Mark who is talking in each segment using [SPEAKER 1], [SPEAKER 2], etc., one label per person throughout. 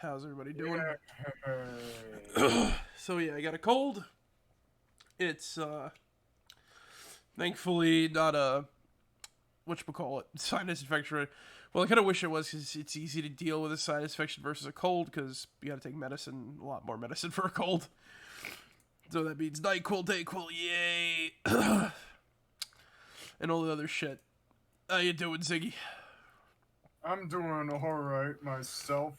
[SPEAKER 1] How's everybody doing?
[SPEAKER 2] Yeah.
[SPEAKER 1] So yeah, I got a cold. It's thankfully not a whatchamacallit sinus infection. Well, I kind of wish it was because it's easy to deal with a sinus infection versus a cold because you got to take medicine, a lot more medicine for a cold. So that means NyQuil, DayQuil, yay, and all the other shit. How you doing, Ziggy?
[SPEAKER 2] I'm doing alright myself.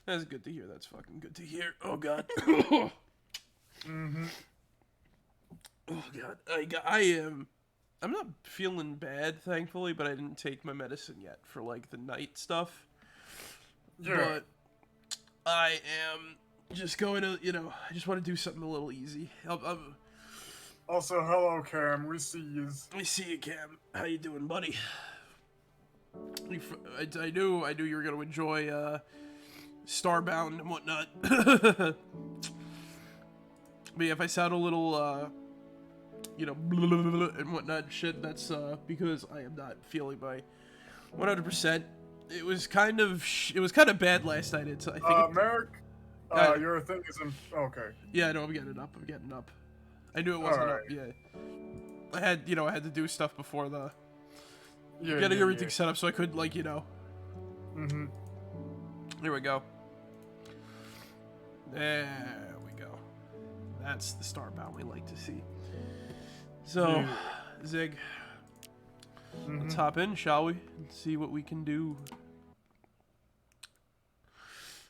[SPEAKER 1] That's good to hear. That's fucking good to hear. Oh god.
[SPEAKER 2] Mm-hmm.
[SPEAKER 1] Oh god. I am. I'm not feeling bad, thankfully, but I didn't take my medicine yet for like the night stuff.
[SPEAKER 2] Yeah.
[SPEAKER 1] But I am just going to, I just want to do something a little easy.
[SPEAKER 2] Also, hello, Cam. We see yous.
[SPEAKER 1] I see you, Cam. How you doing, buddy? I knew you were going to enjoy Starbound and whatnot. But yeah, if I sound a little, and whatnot shit, that's because I am not feeling my 100%. It was kind of bad last night. It's I think.
[SPEAKER 2] Marek, your thing isn't okay.
[SPEAKER 1] Yeah, no, I'm getting up. I knew it wasn't up. Yeah, I had to do stuff before the getting everything set up, so I could
[SPEAKER 2] Mm-hmm.
[SPEAKER 1] Here we go. There we go. That's the Starbound we like to see. So, Zig, let's hop in, shall we? And see what we can do.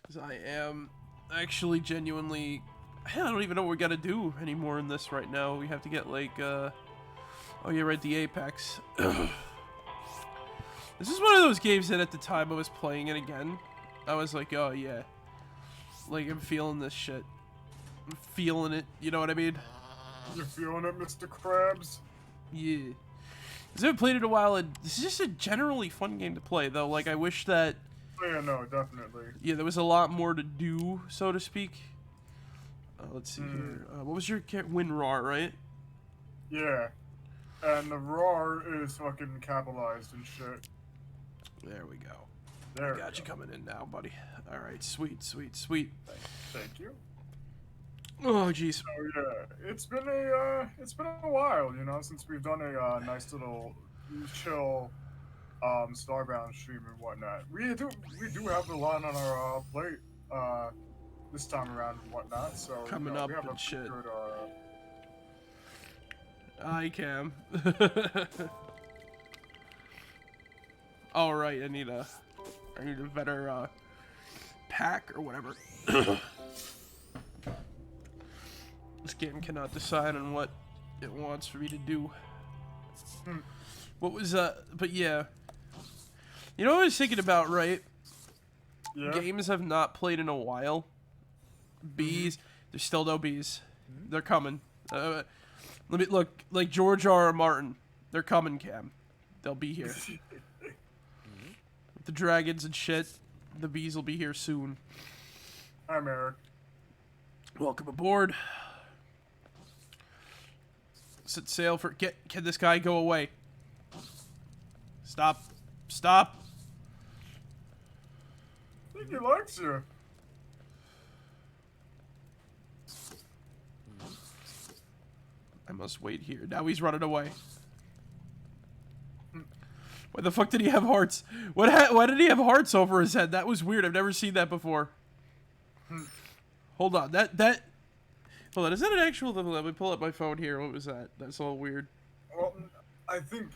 [SPEAKER 1] Because I am actually genuinely... I don't even know what we gotta do anymore in this right now. We have to get, like, oh, yeah, right, the Apex. This is one of those games that at the time I was playing it again, I was like, oh, yeah. Like, I'm feeling this shit. I'm feeling it, you know what I mean?
[SPEAKER 2] You feeling it, Mr. Krabs?
[SPEAKER 1] Yeah. I haven't played it in a while, and this is just a generally fun game to play, though. Like, I wish that...
[SPEAKER 2] Yeah, no, definitely.
[SPEAKER 1] Yeah, there was a lot more to do, so to speak. Let's see here. What was your WinRAR, right?
[SPEAKER 2] Yeah. And the roar is fucking capitalized and shit.
[SPEAKER 1] There we go.
[SPEAKER 2] There
[SPEAKER 1] I got you coming in now, buddy. Alright, sweet.
[SPEAKER 2] Thank you.
[SPEAKER 1] Oh, jeez.
[SPEAKER 2] So yeah, it's been a while, since we've done a nice little chill Starbound stream and whatnot. We do have a lot on our plate this time around and whatnot. So
[SPEAKER 1] Coming up
[SPEAKER 2] we have
[SPEAKER 1] and
[SPEAKER 2] a
[SPEAKER 1] shit.
[SPEAKER 2] Good,
[SPEAKER 1] I can. All right, I need a better pack or whatever. This game cannot decide on what it wants for me to do. What was but yeah. You know what I was thinking about, right?
[SPEAKER 2] Yeah.
[SPEAKER 1] Games I've not played in a while. Bees. There's still no bees. They're coming. Let me look, like George R. R. Martin. They're coming, Cam. They'll be here. With the dragons and shit, the bees will be here soon.
[SPEAKER 2] I'm Eric.
[SPEAKER 1] Welcome aboard. Set sail for... Can this guy go away? Stop.
[SPEAKER 2] I think he likes you.
[SPEAKER 1] I must wait here. Now he's running away. Why the fuck did he have hearts? Why did he have hearts over his head? That was weird. I've never seen that before. Hold on. Hold on. Is that an actual... Let me pull up my phone here. What was that? That's all weird.
[SPEAKER 2] Well, I think...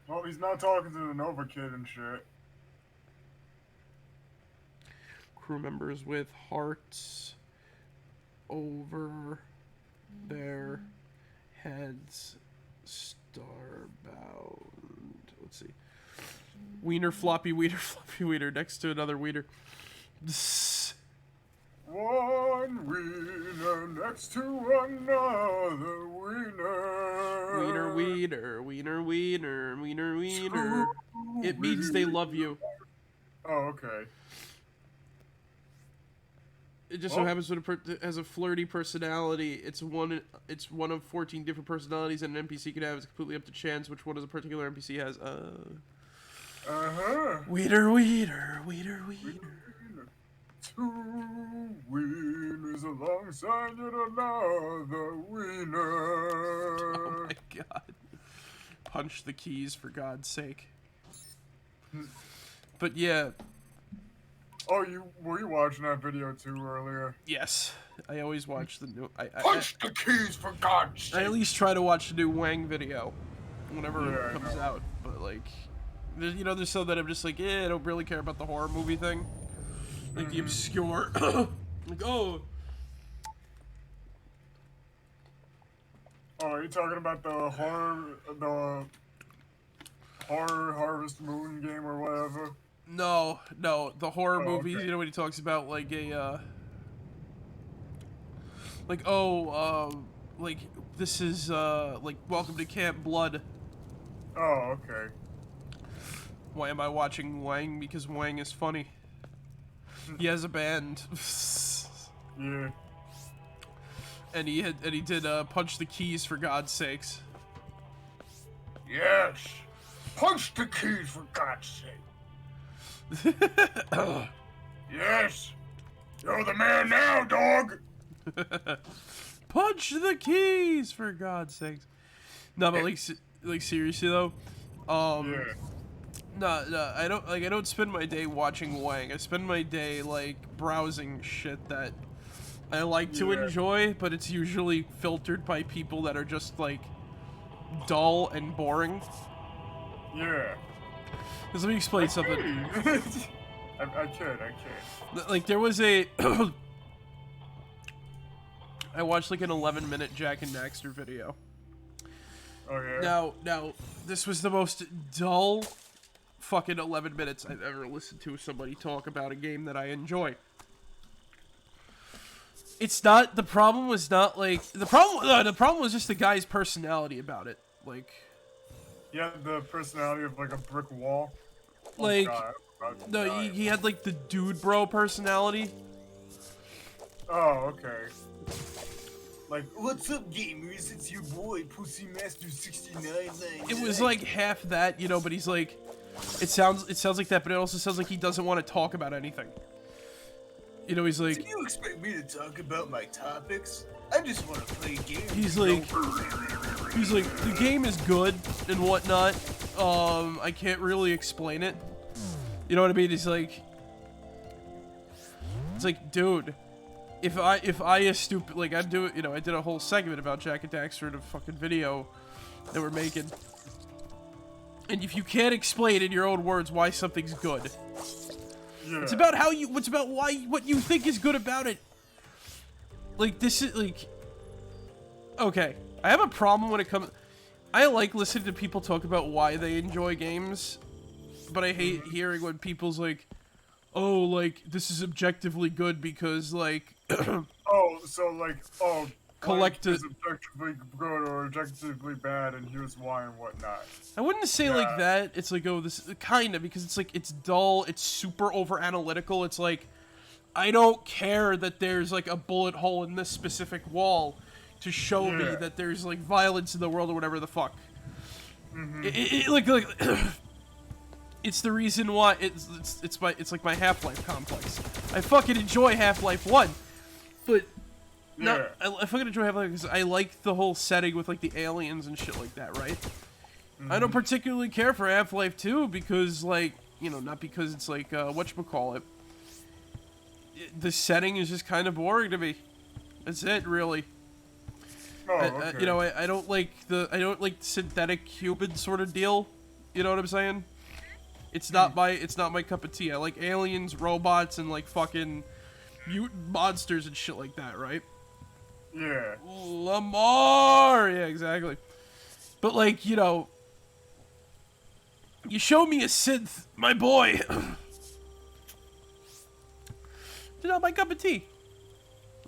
[SPEAKER 2] Well, he's not talking to the Nova kid and shit.
[SPEAKER 1] Crew members with hearts over their heads. Starbound. Let's see. Wiener, floppy wiener next to another wiener.
[SPEAKER 2] One wiener next to another wiener.
[SPEAKER 1] Wiener. It means they love you.
[SPEAKER 2] Oh, okay.
[SPEAKER 1] It just so happens when it has a flirty personality. It's one of 14 different personalities that an NPC can have. It's completely up to chance which one of the particular NPC has.
[SPEAKER 2] Uh-huh.
[SPEAKER 1] Weeder, weeder, weeder, weeder.
[SPEAKER 2] Two wieners alongside yet another wiener.
[SPEAKER 1] Oh my god. Punch the keys, for God's sake. But yeah.
[SPEAKER 2] Oh, were you watching that video too earlier?
[SPEAKER 1] Yes. I always watch the new...
[SPEAKER 2] Punch the keys, for God's sake!
[SPEAKER 1] I at least try to watch the new Wang video whenever
[SPEAKER 2] Yeah,
[SPEAKER 1] it comes out. But, like... There's some that I'm just like, I don't really care about the horror movie thing. Like, the obscure... like, oh...
[SPEAKER 2] Oh, are you talking about the horror Harvest Moon game or whatever?
[SPEAKER 1] No, the horror movies,
[SPEAKER 2] okay.
[SPEAKER 1] you know, when he talks about, like, like, this is, like, Welcome to Camp Blood.
[SPEAKER 2] Oh, okay.
[SPEAKER 1] Why am I watching Wang? Because Wang is funny. He has a band.
[SPEAKER 2] Yeah.
[SPEAKER 1] And he did, Punch the Keys, for God's sakes.
[SPEAKER 2] Yes! Punch the keys, for God's sake! Yes! You're the man now, dog!
[SPEAKER 1] Punch the keys, for God's sakes. No, but like seriously though,
[SPEAKER 2] Yeah.
[SPEAKER 1] no, I don't spend my day watching Wang. I spend my day like browsing shit that I like to enjoy, but it's usually filtered by people that are just like dull and boring.
[SPEAKER 2] Yeah.
[SPEAKER 1] Because let me explain something.
[SPEAKER 2] I kid.
[SPEAKER 1] Like there was a I watched like an 11-minute Jak and Daxter video.
[SPEAKER 2] Oh yeah.
[SPEAKER 1] Now, this was the most dull fucking 11 minutes I've ever listened to somebody talk about a game that I enjoy. It's not, the problem was not like, the problem was just the guy's personality about it. Like,
[SPEAKER 2] Yeah, the personality of like a brick wall.
[SPEAKER 1] like,
[SPEAKER 2] God,
[SPEAKER 1] no, he had like the dude bro personality.
[SPEAKER 2] Oh, okay. Like, what's up, gamers? It's your boy, Pussy Master 69.
[SPEAKER 1] It was like half that, you know, but he's like, it sounds like that, but it also sounds like he doesn't want to talk about anything. You know, he's like,
[SPEAKER 3] Do you expect me to talk about my topics? I just want to play games.
[SPEAKER 1] he's like, the game is good and whatnot. I can't really explain it. You know what I mean? It's like, dude, if I is stupid, like I do it, you know, I did a whole segment about Jak and Daxter in a fucking video that we're making. And if you can't explain in your own words why something's good, it's about what you think is good about it. Like, this is, like... Okay, I have a problem when it comes... I like listening to people talk about why they enjoy games, but I hate hearing when people's like, oh, like, this is objectively good because, like...
[SPEAKER 2] Oh, so, like,
[SPEAKER 1] collective
[SPEAKER 2] is objectively good or objectively bad, and here's why and whatnot.
[SPEAKER 1] I wouldn't say like that. It's like, oh, this kind of, because it's like, it's dull, it's super over analytical. It's like, I don't care that there's like a bullet hole in this specific wall to show me that there's like violence in the world or whatever the fuck. Like it's the reason why it's like my Half-Life complex. I fucking enjoy Half-Life 1, but no, I fucking enjoy Half-Life because I like the whole setting with like the aliens and shit like that, right? I don't particularly care for Half-Life 2 because, like, you know, not because it's like, whatchamacallit. The setting is just kind of boring to me. That's it, really.
[SPEAKER 2] Oh, okay.
[SPEAKER 1] You know, I don't like the synthetic human sort of deal. You know what I'm saying? It's not my cup of tea. I like aliens, robots, and like fucking mutant monsters and shit like that, right?
[SPEAKER 2] Yeah.
[SPEAKER 1] Lamar! Yeah, exactly. But like, you know, you show me a synth, my boy. It's not my cup of tea.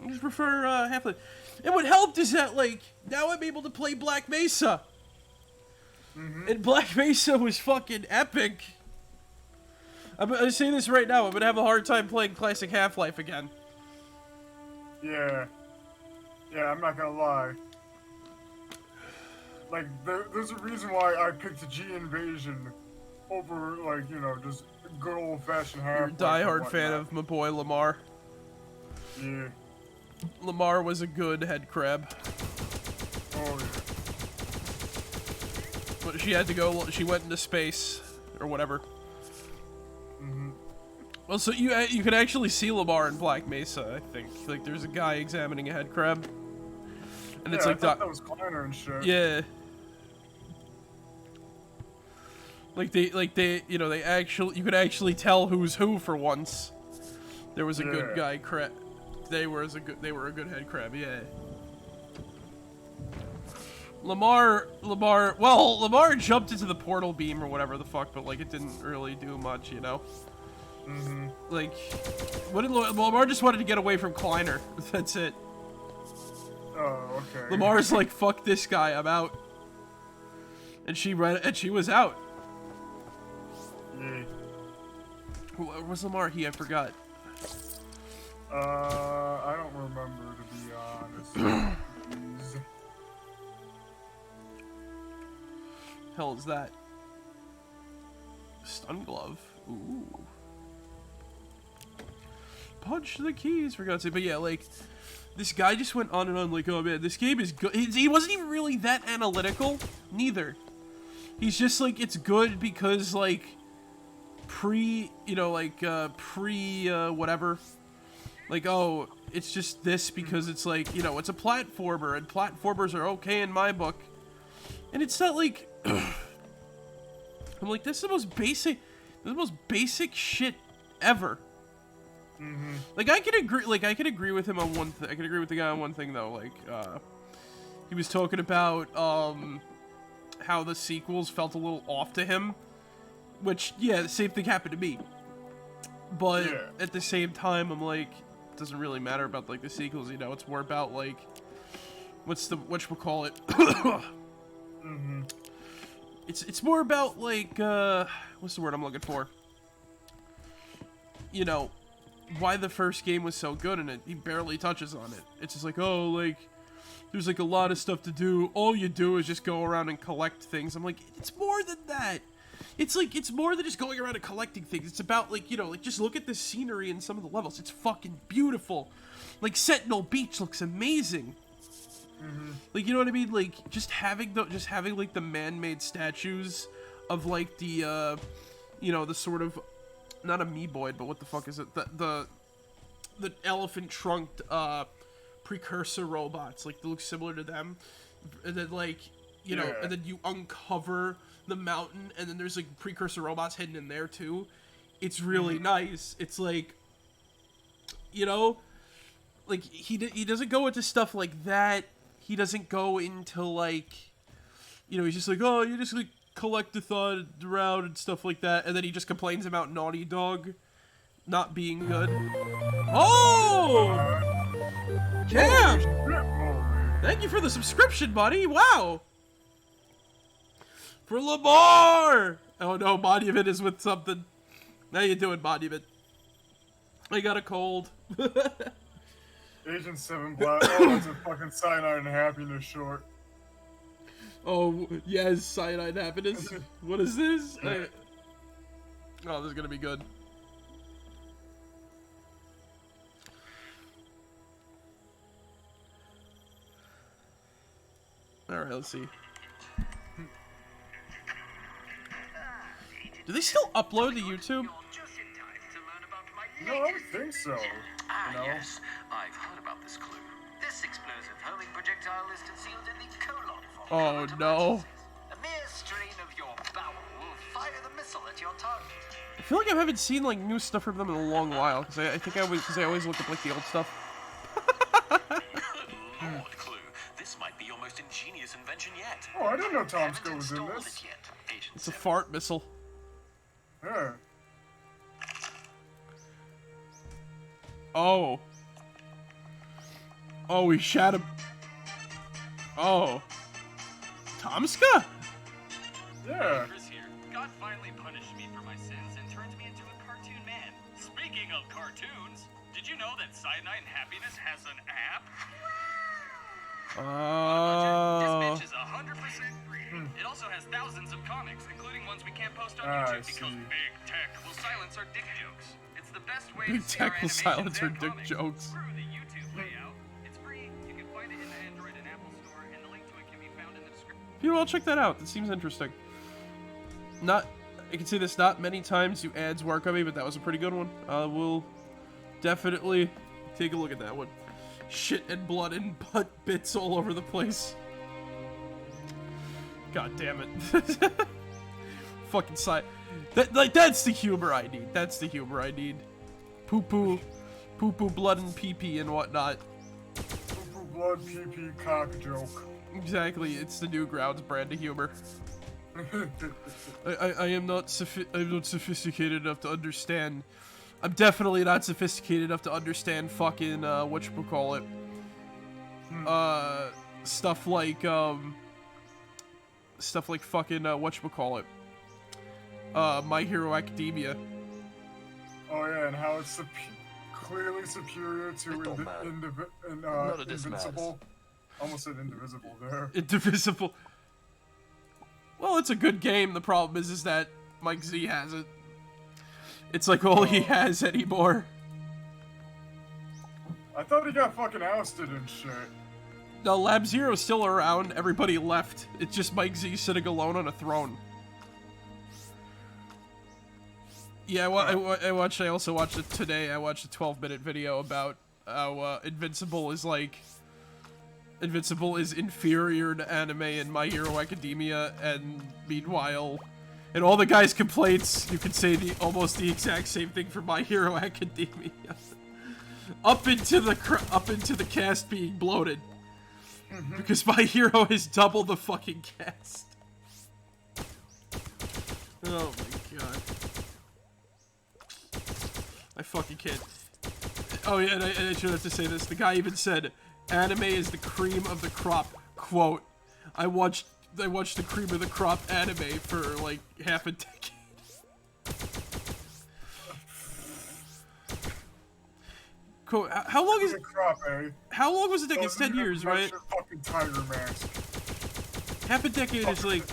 [SPEAKER 1] I just prefer Half-Life. And what helped is that, like, now I'm able to play Black Mesa. And Black Mesa was fucking epic. I'm saying this right now. I'm gonna have a hard time playing classic Half-Life again.
[SPEAKER 2] Yeah. Yeah, I'm not gonna lie. Like, there's a reason why I picked G Invasion over like, you know, just good old-fashioned half.
[SPEAKER 1] You're a diehard fan of my boy Lamar.
[SPEAKER 2] Yeah.
[SPEAKER 1] Lamar was a good head crab.
[SPEAKER 2] Oh yeah.
[SPEAKER 1] But she had to go. She went into space or whatever.
[SPEAKER 2] Mhm.
[SPEAKER 1] Well, so you can actually see Lamar in Black Mesa. I think like there's a guy examining a head crab, and
[SPEAKER 2] Yeah,
[SPEAKER 1] it's like
[SPEAKER 2] I thought that was Kleiner and shit.
[SPEAKER 1] yeah. Like they, you know, you could actually tell who's who for once. There was a good guy crab. They were a good head crab, yeah. Lamar jumped into the portal beam or whatever the fuck, but like it didn't really do much, you know.
[SPEAKER 2] Mhm.
[SPEAKER 1] Like, what did Lamar just wanted to get away from Kleiner. That's it.
[SPEAKER 2] Oh, okay.
[SPEAKER 1] Lamar's like, fuck this guy, I'm out. And she was out.
[SPEAKER 2] Yeah.
[SPEAKER 1] Who was Lamar? I forgot.
[SPEAKER 2] I don't remember, to be honest. Jeez.
[SPEAKER 1] Hell is that? Stun glove. Ooh. Punch the keys, for God's sake. But yeah, like, this guy just went on and on, like, oh man, this game is good. He wasn't even really that analytical, neither. He's just like, it's good because, like, whatever. Like, oh, it's just this because it's like, you know, it's a platformer, and platformers are okay in my book. And it's not like, I'm like, this is the most basic shit ever.
[SPEAKER 2] Mhm.
[SPEAKER 1] Like, I could agree with him on one thing. I could agree with the guy on one thing, though. Like, he was talking about, how the sequels felt a little off to him. Which, yeah, the same thing happened to me. But at the same time, I'm like, it doesn't really matter about, like, the sequels, you know? It's more about, like, whatchamacallit?
[SPEAKER 2] Mhm.
[SPEAKER 1] It's more about, like, what's the word I'm looking for? You know, why the first game was so good, and he barely touches on it. It's just like, oh, like, there's, like, a lot of stuff to do. All you do is just go around and collect things. I'm like, it's more than that. It's like, it's more than just going around and collecting things. It's about, like, you know, like, just look at the scenery in some of the levels. It's fucking beautiful. Like, Sentinel Beach looks amazing.
[SPEAKER 2] Mhm.
[SPEAKER 1] Like, you know what I mean? Like, just having, like, the man-made statues of, like, the, you know, the sort of, not amoeboid, but what the fuck is it? The elephant-trunked, precursor robots. Like, they look similar to them. And then, like, you know, and then you uncover the mountain, and then there's, like, precursor robots hidden in there, too. It's really nice. It's, like, you know, like, he doesn't go into stuff like that. He doesn't go into, like, you know, he's just like, oh, you just, like, collect-a-thon around and stuff like that, and then he just complains about Naughty Dog not being good. Oh! Damn! Thank you for the subscription, buddy. Wow! For Lamar! Oh no, Monument is with something. How you doing, Monument? I got a cold.
[SPEAKER 2] Agent 7 Black. Oh, that's a fucking cyanide and happiness short.
[SPEAKER 1] Oh, yes, cyanide happiness. What is this? Oh, this is gonna be good. Alright, let's see. Do they still upload to YouTube?
[SPEAKER 2] No, I don't think so.
[SPEAKER 4] Yes, I've heard about this clue. This explosive homing projectile is concealed in the colon form.
[SPEAKER 1] Oh no.
[SPEAKER 4] A mere strain of your bowel will fire the missile at your target.
[SPEAKER 1] I feel like I haven't seen like new stuff from them in a long while because I always look up like the old stuff.
[SPEAKER 4] Lord, Clue, this might be your most ingenious invention yet.
[SPEAKER 2] Oh, I didn't know Tomsko was in this.
[SPEAKER 1] It's a fart missile.
[SPEAKER 2] Yeah.
[SPEAKER 1] Oh. Oh, he shot him. Oh. Tomska?
[SPEAKER 2] Yeah.
[SPEAKER 5] Chris here. God finally punished me for my sins and turned me into a cartoon man. Speaking of cartoons, did you know that Cyanide and Happiness has an app? This bitch is 100% free. It also has thousands of comics, including ones ones we can't post on
[SPEAKER 2] I
[SPEAKER 5] YouTube because
[SPEAKER 2] see.
[SPEAKER 5] big tech will silence our dick jokes. It's the best way
[SPEAKER 1] Big
[SPEAKER 5] to see our
[SPEAKER 1] tech will
[SPEAKER 5] animations
[SPEAKER 1] silence her
[SPEAKER 5] and
[SPEAKER 1] dick
[SPEAKER 5] comics.
[SPEAKER 1] jokes.
[SPEAKER 5] Screw the YouTube layout. It's free. You can find it in the Android and Apple Store, and the link to it can be found in the description.
[SPEAKER 1] You know, I'll check that out. That seems interesting. I can say this, not many times do ads work on me, but that was a pretty good one. We'll definitely take a look at that one. Shit and blood and butt bits all over the place. God damn it. Fucking that's the humor I need. That's the humor I need. Poo-poo, blood and pee-pee and whatnot.
[SPEAKER 2] Poo-poo, blood, pee-pee, cock joke.
[SPEAKER 1] Exactly, it's the new Grounds brand of humor. I'm not sophisticated enough to understand. I'm definitely not sophisticated enough to understand fucking whatchamacallit. Stuff like fucking whatchamacallit. My Hero Academia.
[SPEAKER 2] Oh yeah, and how it's clearly superior to Invincible. Almost said Indivisible there.
[SPEAKER 1] Indivisible. Well, it's a good game. The problem is that Mike Z has it. It's like all he has anymore.
[SPEAKER 2] I thought he got fucking ousted and shit.
[SPEAKER 1] No, Lab Zero's still around. Everybody left. It's just Mike Z sitting alone on a throne. Yeah, I also watched it today. I watched a 12-minute video about how Invincible is inferior to anime in My Hero Academia, and meanwhile, in all the guys' complaints, you could say almost the exact same thing for My Hero Academia. up into the cast being bloated, because My Hero is double the fucking cast. Oh my god. I fucking can't. Oh yeah, and I should have to say this. The guy even said, "Anime is the cream of the crop." Quote. I watched the cream of the crop anime for like half a decade. Cool. How long is it? How long was it taking? It's 10 years, right?
[SPEAKER 2] Fucking Tiger Mask.
[SPEAKER 1] Half a decade is like.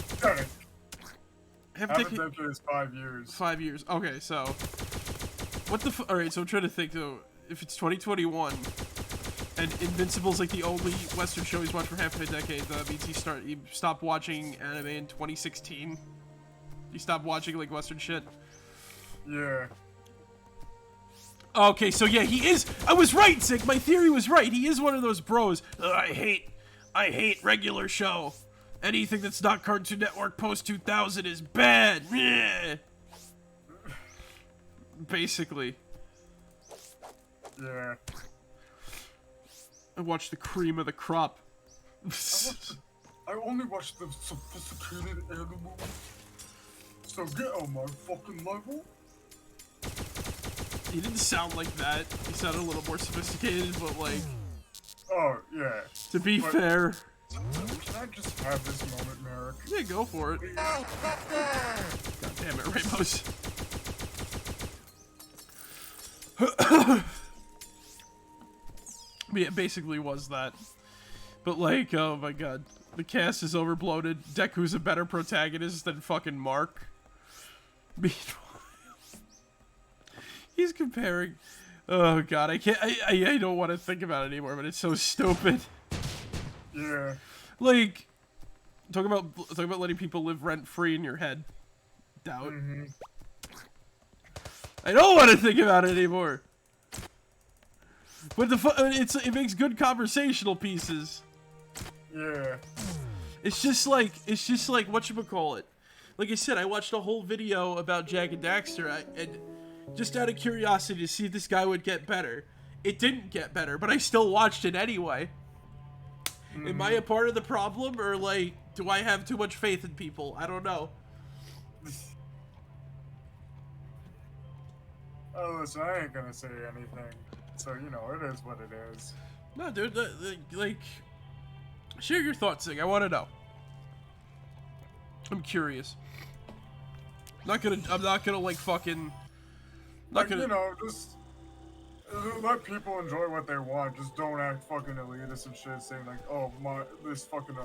[SPEAKER 2] Half a decade is 5 years.
[SPEAKER 1] 5 years. Okay, so. What the f- Alright, so I'm trying to think, though. If it's 2021, and Invincible's like the only Western show he's watched for half a decade, that means he stopped watching anime in 2016. He stopped watching, like, Western shit.
[SPEAKER 2] Yeah.
[SPEAKER 1] Okay, so yeah, he is. I was right, Zig. My theory was right. He is one of those bros. I hate regular show. Anything that's not Cartoon Network post 2000 is bad. Yeah. Basically.
[SPEAKER 2] Yeah.
[SPEAKER 1] I watched the cream of the crop.
[SPEAKER 2] I only watch the sophisticated anime. So get on my fucking level.
[SPEAKER 1] He didn't sound like that. He sounded a little more sophisticated, but like...
[SPEAKER 2] Oh, yeah.
[SPEAKER 1] To be fair...
[SPEAKER 2] Can I just have this moment, Marek?
[SPEAKER 1] Yeah, go for it. God damn it, Ramos. Yeah, it basically was that. But like, oh my god. The cast is overbloated. Deku's a better protagonist than fucking Mark. Meanwhile... He's comparing... Oh god, I can't... I don't want to think about it anymore, but it's so stupid.
[SPEAKER 2] Yeah.
[SPEAKER 1] Like... Talk about letting people live rent-free in your head. Doubt.
[SPEAKER 2] Mm-hmm.
[SPEAKER 1] I don't want to think about it anymore. But it makes good conversational pieces.
[SPEAKER 2] Yeah.
[SPEAKER 1] It's just like whatchamacallit. Like I said, I watched a whole video about Jak and Daxter, and just out of curiosity to see if this guy would get better. It didn't get better, but I still watched it anyway. Mm-hmm. Am I a part of the problem, or like, do I have too much faith in people? I don't know.
[SPEAKER 2] Oh, listen, I ain't gonna say anything. So, you know, it is what it is.
[SPEAKER 1] No, dude, like, share your thoughts, Zig. I want to know. I'm curious. I'm not gonna like fucking. Not gonna.
[SPEAKER 2] You know, just let people enjoy what they want. Just don't act fucking elitist and shit, saying like, oh my, this fucking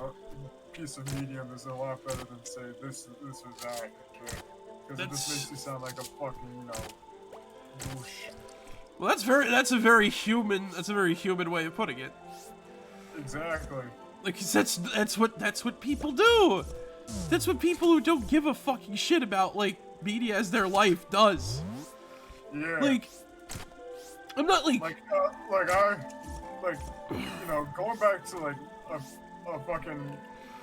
[SPEAKER 2] piece of medium is a lot better than say this or that. Because it just makes you sound like a fucking, you know, whoosh.
[SPEAKER 1] Well, that's a very human way of putting it.
[SPEAKER 2] Exactly.
[SPEAKER 1] Like, that's what people do. That's what people who don't give a fucking shit about, like, media as their life does.
[SPEAKER 2] Yeah.
[SPEAKER 1] Like, I'm not like
[SPEAKER 2] you know, going back to like a fucking,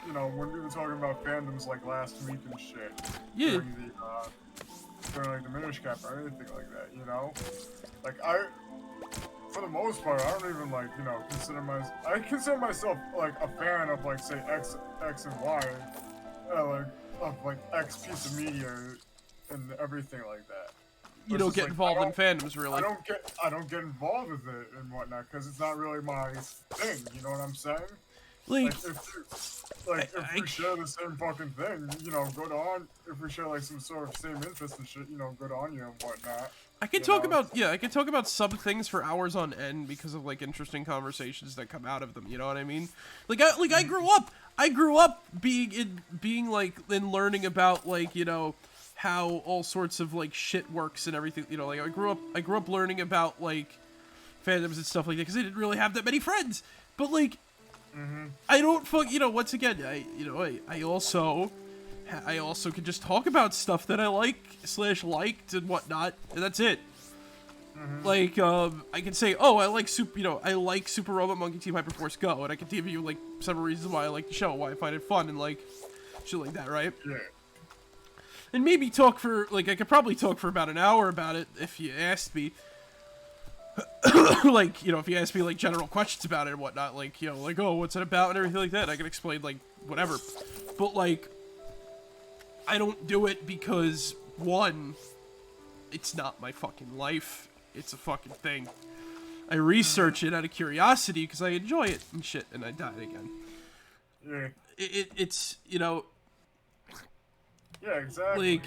[SPEAKER 2] you know, when we were talking about fandoms like last week and shit.
[SPEAKER 1] Yeah.
[SPEAKER 2] During like the Minish Cap or anything like that, you know? Like for the most part, I don't even like, you know, I consider myself like a fan of like say X and Y, like of like X piece of media and everything like that.
[SPEAKER 1] You don't get involved in fandoms, really.
[SPEAKER 2] I don't get involved with it and whatnot because it's not really my thing. You know what I'm saying?
[SPEAKER 1] Like
[SPEAKER 2] if we share the same fucking thing, you know, good on. If we share like some sort of same interest and shit, you know, good on you and whatnot.
[SPEAKER 1] I can talk about some things for hours on end because of like interesting conversations that come out of them. You know what I mean? I grew up being like in learning about like, you know, how all sorts of like shit works and everything. You know, like I grew up learning about like fandoms and stuff like that because I didn't really have that many friends. But like, I don't you know. Once again, I also can just talk about stuff that I liked and whatnot, and that's it. Like, I can say, oh, I like Super Robot Monkey Team Hyperforce Go, and I can give you like several reasons why I like the show, why I find it fun, and like shit like that, right?
[SPEAKER 2] Yeah.
[SPEAKER 1] And maybe talk for like I could probably talk for about an hour about it if you asked me. Like, you know, if you ask me like general questions about it and whatnot, like, you know, like, oh, what's it about and everything like that, I can explain like whatever. But like, I don't do it because one, it's not my fucking life. It's a fucking thing. I research it out of curiosity because I enjoy it and shit, and I died again.
[SPEAKER 2] Yeah.
[SPEAKER 1] It's you know.
[SPEAKER 2] Yeah, exactly.
[SPEAKER 1] Like,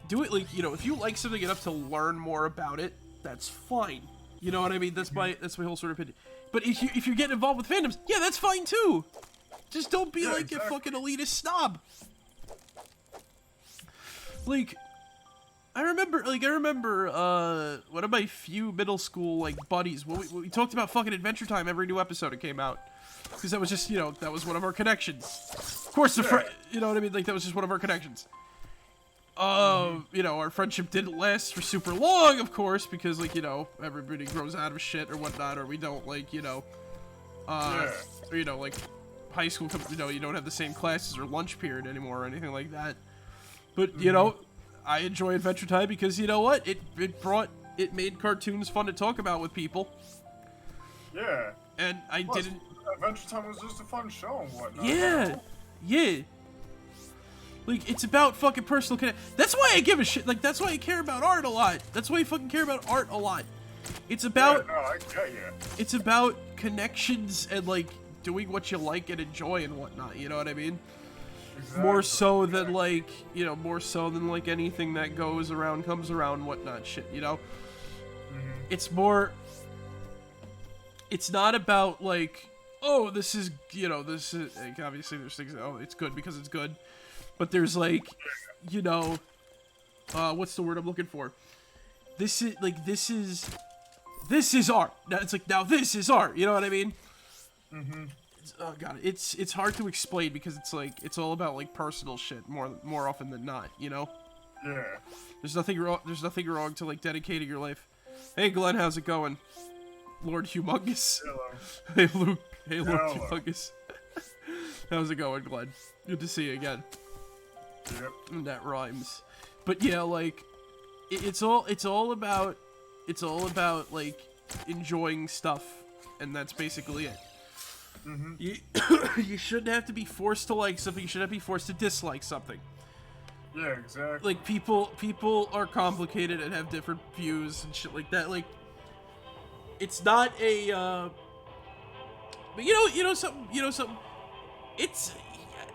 [SPEAKER 1] do it like, you know, if you like something enough to learn more about it, that's fine. You know what I mean? That's my whole sort of opinion. But if you're getting involved with fandoms, yeah, that's fine too. Just don't be like a fucking elitist snob. Like, I remember one of my few middle school like buddies. We talked about fucking Adventure Time every new episode it came out, because that was just, you know, that was one of our connections. Of course, you know what I mean? Like, that was just one of our connections. You know, our friendship didn't last for super long, of course, because, like, you know, everybody grows out of shit or whatnot, or we don't, like, you know, or, you know, like, high school, you know, you don't have the same classes or lunch period anymore or anything like that. But, you know, I enjoy Adventure Time because, you know what? It made cartoons fun to talk about with people.
[SPEAKER 2] Yeah.
[SPEAKER 1] And I didn't...
[SPEAKER 2] Adventure Time was just a fun show and whatnot.
[SPEAKER 1] Yeah. Yeah. Like, it's about fucking personal connect. That's why I give a shit. Like, that's why I care about art a lot. That's why I fucking care about art a lot. It's about...
[SPEAKER 2] Yeah, no, I get you.
[SPEAKER 1] It's about connections and, like, doing what you like and enjoy and whatnot. You know what I mean?
[SPEAKER 2] Exactly.
[SPEAKER 1] More so than, like, you know, more so than, like, anything that goes around, comes around, whatnot shit, you know? It's more... It's not about, like, oh, this is, you know, this is... Like, obviously, there's things that, oh, it's good because it's good. But there's, like, you know, what's the word I'm looking for? This is art. Now, it's like, now this is art. You know what I mean? Oh, God. It's hard to explain because it's, like, it's all about, like, personal shit more often than not, you know?
[SPEAKER 2] Yeah.
[SPEAKER 1] There's nothing wrong to, like, dedicating your life. Hey, Glenn, how's it going? Lord Humongous.
[SPEAKER 2] Hello.
[SPEAKER 1] Hey, Luke. Hey, Lord
[SPEAKER 2] Hello.
[SPEAKER 1] Humongous. How's it going, Glenn? Good to see you again.
[SPEAKER 2] Yep.
[SPEAKER 1] That rhymes. But yeah, like, it's all about like enjoying stuff, and that's basically it. You shouldn't have to be forced to like something. You shouldn't be forced to dislike something.
[SPEAKER 2] Yeah, exactly.
[SPEAKER 1] Like, people are complicated and have different views and shit like that. Like, it's not a but you know something. It's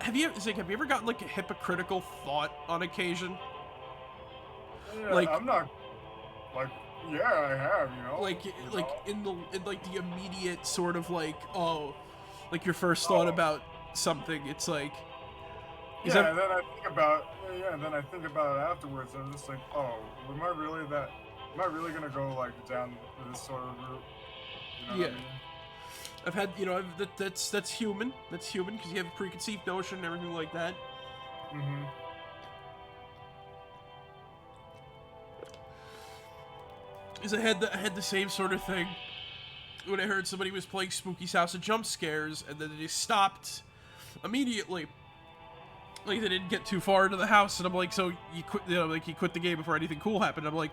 [SPEAKER 1] have you ever gotten like a hypocritical thought on occasion?
[SPEAKER 2] Yeah,
[SPEAKER 1] Like,
[SPEAKER 2] I'm not like, yeah, I have, you know.
[SPEAKER 1] Like in the immediate sort of like, oh, like your first thought about something, it's like, is
[SPEAKER 2] Yeah,
[SPEAKER 1] that,
[SPEAKER 2] and then I think about and then I think about it afterwards. I'm just like, oh, am I really gonna go like down this sort of route? You know what I mean?
[SPEAKER 1] I've had, that's human. That's human because you have a preconceived notion and everything like that.
[SPEAKER 2] Mm-hmm.
[SPEAKER 1] Is I had the same sort of thing when I heard somebody was playing Spooky's House of Jump Scares, and then they stopped immediately. Like, they didn't get too far into the house, and I'm like, so you quit, you quit the game before anything cool happened. I'm like,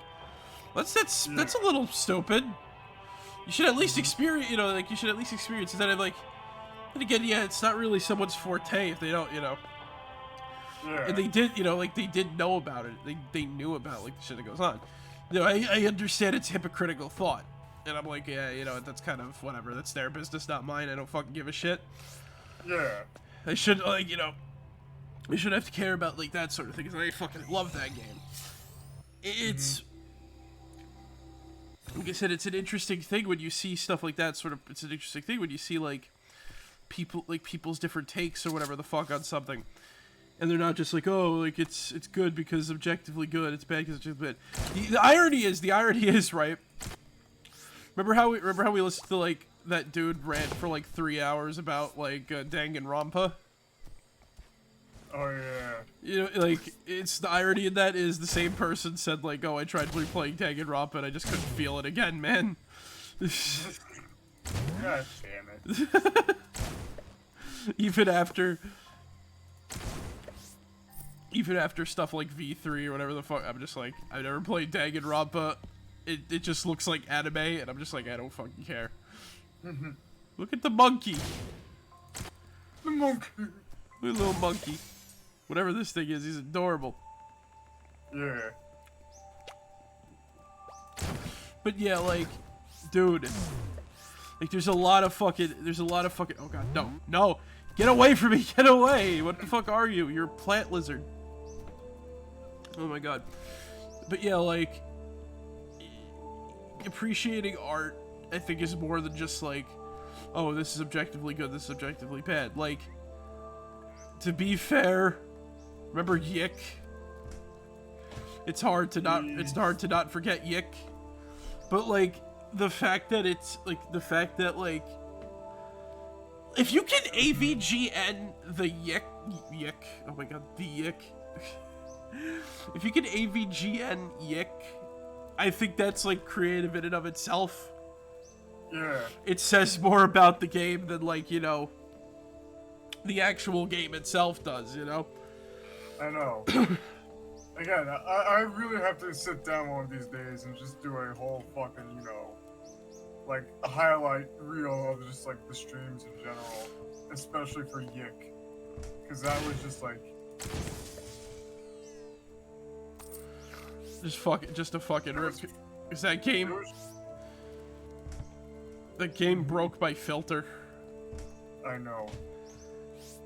[SPEAKER 1] that's a little stupid. You should at least experience, you should at least experience. And then I'm like, and again, yeah, it's not really someone's forte if they don't,
[SPEAKER 2] Yeah.
[SPEAKER 1] And they did, they did know about it. They knew about, the shit that goes on. I understand it's hypocritical thought. And I'm like, yeah, that's kind of whatever. That's their business, not mine. I don't fucking give a shit.
[SPEAKER 2] Yeah.
[SPEAKER 1] I should, we should have to care about, that sort of thing, because I fucking love that game. It's, like I said, it's an interesting thing when you see stuff like that, it's an interesting thing when you see, people's different takes or whatever the fuck on something. And they're not just like, oh, it's good because objectively good, it's bad because objectively bad. The irony is, right? Remember how we listened to, that dude rant for, 3 hours about, Danganronpa?
[SPEAKER 2] Oh yeah.
[SPEAKER 1] It's the irony in that is the same person said, oh, I tried replaying Danganronpa and I just couldn't feel it again, man.
[SPEAKER 2] God damn it.
[SPEAKER 1] Even after stuff like V3 or whatever the fuck, I'm just like, I've never played Danganronpa. It just looks like anime, and I'm just like, I don't fucking care. Look at the monkey.
[SPEAKER 2] The monkey.
[SPEAKER 1] Look at the little monkey. Whatever this thing is, he's adorable.
[SPEAKER 2] Yeah.
[SPEAKER 1] But yeah, dude. There's a lot of fucking, oh god, no. Get away from me, get away. What the fuck are you? You're a plant lizard. Oh my god. But yeah, appreciating art, I think, is more than just oh, this is objectively good, this is objectively bad. To be fair, remember Yick? It's hard to not forget Yick. But the fact that if you can AVGN the Yick, oh my god, the Yick. If you can AVGN Yick, I think that's creative in and of itself.
[SPEAKER 2] Yeah.
[SPEAKER 1] It says more about the game than the actual game itself does,
[SPEAKER 2] I know. Again, I really have to sit down one of these days and just do a whole fucking, a highlight reel of just the streams in general, especially for Yick, because that was just
[SPEAKER 1] just a fucking rip. Is that game? The game broke my filter.
[SPEAKER 2] I know.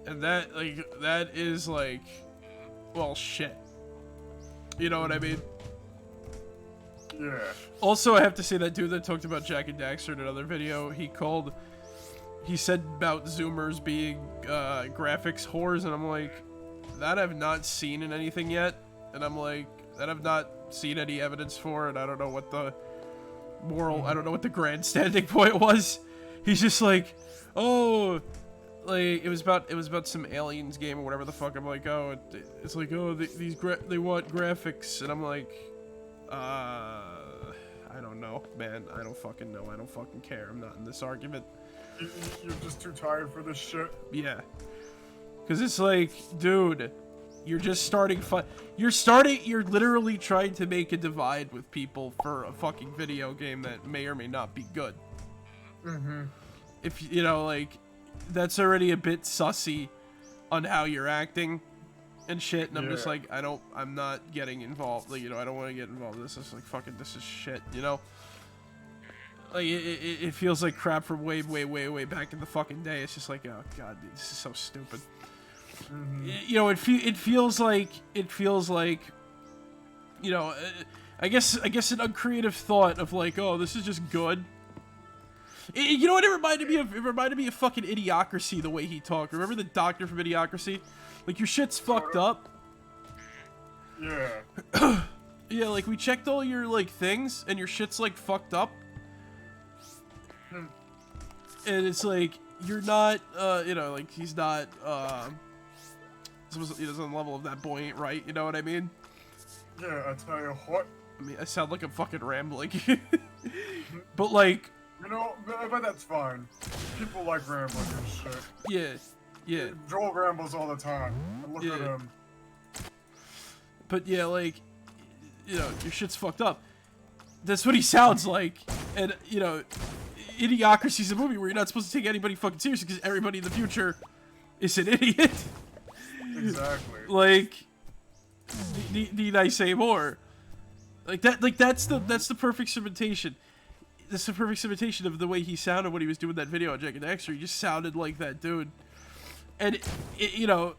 [SPEAKER 1] And that is well, shit. You know what I mean?
[SPEAKER 2] Yeah.
[SPEAKER 1] Also, I have to say that dude that talked about Jak and Daxter in another video, he said about Zoomers being graphics whores, and I'm like, that I've not seen in anything yet, and I'm like, that I've not seen any evidence for, and I don't know what the I don't know what the grandstanding point was. He's just like, oh, it was about some aliens game or whatever the fuck. I'm like, oh, it's like, oh, they want graphics, and I'm like, I don't know, man. I don't fucking know. I don't fucking care. I'm not in this argument.
[SPEAKER 2] You're just too tired for this shit.
[SPEAKER 1] Yeah, because it's like, dude, you're just starting You're literally trying to make a divide with people for a fucking video game that may or may not be good. If that's already a bit sussy on how you're acting and shit, and I'm just like, I'm not getting involved. I don't want to get involved in this. It's fucking, this is shit, it feels like crap from way back in the fucking day. It's just like, oh god, dude, this is so stupid. It feels like, I guess an uncreative thought of oh, this is just good. You know what it reminded me of? It reminded me of fucking Idiocracy, the way he talked. Remember the doctor from Idiocracy? Like, your shit's fucked up.
[SPEAKER 2] Yeah.
[SPEAKER 1] Yeah, like, we checked all your, like, things, and your shit's, like, fucked up. And it's like, you're not, you know, like, he's not, he doesn't level of that boy ain't right, you know what I mean?
[SPEAKER 2] Yeah, I tell you what.
[SPEAKER 1] I mean, I sound like I'm fucking rambling. But, like...
[SPEAKER 2] You know, but that's fine. People like rambling and shit.
[SPEAKER 1] Yeah, yeah.
[SPEAKER 2] Joel rambles all the time. Look at
[SPEAKER 1] Yeah.
[SPEAKER 2] him.
[SPEAKER 1] But, yeah, like, you know, your shit's fucked up. That's what he sounds like. And, you know, Idiocracy's a movie where you're not supposed to take anybody fucking seriously because everybody in the future is an idiot.
[SPEAKER 2] Exactly.
[SPEAKER 1] Like, need I say more? Like that's the perfect imitation. That's the perfect imitation of the way he sounded when he was doing that video on Jak and Daxter. He just sounded like that dude. And you know,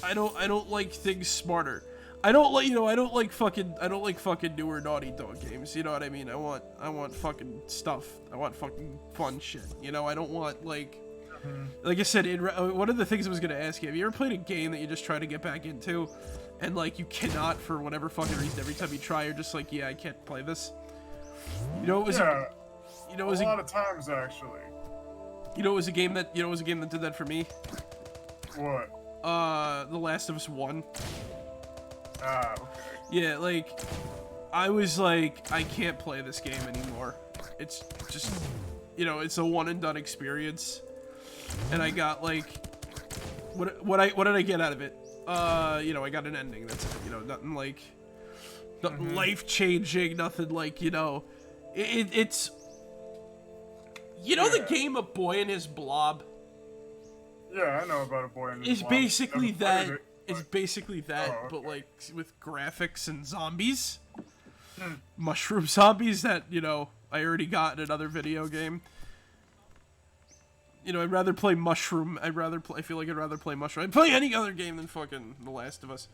[SPEAKER 1] I don't like things smarter. I don't like fucking newer Naughty Dog games. You know what I mean? I want fucking stuff. I want fucking fun shit. You know, I don't want like I said, one of the things I was gonna ask you, have you ever played a game that you just try to get back into, and like you cannot for whatever fucking reason? Every time you try, you're just like, yeah, I can't play this. You know, it was
[SPEAKER 2] Yeah.
[SPEAKER 1] it was
[SPEAKER 2] a lot of times actually.
[SPEAKER 1] it was a game that did that for me.
[SPEAKER 2] What?
[SPEAKER 1] The Last of Us 1.
[SPEAKER 2] Ah, okay.
[SPEAKER 1] Yeah, like, I was like, I can't play this game anymore. It's just, you know, it's a one and done experience. And I got like, what did I get out of it? You know, I got an ending. That's it. You know, nothing like, nothing life changing. Nothing like, you know, it's, you know, the game A Boy and His Blob.
[SPEAKER 2] Yeah, I know about A Boy and His
[SPEAKER 1] It's
[SPEAKER 2] Blob.
[SPEAKER 1] basically
[SPEAKER 2] Never
[SPEAKER 1] that.
[SPEAKER 2] played it,
[SPEAKER 1] It's
[SPEAKER 2] but-
[SPEAKER 1] basically that,
[SPEAKER 2] Oh,
[SPEAKER 1] but
[SPEAKER 2] okay.
[SPEAKER 1] like with graphics and zombies, mushroom zombies that, you know, I already got in another video game. You know, I'd rather play Mushroom. I feel like I'd rather play Mushroom. I'd play any other game than fucking The Last of Us.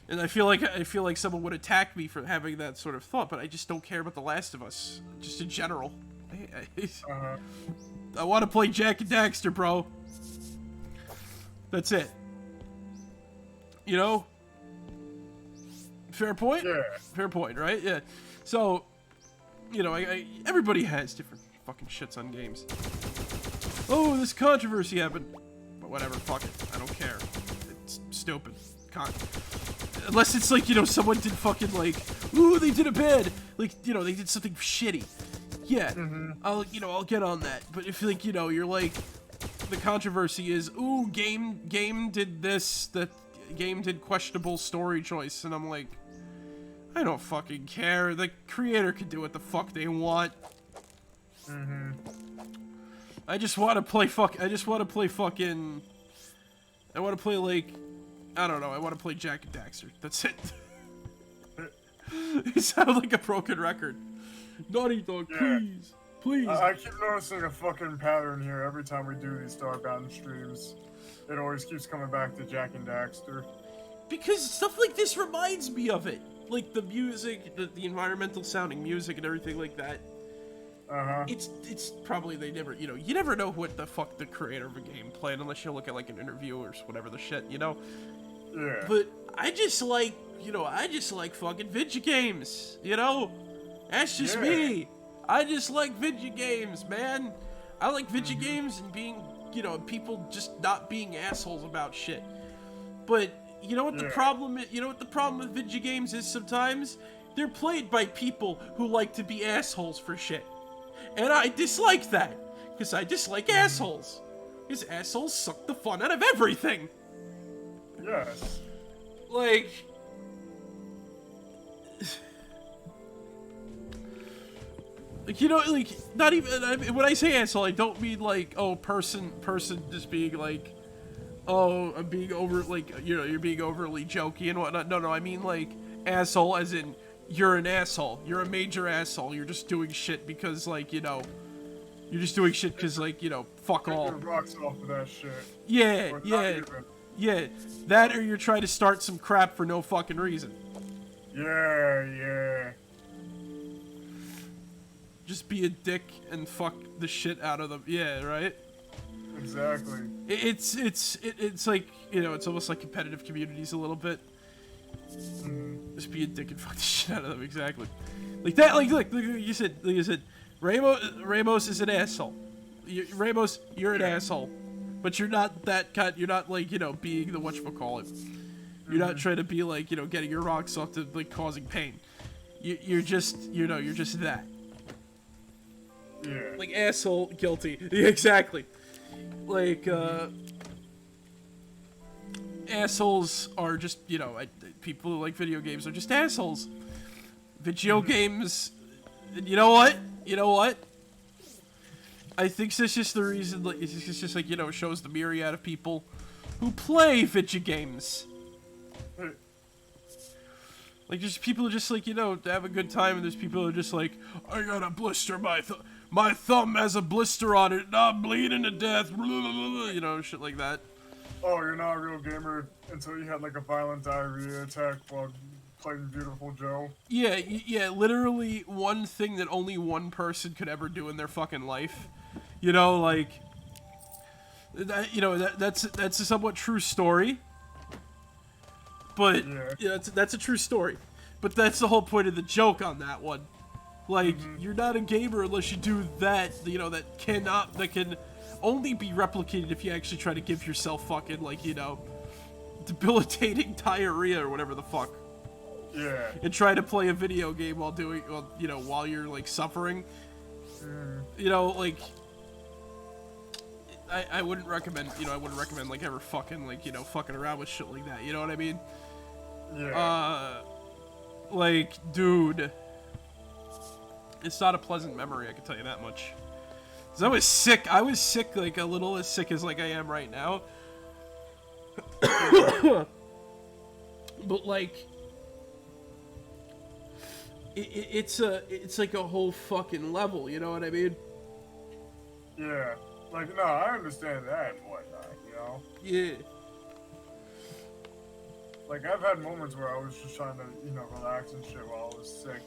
[SPEAKER 1] And I feel like someone would attack me for having that sort of thought, but I just don't care about The Last of Us, just in general. I want to play Jak and Daxter, bro. That's it. You know? Fair point?
[SPEAKER 2] Yeah.
[SPEAKER 1] Fair point, right? Yeah. So, you know, everybody has different fucking shits on games. Oh, this controversy happened. But whatever, fuck it. I don't care. It's stupid. Unless it's like, you know, someone did fucking like, ooh, they did a bad, like, you know, they did something shitty. Yeah, I'll get on that. But if, like, you know, you're like, the controversy is, ooh, game did this, that game did questionable story choice, and I'm like, I don't fucking care. The creator can do what the fuck they want. I just want to play fucking. I want to play like, I don't know. I want to play Jak and Daxter. That's it. It sounded like a broken record. Naughty Dog,
[SPEAKER 2] Yeah.
[SPEAKER 1] please.
[SPEAKER 2] I keep noticing a fucking pattern here every time we do these Starbound streams. It always keeps coming back to Jak and Daxter.
[SPEAKER 1] Because stuff like this reminds me of it. Like the music, the environmental sounding music and everything like that. It's probably you never know what the fuck the creator of a game planned unless you look at like an interview or whatever the shit, you know?
[SPEAKER 2] Yeah.
[SPEAKER 1] But I just like fucking video games, you know? That's just
[SPEAKER 2] Yeah.
[SPEAKER 1] me. I just like video games, man. I like video games and being, you know, people just not being assholes about shit. But you know what the
[SPEAKER 2] Yeah.
[SPEAKER 1] problem is? You know what the problem with video games is sometimes? They're played by people who like to be assholes for shit. And I dislike that. Because I dislike assholes. Because assholes suck the fun out of everything.
[SPEAKER 2] Yes.
[SPEAKER 1] Like... Like, you know, like, not even... when I say asshole, I don't mean like, oh, person just being like... Oh, I'm being over, like, you know, you're being overly jokey and whatnot. No, I mean, like, asshole as in, you're an asshole. You're a major asshole. You're just doing shit because, like, you know, you're just doing shit because, like, you know, fuck all.
[SPEAKER 2] Taking rocks off of that shit.
[SPEAKER 1] Yeah,
[SPEAKER 2] Or not
[SPEAKER 1] yeah,
[SPEAKER 2] even.
[SPEAKER 1] yeah. That or you're trying to start some crap for no fucking reason.
[SPEAKER 2] Yeah.
[SPEAKER 1] just be a dick and fuck the shit out of them. Yeah, right?
[SPEAKER 2] Exactly.
[SPEAKER 1] It's like, you know, it's almost like competitive communities a little bit. Just be a dick and fuck the shit out of them, exactly. Like that, like you said, Ramos is an asshole. Ramos, you're an asshole. But you're not that kind, you're not like, you know, being the whatchamacallit. You're not trying to be like, you know, getting your rocks off to like causing pain. You're just, you know, you're just that.
[SPEAKER 2] Yeah.
[SPEAKER 1] Like asshole, guilty. Exactly. Like, assholes are just, you know, people who like video games are just assholes. Video games, you know what? You know what? I think that's just the reason, like, it's just like, you know, it shows the myriad of people who play video games. Like, there's people who just, like, you know, have a good time, and there's people who are just like, I got a blister, my thumb has a blister on it, and I'm bleeding to death, blah, blah, blah, you know, shit like that.
[SPEAKER 2] Oh, you're not a real gamer until you had like a violent diarrhea attack while playing Beautiful Joe.
[SPEAKER 1] Yeah, literally one thing that only one person could ever do in their fucking life. You know, like, that, you know, that's a somewhat true story. But yeah, that's a true story. But that's the whole point of the joke on that one. Like, you're not a gamer unless you do that, you know, that can only be replicated if you actually try to give yourself fucking, like, you know, debilitating diarrhea or whatever the fuck.
[SPEAKER 2] Yeah.
[SPEAKER 1] And try to play a video game while while you're, like, suffering. You know, like, I wouldn't recommend, you know, like, ever fucking, like, you know, fucking around with shit like that, you know what I mean?
[SPEAKER 2] Yeah.
[SPEAKER 1] Like, dude, it's not a pleasant memory, I can tell you that much. 'Cause I was sick, like, a little as sick as, like, I am right now. But, like, it's like a whole fucking level, you know what I mean?
[SPEAKER 2] Yeah. Like, no, I understand that and whatnot, you know?
[SPEAKER 1] Yeah.
[SPEAKER 2] Like, I've had moments where I was just trying to, you know, relax and shit while I was sick.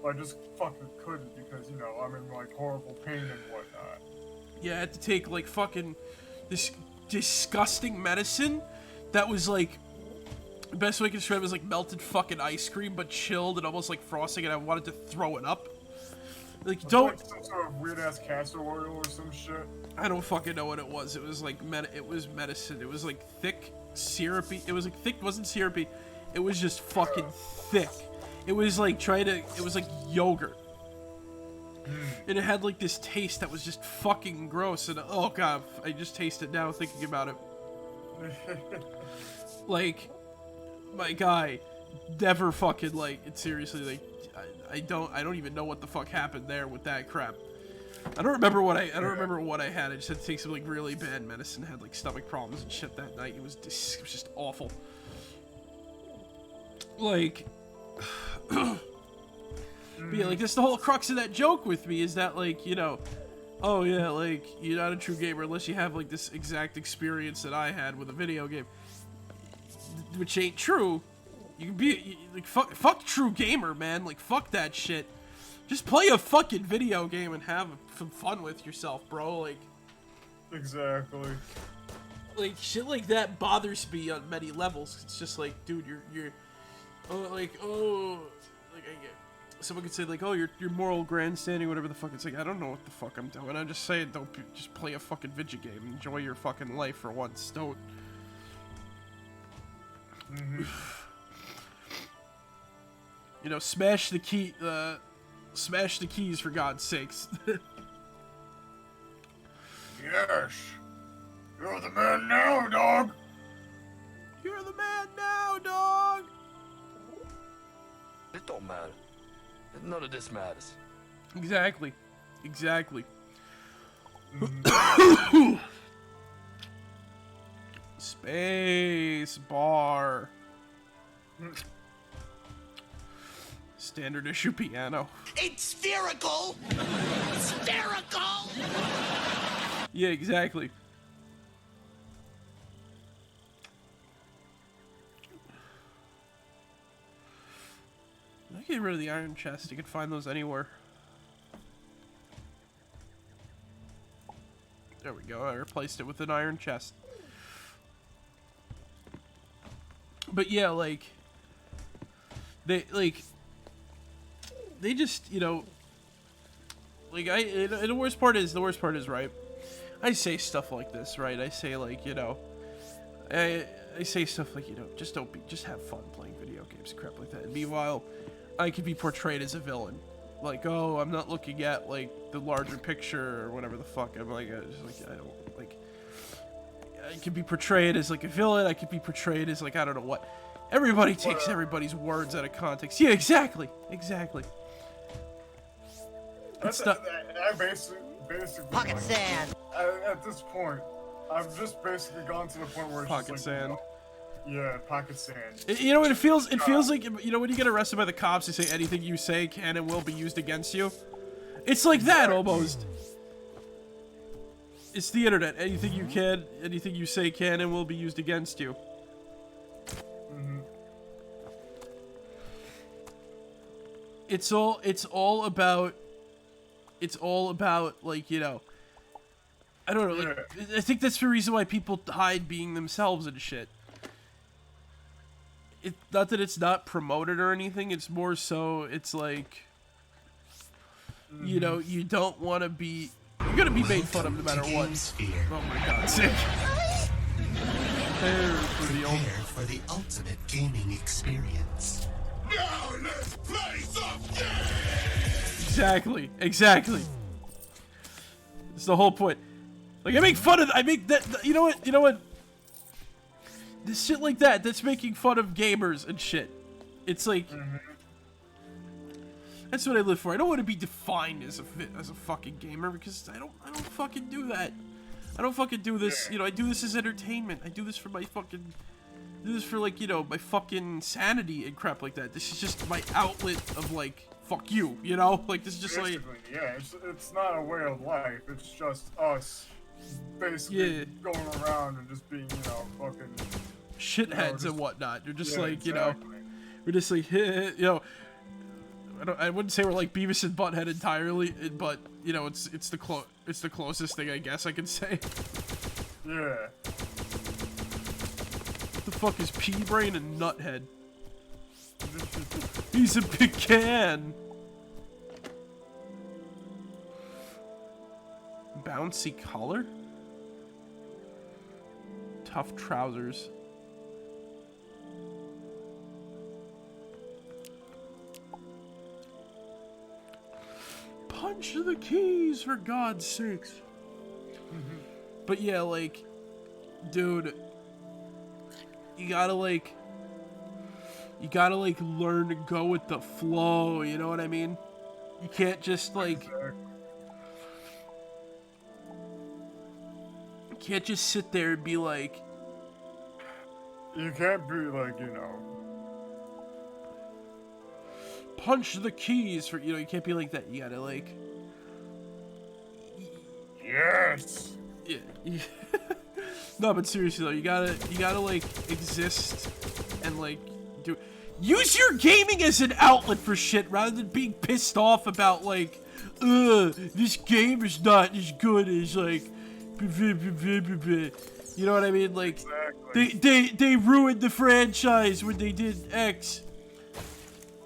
[SPEAKER 2] But I just fucking couldn't because, you know, I'm in, like, horrible pain and whatnot.
[SPEAKER 1] Yeah, I had to take, like, fucking this disgusting medicine that was, like, the best way I can describe it was, like, melted fucking ice cream, but chilled and almost like frosting, and I wanted to throw it up. Like, don't...
[SPEAKER 2] Like some sort of weird-ass castor oil or some shit.
[SPEAKER 1] I don't fucking know what it was. It was, like, it was medicine. It was, like, thick, syrupy. It was, like, thick, wasn't syrupy. It was just fucking thick. It was, like, it was, like, yogurt. And it had, like, this taste that was just fucking gross. And, oh, God, I just taste it now thinking about it. Like, my guy, never fucking, like, seriously, like, I don't even know what the fuck happened there with that crap. I don't remember what I had. I just had to take some, like, really bad medicine. I had, like, stomach problems and shit that night. It was just awful. Like, but yeah, like, that's the whole crux of that joke with me is that, like, you know, oh yeah, like, you're not a true gamer unless you have, like, this exact experience that I had with a video game. Which ain't true. You can be, like, fuck true gamer, man. Like, fuck that shit. Just play a fucking video game and have some fun with yourself, bro. Like,
[SPEAKER 2] Exactly.
[SPEAKER 1] like, shit like that bothers me on many levels. It's just like, dude, you're, like, I get, someone could say, like, oh, you're moral grandstanding, whatever the fuck. It's like, I don't know what the fuck I'm doing. I'm just saying, just play a fucking video game. Enjoy your fucking life for once. Don't. You know, smash the keys for God's sakes.
[SPEAKER 2] Yes. You're the man now, dog.
[SPEAKER 1] You're the man now, dog.
[SPEAKER 6] It don't matter. None of this matters.
[SPEAKER 1] Exactly. Space bar. Standard issue piano.
[SPEAKER 3] It's spherical! Spherical!
[SPEAKER 1] Yeah, exactly. I get rid of the iron chest. You can find those anywhere. we go. I replaced it with an iron chest. But yeah, like they just, you know, like the worst part is right. I say stuff like this, right? I say like, you know, I say stuff like, you know, just have fun playing video games and crap like that. And meanwhile, I could be portrayed as a villain. Like, oh, I'm not looking at, like, the larger picture or whatever the fuck. I'm like, I don't, like, I could be portrayed as, like, a villain. I could be portrayed as, like, I don't know what. Everybody takes everybody's words out of context. Yeah, exactly.
[SPEAKER 2] That's I basically
[SPEAKER 7] Pocket
[SPEAKER 2] like,
[SPEAKER 7] sand.
[SPEAKER 2] At this point, I've just basically gone to the point where it's
[SPEAKER 1] Pocket
[SPEAKER 2] just like,
[SPEAKER 1] sand.
[SPEAKER 2] Yeah, pocket sand.
[SPEAKER 1] You know what it feels like, you know, when you get arrested by the cops, they say anything you say can and will be used against you. It's like that almost. It's the internet. Anything you say can and will be used against you. It's all about like, you know, I don't know, like, I think that's the reason why people hide being themselves and shit. Not that it's not promoted or anything, it's more so, it's like, you know, you don't want to be, you're gonna be made fun of no matter what. Oh my god, sick. Prepare
[SPEAKER 8] for the ultimate gaming experience.
[SPEAKER 3] Now let's play some games!
[SPEAKER 1] Exactly. It's the whole point. Like, you know what? This shit like that's making fun of gamers and shit. It's like, that's what I live for. I don't want to be defined as a fucking gamer, because I don't fucking do that. I don't fucking do this, you know, I do this as entertainment. I do this for my fucking, like, you know, my fucking sanity and crap like that. This is just my outlet of, like, fuck you, you know? Like, this is just
[SPEAKER 2] basically,
[SPEAKER 1] like...
[SPEAKER 2] Yeah, it's not a way of life. It's just us basically going around and just being, you know, fucking...
[SPEAKER 1] shitheads and whatnot. You're just like, you know... We're just like, you know... I wouldn't say we're like Beavis and Butthead entirely, but, you know, it's the closest thing I guess I can say.
[SPEAKER 2] Yeah.
[SPEAKER 1] What the fuck is Pea-Brain and Nuthead? He's a pecan! Bouncy collar? Tough trousers. Punch the keys, for God's sakes. But yeah, like, dude, you gotta learn to go with the flow, you know what I mean? You can't just, like, you can't just sit there and be like...
[SPEAKER 2] You can't be like, you know...
[SPEAKER 1] punch the keys for, you know, you can't be like that. You gotta, like...
[SPEAKER 2] Yes!
[SPEAKER 1] Yeah. No, but seriously though, you gotta like exist and like use your gaming as an outlet for shit rather than being pissed off about like, this game is not as good as like, you know what I mean? Like, exactly. they ruined the franchise when they did X.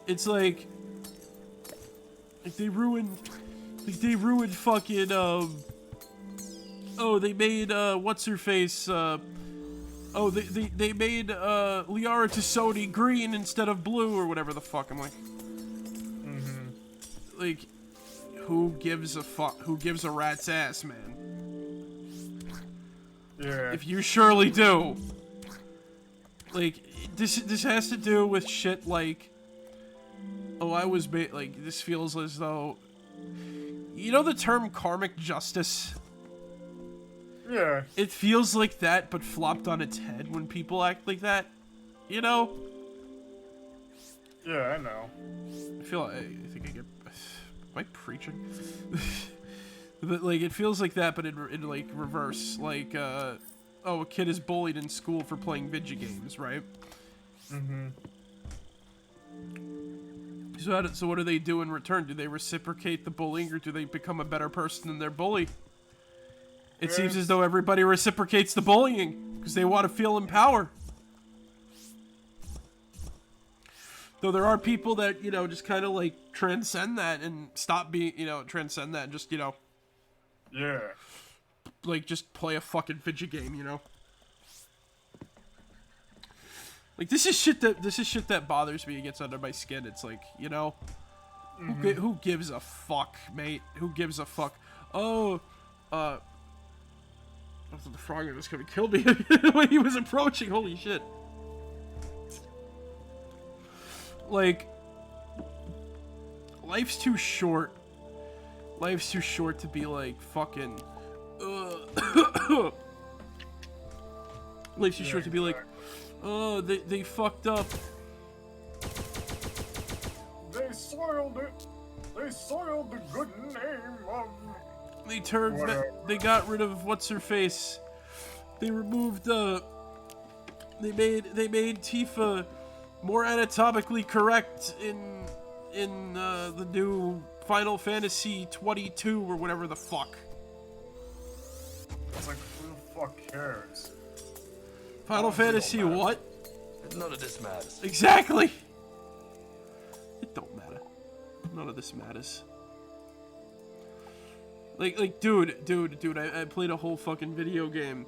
[SPEAKER 1] It's like they ruined fucking oh, they made what's her face they made Liara Tassoni green instead of blue or whatever the fuck. I'm like, like, who gives a rat's ass, man?
[SPEAKER 2] Yeah.
[SPEAKER 1] If you surely do. Like, this has to do with shit like, oh, I was like, this feels as though, you know the term karmic justice?
[SPEAKER 2] Yeah.
[SPEAKER 1] It feels like that, but flopped on its head when people act like that, you know?
[SPEAKER 2] Yeah, I know.
[SPEAKER 1] I think I get, am I preaching? But, like, it feels like that, but in like, reverse. Like, oh, a kid is bullied in school for playing video games, right? So what do they do in return? Do they reciprocate the bullying, or do they become a better person than their bully? It seems as though everybody reciprocates the bullying because they want to feel in power. Though there are people that, you know, just kind of like transcend that and stop being, you know, transcend that and just, you know,
[SPEAKER 2] Yeah.
[SPEAKER 1] like just play a fucking fidget game, you know. Like this is shit that bothers me and gets under my skin. It's like, you know, who gives a fuck, mate? Who gives a fuck? Oh, I thought the frog was gonna kill me when he was approaching. Holy shit! Like, life's too short. Life's too short to be like fucking. Life's too short to be like, oh, they fucked up.
[SPEAKER 2] They soiled it. They soiled the good name of.
[SPEAKER 1] They turned. They got rid of what's her face. They removed. They made Tifa more anatomically correct in the new Final Fantasy 22 or whatever the fuck.
[SPEAKER 2] It's like, who the fuck cares?
[SPEAKER 1] Final Fantasy what?
[SPEAKER 6] None of this matters.
[SPEAKER 1] Exactly. It don't matter. None of this matters. Like, dude, I played a whole fucking video game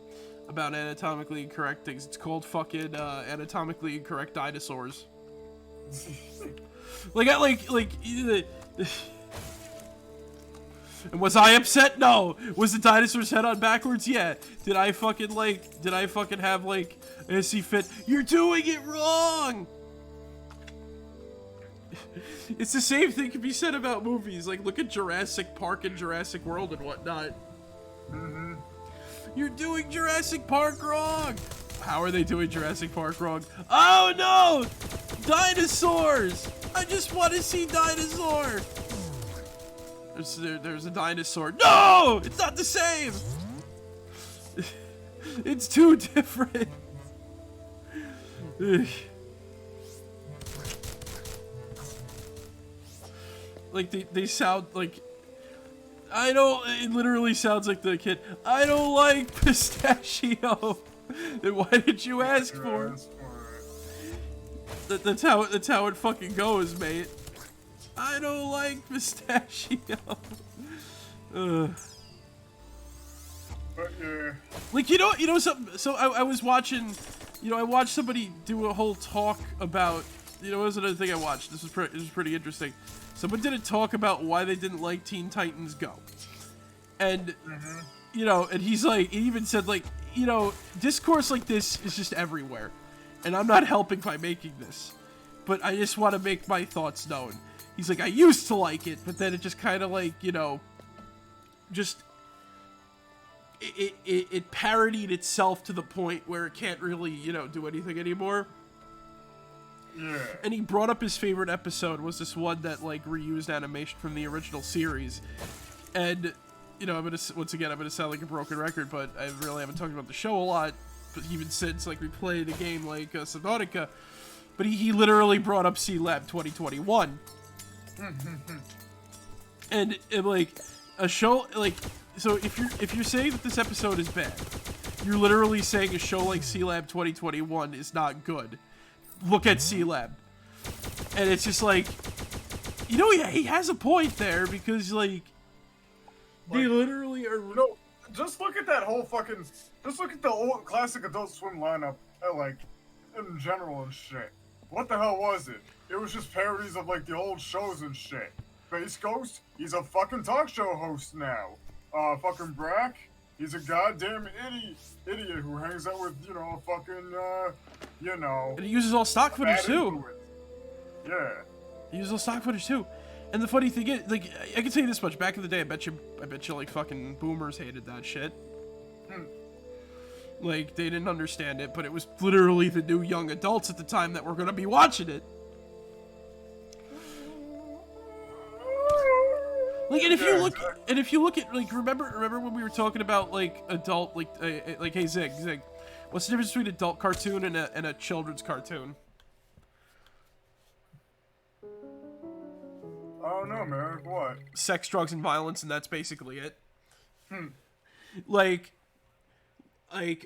[SPEAKER 1] about anatomically incorrect things. It's called fucking anatomically incorrect dinosaurs. And was I upset? No. Was the dinosaur's head on backwards? Yeah. Did I fucking have like a hissy fit? You're doing it wrong. It's the same thing can be said about movies. Like, look at Jurassic Park and Jurassic World and whatnot. You're doing Jurassic Park wrong. How are they doing Jurassic Park wrong? Oh no! Dinosaurs! I just want to see dinosaur. There's a dinosaur. No! It's not the same! It's too different. Like, they sound like... I don't... It literally sounds like the kid. I don't like pistachio. Then why did you ask for it? That's how it fucking goes, mate. I don't like pistachio. Ugh.
[SPEAKER 2] But yeah.
[SPEAKER 1] Like, you know something. So I was watching, you know, I watched somebody do a whole talk about, you know, what was another thing I watched. This was pretty interesting. Someone did a talk about why they didn't like Teen Titans Go, and you know, and he's like, he even said like, you know, discourse like this is just everywhere, and I'm not helping by making this, but I just want to make my thoughts known. He's like, I used to like it, but then it just kind of like, you know, just it parodied itself to the point where it can't really, you know, do anything anymore.
[SPEAKER 2] Yeah.
[SPEAKER 1] And he brought up his favorite episode was this one that like reused animation from the original series. And, you know, I'm gonna sound like a broken record, but I really haven't talked about the show a lot, but even since like we played a game like Subnautica. But he literally brought up C-Lab 2021. And like a show like, so if you're saying that this episode is bad, you're literally saying a show like C-Lab 2021 is not good. Look at C-Lab. And it's just like, you know, he has a point there, because like they literally are.
[SPEAKER 2] You know, just look at that whole fucking. Just look at the old classic Adult Swim lineup, like in general and shit. What the hell was it? It was just parodies of like the old shows and shit. Space Ghost, he's a fucking talk show host now. Fucking Brack, he's a goddamn idiot who hangs out with, you know, fucking, you know.
[SPEAKER 1] And he uses all stock footage too.
[SPEAKER 2] Yeah.
[SPEAKER 1] He uses all stock footage too. And the funny thing is, like, I can tell you this much: back in the day, I bet you, like, fucking boomers hated that shit. Like, they didn't understand it, but it was literally the new young adults at the time that were gonna be watching it. Like, and if you look at, like, remember when we were talking about like adult, like hey Zig, what's the difference between adult cartoon and a children's cartoon?
[SPEAKER 2] I don't know, man. What?
[SPEAKER 1] Sex, drugs, and violence, and that's basically it. Like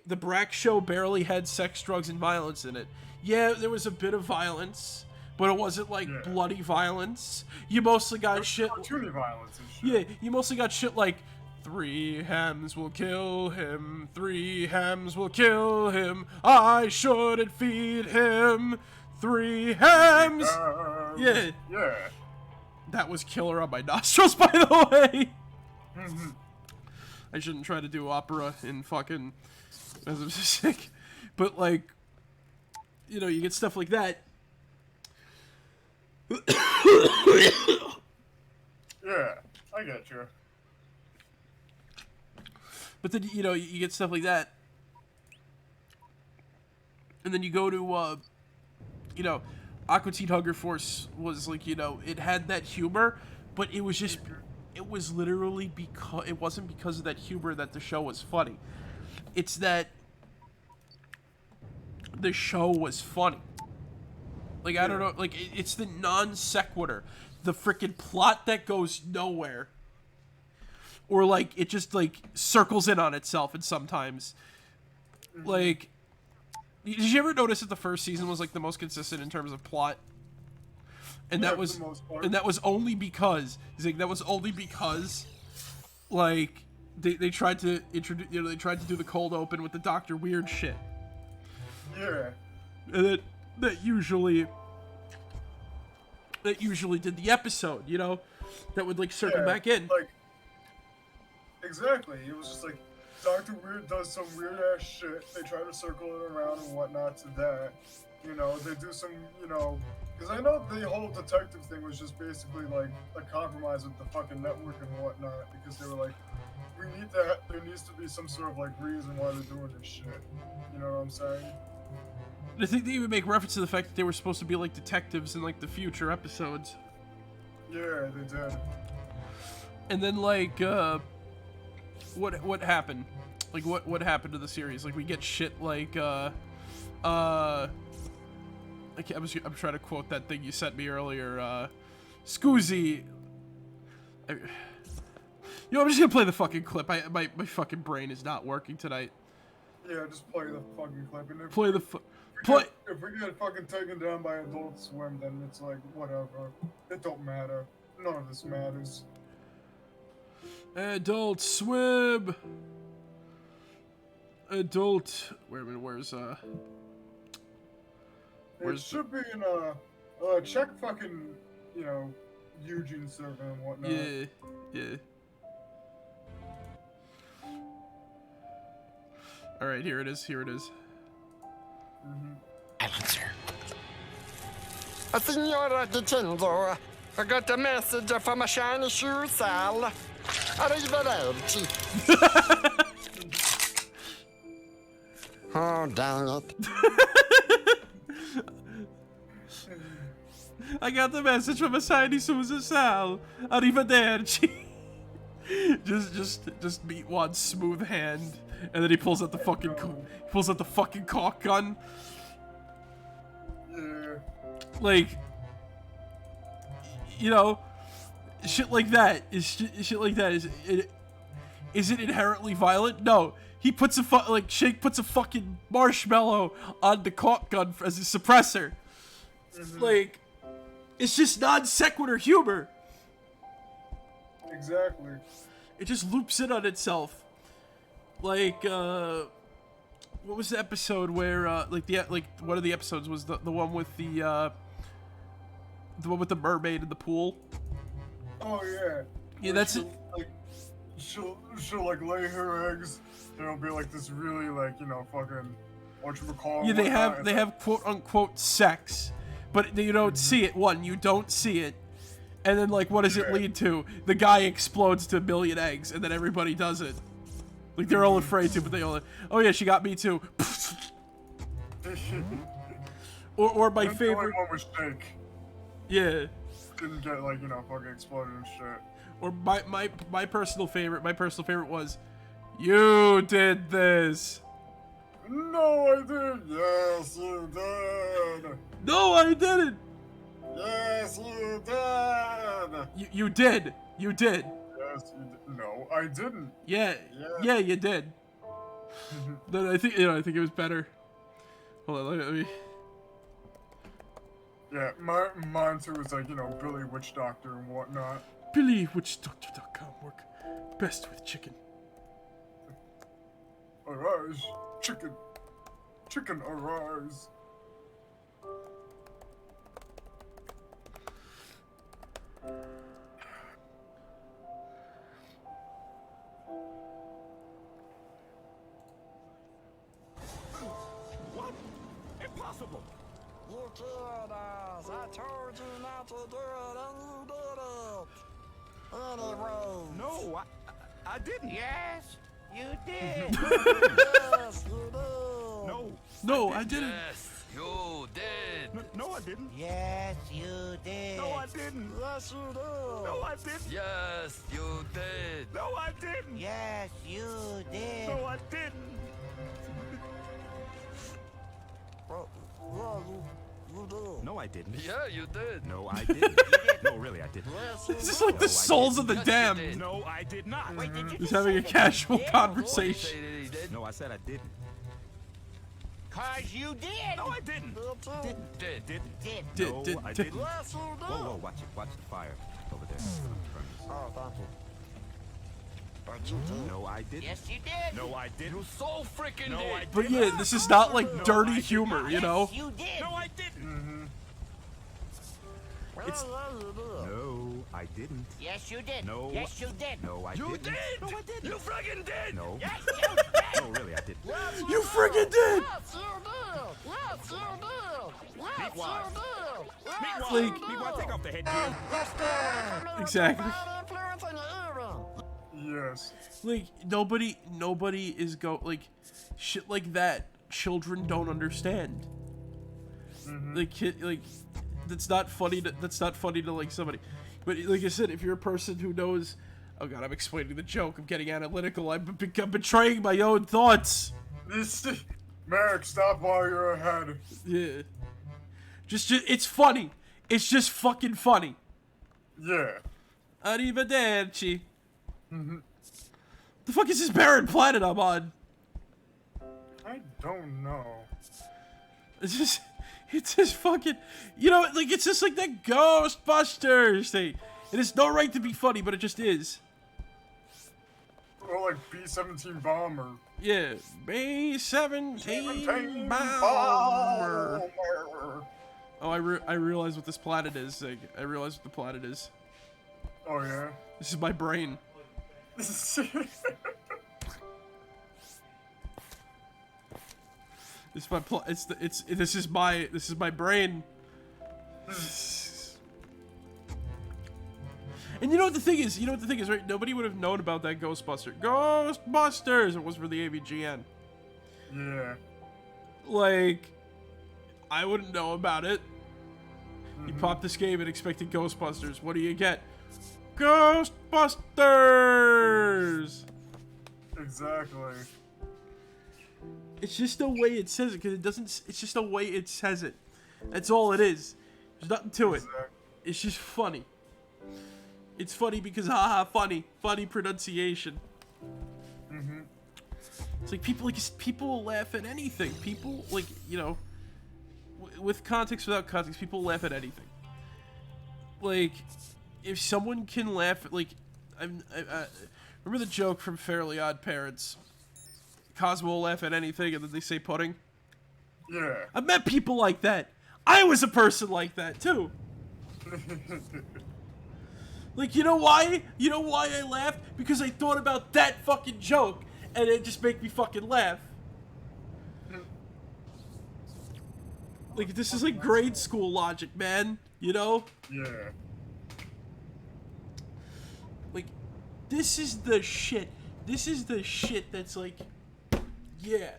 [SPEAKER 1] the Brack show barely had sex, drugs, and violence in it. Yeah, there was a bit of violence, but it wasn't like bloody violence. You mostly got shit.
[SPEAKER 2] Cartoony violence and shit.
[SPEAKER 1] Yeah, you mostly got shit like 3 hams will kill him. 3 hams will kill him. I shouldn't feed him. 3 hams. Yeah.
[SPEAKER 2] Yeah.
[SPEAKER 1] That was killer on my nostrils, by the way. I shouldn't try to do opera in fucking as I'm sick, but like, you know, you get stuff like that.
[SPEAKER 2] Yeah, I get you.
[SPEAKER 1] But then, you know, you get stuff like that. And then you go to, you know, Aqua Teen Hunger Force was like, you know, it had that humor, but it was just, it was literally because, it wasn't because of that humor that the show was funny. It's that the show was funny. Like, I don't know, like, it's the non sequitur, the freaking plot that goes nowhere. Or, like, it just, like, circles in on itself, and sometimes, like, did you ever notice that the first season was, like, the most consistent in terms of plot? And that was, only because, like, they tried to introduce, you know, they tried to do the cold open with the Dr. Weird shit.
[SPEAKER 2] Yeah.
[SPEAKER 1] And that usually did the episode, you know, that would, like, circle back in.
[SPEAKER 2] Like, exactly. It was just like Dr. Weird does some weird ass shit. They try to circle it around and whatnot to that. You know, they do some, you know, because I know the whole detective thing was just basically like a compromise with the fucking network and whatnot. Because they were like, there needs to be some sort of like reason why they're doing this shit. You know what I'm saying?
[SPEAKER 1] I think they even make reference to the fact that they were supposed to be like detectives in like the future episodes.
[SPEAKER 2] Yeah, they did.
[SPEAKER 1] And then like, what happened? Like what happened to the series? Like we get shit like I'm trying to quote that thing you sent me earlier. Scoozy. You know, I'm just gonna play the fucking clip. My fucking brain is not working tonight.
[SPEAKER 2] Yeah, just play the fucking clip. And
[SPEAKER 1] play.
[SPEAKER 2] If we get fucking taken down by Adult Swim, then it's like whatever. It don't matter. None of this matters.
[SPEAKER 1] Adult Swim. Where's
[SPEAKER 2] It should be in check fucking, you know, Eugene server and whatnot.
[SPEAKER 1] Yeah. All right, here it is.
[SPEAKER 7] Silencer. Signora Dicendo, I got a message from a shiny shoe sal. Arrivederci. Oh, dang it.
[SPEAKER 1] I got the message from a shiny Susan Sal. Arrivederci. just meet one smooth hand, and then he pulls out the fucking caulk gun.
[SPEAKER 2] Yeah.
[SPEAKER 1] Like, you know, shit like that is it inherently violent? No. He puts Shake puts a fucking marshmallow on the caulk gun as a suppressor. Like, it's just non sequitur humor.
[SPEAKER 2] Exactly.
[SPEAKER 1] It just loops in on itself. Like, what was the episode where, one of the episodes was the one with the one with the mermaid in the pool?
[SPEAKER 2] Oh yeah.
[SPEAKER 1] Yeah, that's it.
[SPEAKER 2] Like, she'll like lay her eggs. And it'll be like this really like, you know, fucking whatchamacallit.
[SPEAKER 1] Yeah, they have quote unquote sex, but you don't see it. You don't see it. And then, like, what does it lead to? The guy explodes to a million eggs, and then everybody does it. Like, they're all afraid to, but they all, oh yeah, she got me too. or my favorite.
[SPEAKER 2] One was Shake.
[SPEAKER 1] Yeah.
[SPEAKER 2] Didn't get like, you know, fucking exploded and shit.
[SPEAKER 1] Or my personal favorite. My personal favorite was, you did this.
[SPEAKER 2] No, I didn't. Yes, you did.
[SPEAKER 1] No, I didn't.
[SPEAKER 2] Yes, you did.
[SPEAKER 1] You did. You did.
[SPEAKER 2] Yes, you did. No, I didn't.
[SPEAKER 1] Yeah, you did. Then I think I think it was better. Hold on, let me.
[SPEAKER 2] Yeah, mine too was like, Billy Witch Doctor and whatnot.
[SPEAKER 1] BillyWitchDoctor.com work best with chicken.
[SPEAKER 2] Arise, chicken. Chicken, arise.
[SPEAKER 9] What? Impossible!
[SPEAKER 7] You killed us. I told you not to do it, and you did it. Anyway.
[SPEAKER 9] No, I didn't.
[SPEAKER 10] Yes, you did.
[SPEAKER 7] Yes, you did.
[SPEAKER 1] No, I didn't.
[SPEAKER 6] Yes, you did.
[SPEAKER 9] No, I didn't.
[SPEAKER 10] Yes, you did.
[SPEAKER 9] No, I didn't.
[SPEAKER 7] Yes, you did.
[SPEAKER 9] No, I didn't.
[SPEAKER 6] Yes, you did.
[SPEAKER 9] No, I didn't.
[SPEAKER 10] Yes, you did.
[SPEAKER 9] No, I didn't.
[SPEAKER 7] Well, yeah, you did.
[SPEAKER 9] No, I didn't.
[SPEAKER 6] Yeah, you did.
[SPEAKER 9] No, I didn't. No, really, I didn't.
[SPEAKER 7] Yes, you
[SPEAKER 1] This is
[SPEAKER 7] did.
[SPEAKER 1] like the souls of the
[SPEAKER 6] Yes, you
[SPEAKER 1] damned.
[SPEAKER 6] did.
[SPEAKER 9] No, I did not.
[SPEAKER 10] Wait, did you
[SPEAKER 1] Just
[SPEAKER 10] just
[SPEAKER 1] having
[SPEAKER 10] say
[SPEAKER 1] a
[SPEAKER 10] that
[SPEAKER 1] casual
[SPEAKER 10] you did?
[SPEAKER 1] conversation.
[SPEAKER 6] Say that he did.
[SPEAKER 9] No, I said I didn't.
[SPEAKER 10] Cause you did.
[SPEAKER 9] No, I didn't.
[SPEAKER 6] Did.
[SPEAKER 9] Didn't.
[SPEAKER 10] Did.
[SPEAKER 9] No,
[SPEAKER 1] Did.
[SPEAKER 9] I didn't.
[SPEAKER 7] Yes, you did.
[SPEAKER 9] Whoa, watch it. Watch the fire over there.
[SPEAKER 7] Oh, thank you. But you did.
[SPEAKER 9] No, I didn't.
[SPEAKER 10] Yes, you did.
[SPEAKER 9] No, I didn't.
[SPEAKER 6] You so freaking
[SPEAKER 9] No,
[SPEAKER 6] did.
[SPEAKER 9] I didn't.
[SPEAKER 1] But yeah, this is not like
[SPEAKER 9] No, I
[SPEAKER 1] dirty
[SPEAKER 9] did
[SPEAKER 1] humor,
[SPEAKER 9] not.
[SPEAKER 1] you know?
[SPEAKER 10] Yes, you did.
[SPEAKER 9] No, I didn't.
[SPEAKER 7] Well,
[SPEAKER 1] It's-
[SPEAKER 7] yeah, you did.
[SPEAKER 9] No, I didn't.
[SPEAKER 10] Yes, you did.
[SPEAKER 9] No.
[SPEAKER 10] Yes, you did.
[SPEAKER 9] No, I
[SPEAKER 6] You
[SPEAKER 9] didn't.
[SPEAKER 6] did.
[SPEAKER 9] No, I didn't.
[SPEAKER 6] You freaking did.
[SPEAKER 9] No.
[SPEAKER 10] Yes, you did.
[SPEAKER 9] No, really, I didn't.
[SPEAKER 7] Yes,
[SPEAKER 1] You friggin' did!
[SPEAKER 7] Yes, you did. Yes, you did. Yes,
[SPEAKER 9] Meatwad.
[SPEAKER 7] you did. Yes,
[SPEAKER 9] Meatwad.
[SPEAKER 1] Like-
[SPEAKER 9] Meatwad, take off the headgear.
[SPEAKER 1] Exactly.
[SPEAKER 7] Bad influence on your earring.
[SPEAKER 2] Yes.
[SPEAKER 1] Like nobody is shit like that. Children don't understand. Like that's not funny to like somebody. But like I said, if you're a person who knows, oh god, I'm explaining the joke. I'm getting analytical. I'm betraying my own thoughts.
[SPEAKER 2] Marek, stop while you're ahead.
[SPEAKER 1] Yeah. Just it's funny. It's just fucking funny.
[SPEAKER 2] Yeah.
[SPEAKER 1] Arrivederci. The fuck is this barren planet I'm on?
[SPEAKER 2] I don't know.
[SPEAKER 1] It's just fucking, like it's just like that Ghostbusters thing. It has no right to be funny, but it just is.
[SPEAKER 2] Or like B-17 bomber.
[SPEAKER 1] Yeah, B-17
[SPEAKER 2] 17
[SPEAKER 1] bomber. Oh, I realize what this planet is. Like, I realize what the planet is.
[SPEAKER 2] Oh yeah.
[SPEAKER 1] This is my brain. This is my this is my brain. And you know what the thing is, right? Nobody would have known about that Ghostbusters if it was for the AVGN.
[SPEAKER 2] Yeah.
[SPEAKER 1] Like, I wouldn't know about it. You pop this game and expected Ghostbusters. What do you get? Ghostbusters!
[SPEAKER 2] Exactly.
[SPEAKER 1] It's just the way it says it, because it doesn't. It's just the way it says it. That's all it is. There's nothing to it.
[SPEAKER 2] Exactly.
[SPEAKER 1] It's just funny. It's funny because haha, funny pronunciation. It's like people will laugh at anything. People with context, without context, people laugh at anything. Like, if someone can laugh at, I remember the joke from Fairly Odd Parents. Cosmo will laugh at anything, and then they say pudding.
[SPEAKER 2] Yeah.
[SPEAKER 1] I've met people like that. I was a person like that too. Like, you know why? You know why I laughed? Because I thought about that fucking joke, and it just made me fucking laugh. Like, this is like grade school logic, man. You know?
[SPEAKER 2] Yeah.
[SPEAKER 1] Like, this is the shit. This is the shit that's like, yeah.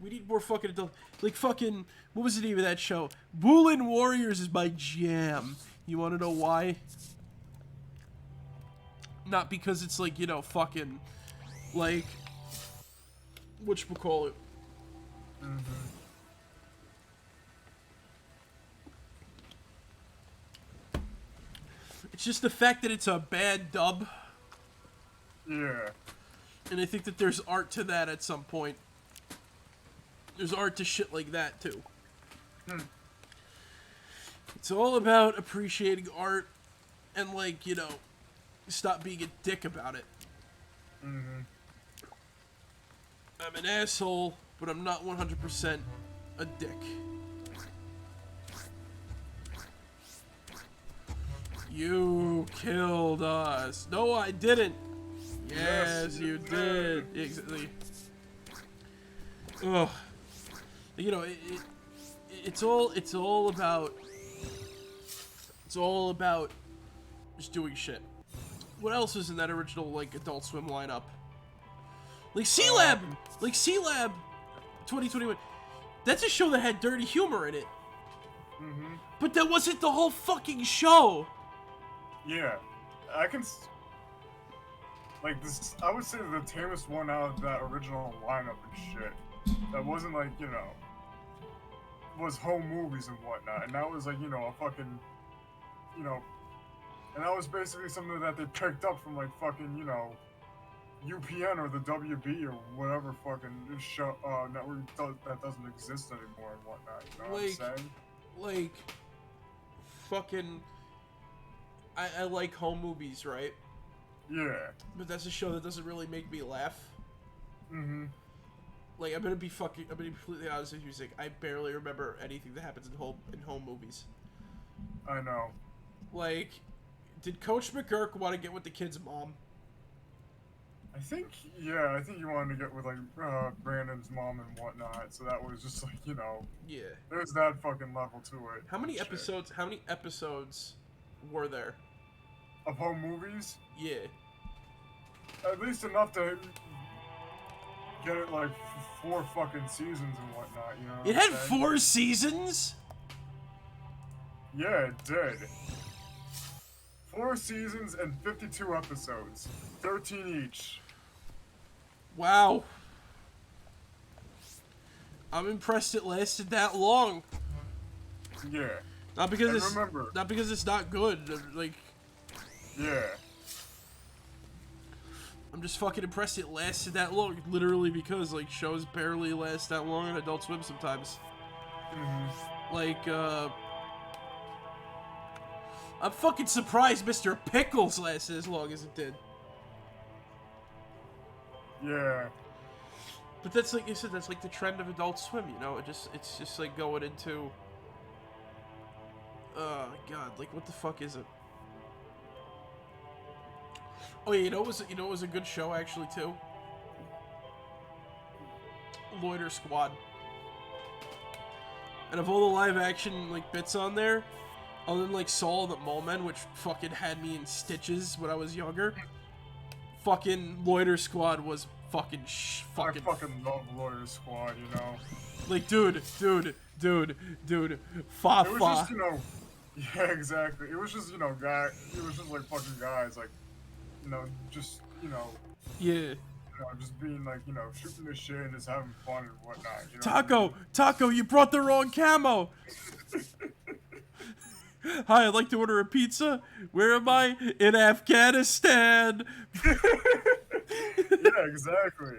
[SPEAKER 1] We need more fucking adults. Like, fucking, what was the name of that show? Woolen Warriors is my jam. You want to know why? Not because it's like, fucking, like, whatchamacallit. just the fact that it's a bad dub.
[SPEAKER 2] Yeah.
[SPEAKER 1] And I think that there's art to that at some point. There's art to shit like that, too. It's all about appreciating art and, like, you know, stop being a dick about it. I'm an asshole, but I'm not 100% a dick. You killed us. No, I didn't. Yes, you did. Exactly. Ugh. You know, it's all about just doing shit. What else is in that original, like, Adult Swim lineup? Like C-Lab! Like C-Lab 2021. That's a show that had dirty humor in it. But that wasn't the whole fucking show.
[SPEAKER 2] Yeah. Like, this, I would say the tamest one out of that original lineup and shit. That wasn't, like, you know, was home movies and whatnot. And that was, like, you know, a fucking, you know, and that was basically something that they picked up from, like, fucking, you know, UPN or the WB or whatever fucking show, network that doesn't exist anymore and whatnot. You know what I'm saying?
[SPEAKER 1] Like, fucking, I like home movies, right?
[SPEAKER 2] Yeah.
[SPEAKER 1] But that's a show that doesn't really make me laugh. Like, I'm gonna be completely honest with you, like, I barely remember anything that happens in home movies.
[SPEAKER 2] I know.
[SPEAKER 1] Like, did Coach McGurk want to get with the kid's mom?
[SPEAKER 2] I think you wanted to get with, like, Brandon's mom and whatnot, so that was just, like, you know...
[SPEAKER 1] Yeah.
[SPEAKER 2] There's that fucking level to it.
[SPEAKER 1] How many episodes were there?
[SPEAKER 2] Of home movies?
[SPEAKER 1] Yeah.
[SPEAKER 2] At least enough to get it, like, 4 fucking seasons and whatnot, you know what
[SPEAKER 1] It
[SPEAKER 2] I'm
[SPEAKER 1] had
[SPEAKER 2] saying?
[SPEAKER 1] 4 seasons?
[SPEAKER 2] Yeah, it did. 4 seasons and 52 episodes. 13 each.
[SPEAKER 1] Wow. I'm impressed it lasted that long.
[SPEAKER 2] Yeah.
[SPEAKER 1] Not because
[SPEAKER 2] And
[SPEAKER 1] it's
[SPEAKER 2] remember,
[SPEAKER 1] not because it's not good. Like,
[SPEAKER 2] yeah.
[SPEAKER 1] I'm just fucking impressed it lasted that long. Literally because, like, shows barely last that long on Adult Swim sometimes. Like, I'm fucking surprised Mr. Pickles lasted as long as it did.
[SPEAKER 2] Yeah.
[SPEAKER 1] But that's, like you said, that's like the trend of Adult Swim, you know? It's just like going into... God, like, what the fuck is it? Oh yeah, you know it was a good show actually too. Loiter Squad. And of all the live action like bits on there, other than like Saul the Mole Men, which fucking had me in stitches when I was younger, fucking Loiter Squad was fucking
[SPEAKER 2] I fucking love Loiter Squad, you know.
[SPEAKER 1] Like, dude,
[SPEAKER 2] It was just, you know, yeah, exactly. It was just, you know, it was just like fucking guys, like, you know, just, you know.
[SPEAKER 1] Yeah.
[SPEAKER 2] You know, just being like, you know, shooting this shit and just having fun and whatnot. You know
[SPEAKER 1] Taco, you brought the wrong camo. Hi, I'd like to order a pizza. Where am I? In Afghanistan.
[SPEAKER 2] Yeah, exactly.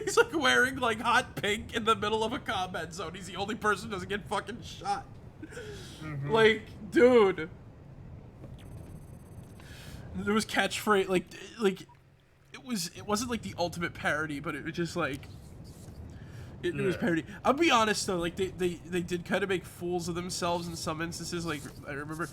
[SPEAKER 1] He's like wearing like hot pink in the middle of a combat zone. He's the only person who doesn't get fucking shot. Like, dude. There was catchphrase like it wasn't like the ultimate parody, but it was just like it was parody. I'll be honest though, like they did kind of make fools of themselves in some instances. Like, I remember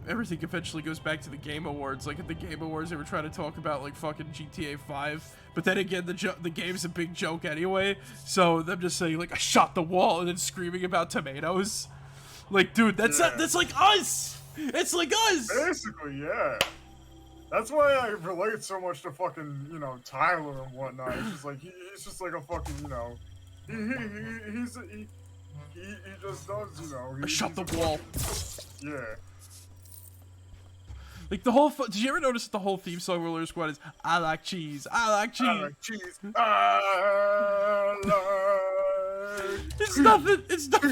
[SPEAKER 1] everything eventually goes back to the Game Awards. Like, at the Game Awards, they were trying to talk about like fucking GTA 5, but then again, the game's a big joke anyway. So them just saying like, I shot the wall, and then screaming about tomatoes. Like, dude, that's like us. It's like us.
[SPEAKER 2] Basically, yeah. That's why I relate so much to fucking, you know, Tyler and whatnot. It's just like he's just like a fucking, you know, he just does, you know.
[SPEAKER 1] I shot the wall.
[SPEAKER 2] Yeah.
[SPEAKER 1] Like, the whole... Did you ever notice that the whole theme song of Loiter Squad is, I like cheese, I like cheese.
[SPEAKER 2] I like cheese. I like
[SPEAKER 1] It's nothing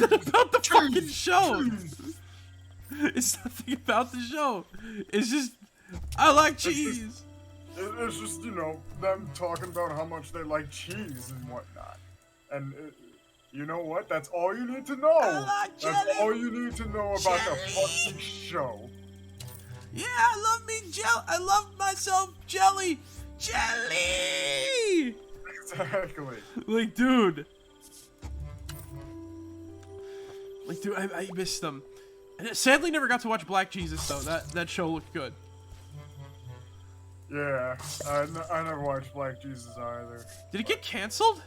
[SPEAKER 1] about the fucking show. It's nothing about the show. It's just, I like cheese.
[SPEAKER 2] It's just, you know, them talking about how much they like cheese and whatnot. And you know what? That's all you need to know. That's all you need to know about the fucking show.
[SPEAKER 1] Yeah, I love me jelly. I love myself jelly. Jelly!
[SPEAKER 2] Exactly.
[SPEAKER 1] Like, dude. I missed them. And sadly never got to watch Black Jesus, though. That show looked good.
[SPEAKER 2] Yeah, I never watched Black Jesus either.
[SPEAKER 1] Did it get canceled?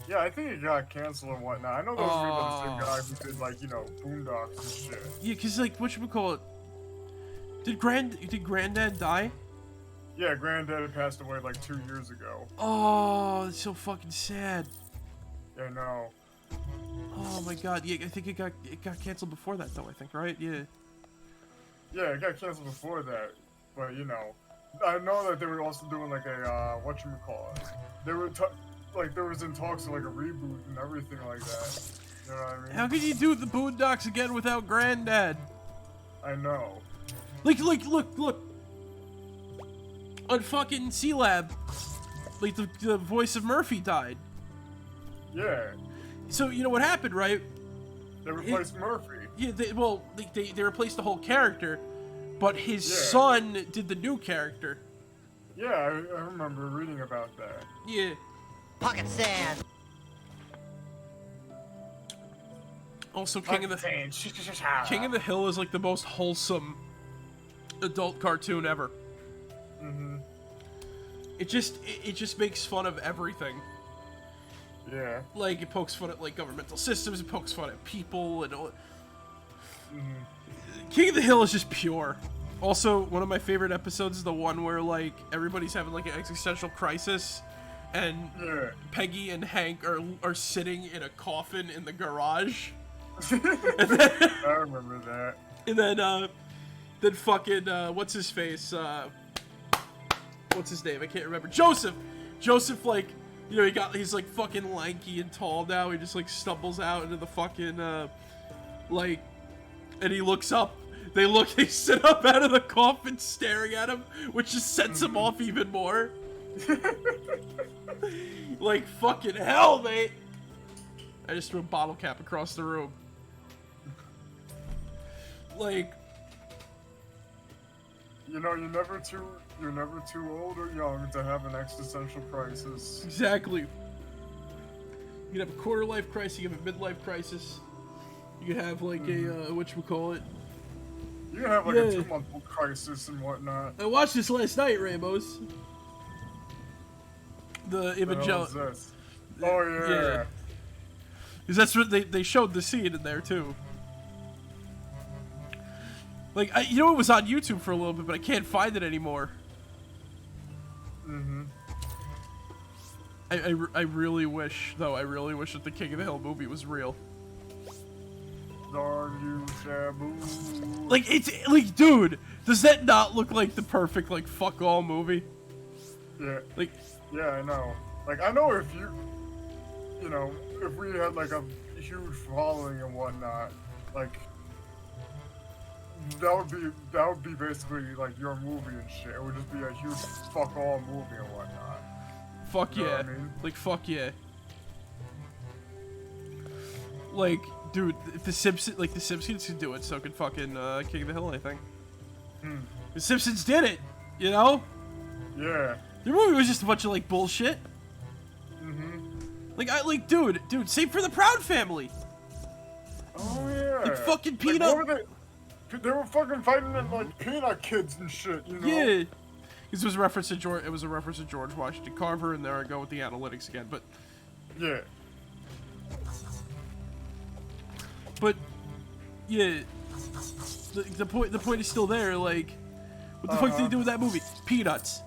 [SPEAKER 2] Yeah, I think it got canceled and whatnot. I know that was made by the same guy who did, like, you know, Boondocks and shit.
[SPEAKER 1] Yeah, cause like, whatchamacallit? Did Granddad die?
[SPEAKER 2] Yeah, Granddad passed away like 2 years ago.
[SPEAKER 1] Oh, that's so fucking sad.
[SPEAKER 2] Yeah, no.
[SPEAKER 1] Oh my god, yeah, I think it got canceled before that though, I think, right? Yeah.
[SPEAKER 2] Yeah, it got canceled before that. But, you know, I know that they were also doing like a, whatchamacallit. They were, like, there was in talks of like a reboot and everything like that. You know what I mean?
[SPEAKER 1] How could you do the Boondocks again without Granddad?
[SPEAKER 2] I know.
[SPEAKER 1] Like, look. On fucking C-Lab, like, the voice of Murphy died.
[SPEAKER 2] Yeah.
[SPEAKER 1] So, you know what happened, right?
[SPEAKER 2] They replaced Murphy.
[SPEAKER 1] Yeah, they replaced the whole character, but his son did the new character.
[SPEAKER 2] Yeah, I remember reading about that.
[SPEAKER 1] Yeah.
[SPEAKER 10] Pocket sand.
[SPEAKER 1] Also, King of the Hill is like the most wholesome adult cartoon ever.
[SPEAKER 2] Mm-hmm.
[SPEAKER 1] It just makes fun of everything.
[SPEAKER 2] Yeah.
[SPEAKER 1] Like, it pokes fun at like governmental systems, it pokes fun at people, and all. King of the Hill is just pure. Also, one of my favorite episodes is the one where like everybody's having like an existential crisis, and Peggy and Hank are sitting in a coffin in the garage.
[SPEAKER 2] I remember that.
[SPEAKER 1] And then fucking what's his face? What's his name? I can't remember. Joseph, like, you know, he's like fucking lanky and tall now. He just like stumbles out into the fucking like, and he looks up. They sit up out of the coffin staring at him, which just sets him off even more. Like, fucking hell, mate. I just threw a bottle cap across the room. Like,
[SPEAKER 2] you know, you're never too old or young to have an existential crisis.
[SPEAKER 1] Exactly. You can have a quarter-life crisis, you can have a midlife crisis. You can have, like, a, whatchamacallit?
[SPEAKER 2] You can have, like, a 2-month-old crisis and whatnot.
[SPEAKER 1] I watched this last night, Ramos. The Evangelion.
[SPEAKER 2] Oh, yeah.
[SPEAKER 1] Because that's what they showed the scene in there, too. Like, you know, it was on YouTube for a little bit, but I can't find it anymore.
[SPEAKER 2] Mm-hmm.
[SPEAKER 1] I really wish that the King of the Hill movie was real.
[SPEAKER 2] Darn you, Shabu.
[SPEAKER 1] Like, it's, like, dude, does that not look like the perfect, like, fuck all movie?
[SPEAKER 2] Yeah.
[SPEAKER 1] Like,
[SPEAKER 2] yeah, I know. Like, I know if you know, if we had, like, a huge following and whatnot, like, that would be basically, like, your movie and shit. It would just be a huge fuck all movie and whatnot.
[SPEAKER 1] Fuck
[SPEAKER 2] You know
[SPEAKER 1] yeah.
[SPEAKER 2] what I mean?
[SPEAKER 1] Like, fuck yeah. Like, dude, if the Simpsons could do it, so could fucking King of the Hill, I think. The Simpsons did it, you know?
[SPEAKER 2] Yeah.
[SPEAKER 1] Their movie was just a bunch of, like, bullshit. Like, dude, same for the Proud Family.
[SPEAKER 2] Oh, yeah.
[SPEAKER 1] Like, fucking
[SPEAKER 2] Like,
[SPEAKER 1] Peanut.
[SPEAKER 2] what were they were fucking fighting at, like, Peanut Kids and shit, you know?
[SPEAKER 1] Yeah. This was a reference to George. It was a reference to George Washington Carver, and there I go with the analytics again. But
[SPEAKER 2] yeah.
[SPEAKER 1] But yeah, the point is still there. Like, what the fuck did they do with that movie? Peanuts.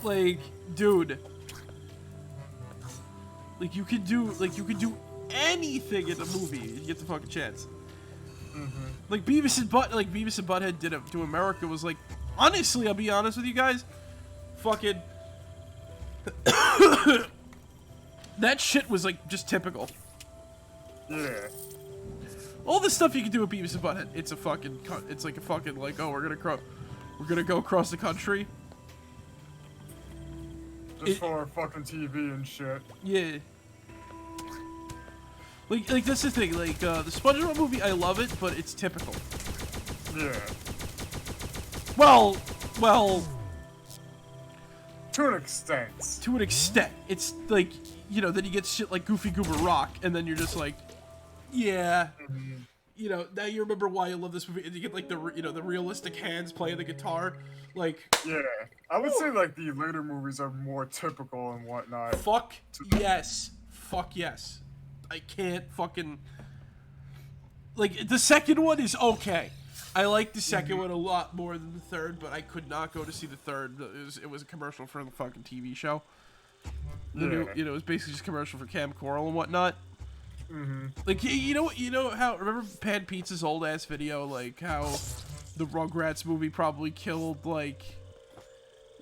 [SPEAKER 1] Like, dude. Like, you could do anything in the movie. You get the fucking chance. Like Beavis and Butthead did it to America was like, honestly, I'll be honest with you guys, fucking that shit was like just typical.
[SPEAKER 2] Yeah.
[SPEAKER 1] All the stuff you can do with Beavis and Butthead, it's a fucking, it's like a fucking, like, oh, we're gonna go across the country.
[SPEAKER 2] Just for fucking TV and shit.
[SPEAKER 1] Yeah. Like that's the thing. Like the SpongeBob movie, I love it, but it's typical.
[SPEAKER 2] Yeah.
[SPEAKER 1] Well.
[SPEAKER 2] To an extent.
[SPEAKER 1] To an extent, it's like, you know, then you get shit like Goofy Goober Rock, and then you're just like, yeah. You know, now you remember why you love this movie, and you get like the realistic hands playing the guitar, like.
[SPEAKER 2] Yeah, I would say like the later movies are more typical and whatnot.
[SPEAKER 1] Fuck yes, fuck yes. I can't fucking. Like the second one is okay. I like the second one a lot more than the third, but I could not go to see the third. It was a commercial for the fucking TV show. You know, it was basically just a commercial for Cam Coral and whatnot. Like, you know how, remember Pan Pizza's old ass video, like how the Rugrats movie probably killed, like,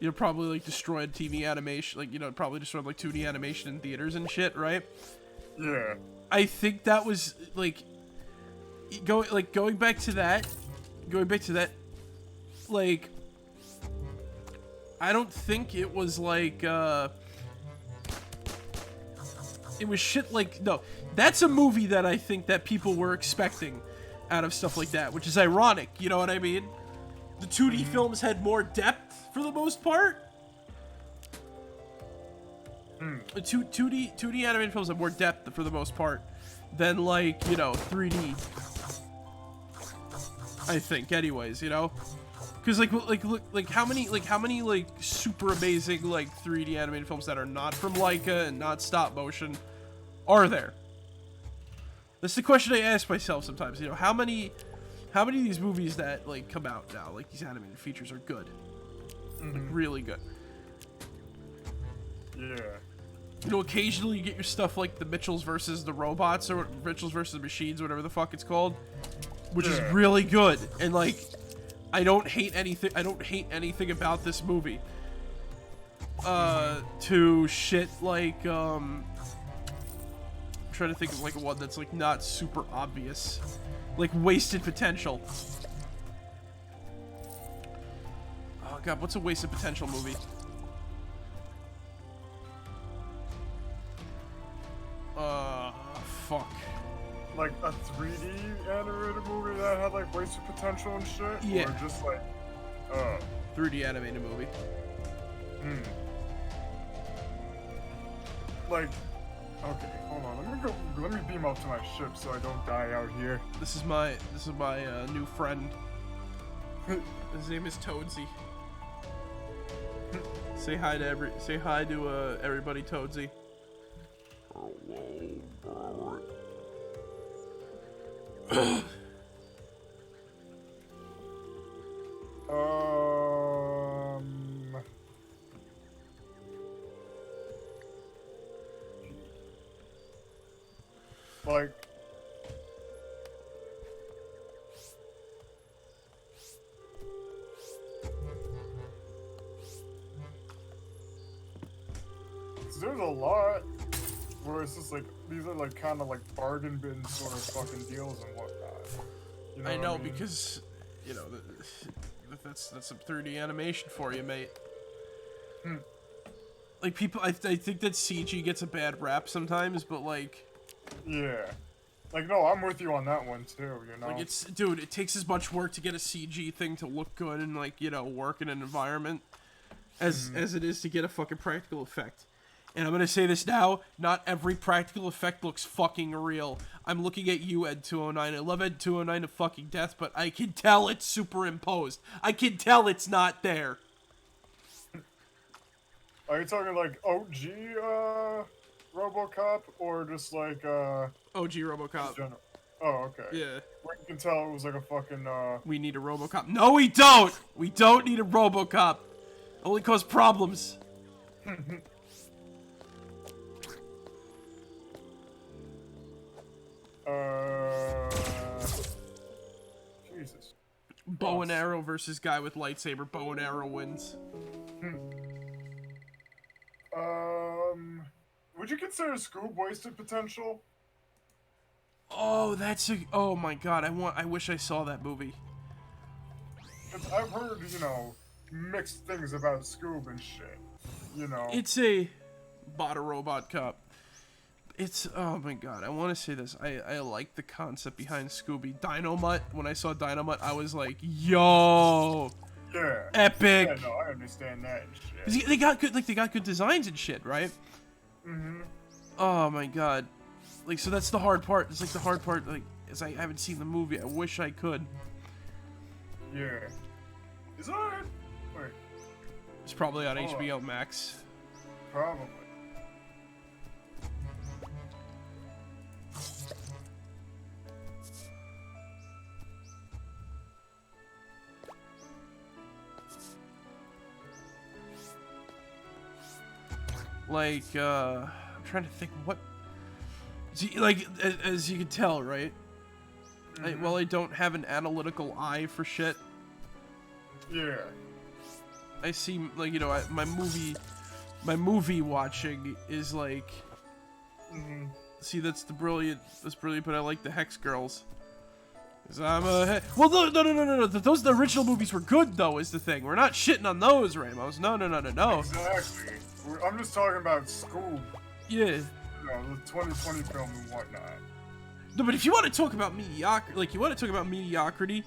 [SPEAKER 1] you know, probably like destroyed TV animation, like, you know, probably destroyed like 2D animation in theaters and shit, right?
[SPEAKER 2] Yeah.
[SPEAKER 1] I think that was like going back to that, like, I don't think it was like it was shit like, no, that's a movie that I think that people were expecting out of stuff like that, which is ironic, you know what I mean? The 2D films had more depth for the most part. 2D animated films have more depth for the most part than, like, you know, 3D. I think, anyways, you know, because like how many like super amazing like 3D animated films that are not from Leica and not stop motion are there? That's the question I ask myself sometimes. You know, how many of these movies that like come out now, like these animated features, are good, like really good?
[SPEAKER 2] Yeah.
[SPEAKER 1] You know, occasionally you get your stuff like the Mitchells versus the robots, or Mitchells versus the machines, whatever the fuck it's called, which is really good. And like, I don't hate anything about this movie. To shit like I'm trying to think of like one that's like not super obvious, like Wasted Potential. Oh god, what's a Wasted Potential movie? Fuck.
[SPEAKER 2] Like a 3D animated movie that had like wasted potential and shit?
[SPEAKER 1] Yeah.
[SPEAKER 2] Or just like,
[SPEAKER 1] 3D animated movie.
[SPEAKER 2] Like, okay, hold on. Let me beam up to my ship so I don't die out here.
[SPEAKER 1] This is my new friend. His name is Toadsy. Say hi to everybody, Toadsy.
[SPEAKER 2] Like, there's a lot where it's just like, these are like kind of like bargain bin sort of fucking deals and whatnot. You know
[SPEAKER 1] I know,
[SPEAKER 2] what I mean?
[SPEAKER 1] because, you know, that's some 3D animation for you, mate. Like, people, I think that CG gets a bad rap sometimes, but like...
[SPEAKER 2] Yeah. Like, no, I'm with you on that one too, you know?
[SPEAKER 1] Like, dude, it takes as much work to get a CG thing to look good and, like, you know, work in an environment as it is to get a fucking practical effect. And I'm gonna say this now, not every practical effect looks fucking real. I'm looking at you, Ed209. I love Ed209 to fucking death, but I can tell it's superimposed. I can tell it's not there.
[SPEAKER 2] Are you talking like OG, RoboCop, or just like,
[SPEAKER 1] OG RoboCop.
[SPEAKER 2] Oh, okay.
[SPEAKER 1] Yeah.
[SPEAKER 2] Where you can tell it was like a fucking,
[SPEAKER 1] We need a RoboCop. No, we don't! We don't need a RoboCop. Only cause problems.
[SPEAKER 2] Jesus.
[SPEAKER 1] Bow and arrow versus guy with lightsaber. Bow and arrow wins.
[SPEAKER 2] Would you consider Scoob wasted potential?
[SPEAKER 1] Oh, that's a. Oh my god, I wish I saw that movie.
[SPEAKER 2] I've heard, you know, mixed things about Scoob and shit. You know.
[SPEAKER 1] It's a bot robot cop. It's, oh my god, I want to say this. I like the concept behind Scooby. Dynamite, when I saw Dynamite, I was like, yo,
[SPEAKER 2] Yeah.
[SPEAKER 1] epic.
[SPEAKER 2] Yeah, no, I understand that and shit.
[SPEAKER 1] They got good designs and shit, right?
[SPEAKER 2] Mm-hmm.
[SPEAKER 1] Oh my god. Like, so that's the hard part. It's like the hard part, like, is I haven't seen the movie. I wish I could.
[SPEAKER 2] Yeah. Is that it? Wait.
[SPEAKER 1] It's probably on HBO Max.
[SPEAKER 2] Probably.
[SPEAKER 1] Like, I'm trying to think what... See, like, as you can tell, right?
[SPEAKER 2] Mm-hmm.
[SPEAKER 1] Well, I don't have an analytical eye for shit.
[SPEAKER 2] Yeah.
[SPEAKER 1] I see, like, you know, my movie watching is like...
[SPEAKER 2] Mm-hmm.
[SPEAKER 1] See, that's brilliant, but I like the Hex Girls. 'Cause I'm a well, no. Those the original movies were good, though, is the thing. We're not shitting on those, Ramos. No.
[SPEAKER 2] Exactly. I'm just talking about Scoob.
[SPEAKER 1] Yeah.
[SPEAKER 2] You know, the 2020 film and whatnot.
[SPEAKER 1] No, but if you want to talk about mediocrity,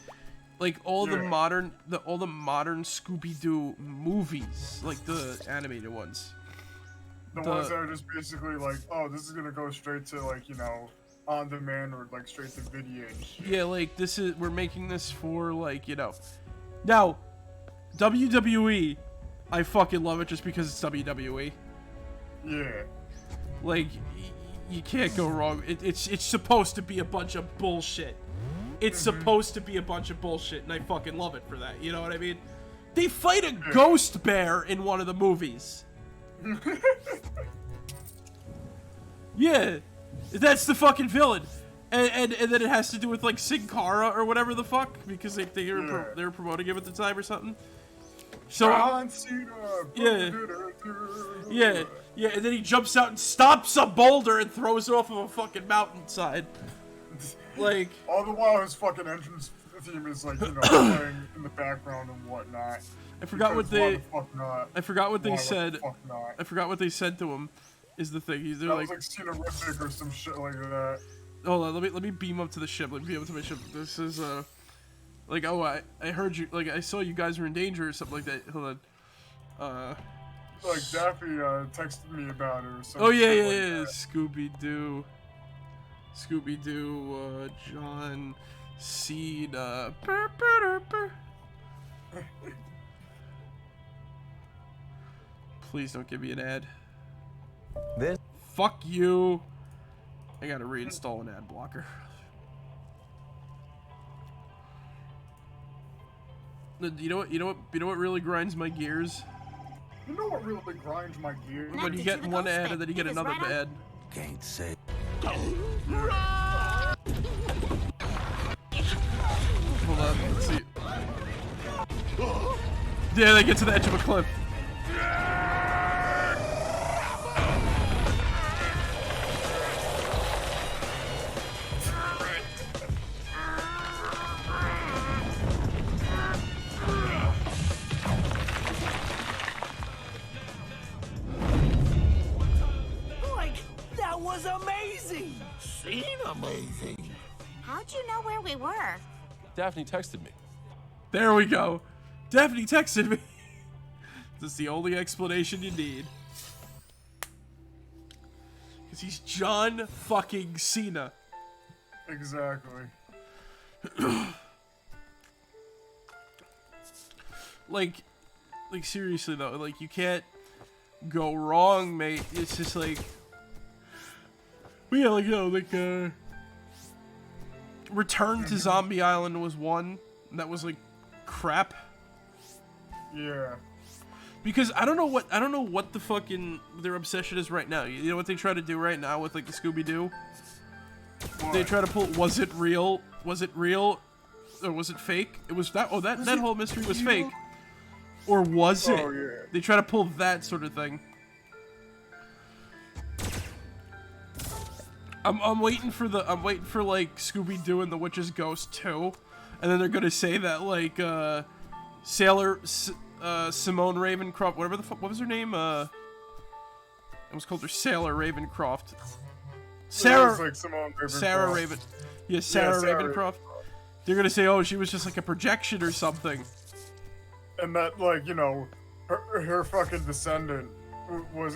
[SPEAKER 1] like all the modern Scooby-Doo movies, like the animated ones.
[SPEAKER 2] The ones that are just basically like, oh, this is gonna go straight to, like, you know, on demand or like straight to video and shit.
[SPEAKER 1] Yeah, like we're making this for, like, you know. Now, WWE, I fucking love it just because it's WWE.
[SPEAKER 2] Yeah.
[SPEAKER 1] Like, you can't go wrong. It's supposed to be a bunch of bullshit. It's supposed to be a bunch of bullshit, and I fucking love it for that. You know what I mean? They fight a ghost bear in one of the movies. Yeah, that's the fucking villain, and then it has to do with, like, Sin Cara or whatever the fuck, because they were promoting him at the time or something. So yeah, and then he jumps out and stops a boulder and throws it off of a fucking mountainside. Like,
[SPEAKER 2] all the while his fucking entrance theme is, like, you know, playing in the background and whatnot.
[SPEAKER 1] I forgot what they said.
[SPEAKER 2] Not?
[SPEAKER 1] I forgot what they said to him. Is the thing? They're
[SPEAKER 2] that
[SPEAKER 1] like,
[SPEAKER 2] was like Cinerific or some shit like that.
[SPEAKER 1] Hold on, let me beam up to the ship. Let me beam up to my ship. This is like, oh, I heard you, like, I saw you guys were in danger or something like that. Hold on.
[SPEAKER 2] Like Daffy texted me about it or something.
[SPEAKER 1] Oh yeah. Scooby-Doo, John Cena. Please don't give me an ad.
[SPEAKER 6] This?
[SPEAKER 1] Fuck you. I gotta reinstall an ad blocker. You know what really grinds my gears?
[SPEAKER 2] You know what really grinds my gears?
[SPEAKER 1] When you get one ad and then you get another ad.
[SPEAKER 6] Can't say.
[SPEAKER 1] Hold on, let's see. Yeah, they get to the edge of a cliff.
[SPEAKER 7] That was amazing! Seen amazing.
[SPEAKER 11] How'd you know where we were?
[SPEAKER 12] Daphne texted me.
[SPEAKER 1] There we go. Daphne texted me. That's the only explanation you need. Because he's John fucking Cena.
[SPEAKER 2] Exactly.
[SPEAKER 1] Like seriously though, like, you can't go wrong, mate. It's just like, yeah, like, you know, like, Return to Zombie Island was one that was like crap.
[SPEAKER 2] Yeah.
[SPEAKER 1] Because I don't know what the fucking their obsession is right now. You know what they try to do right now with, like, the Scooby-Doo? They try to pull, was it real? Was it real? Or was it fake? It was that. Oh, that whole mystery was fake. Or was it?
[SPEAKER 2] Oh, yeah.
[SPEAKER 1] They try to pull that sort of thing. I'm waiting for like Scooby-Doo and the Witch's Ghost 2, and then they're gonna say that like Simone Ravencroft, whatever the fuck, what was her name? I was called her Sailor Ravencroft. Sarah,
[SPEAKER 2] like Simone Ravencroft.
[SPEAKER 1] Sarah Ravencroft. They're gonna say, oh, she was just like a projection or something.
[SPEAKER 2] And that, like, you know, her fucking descendant was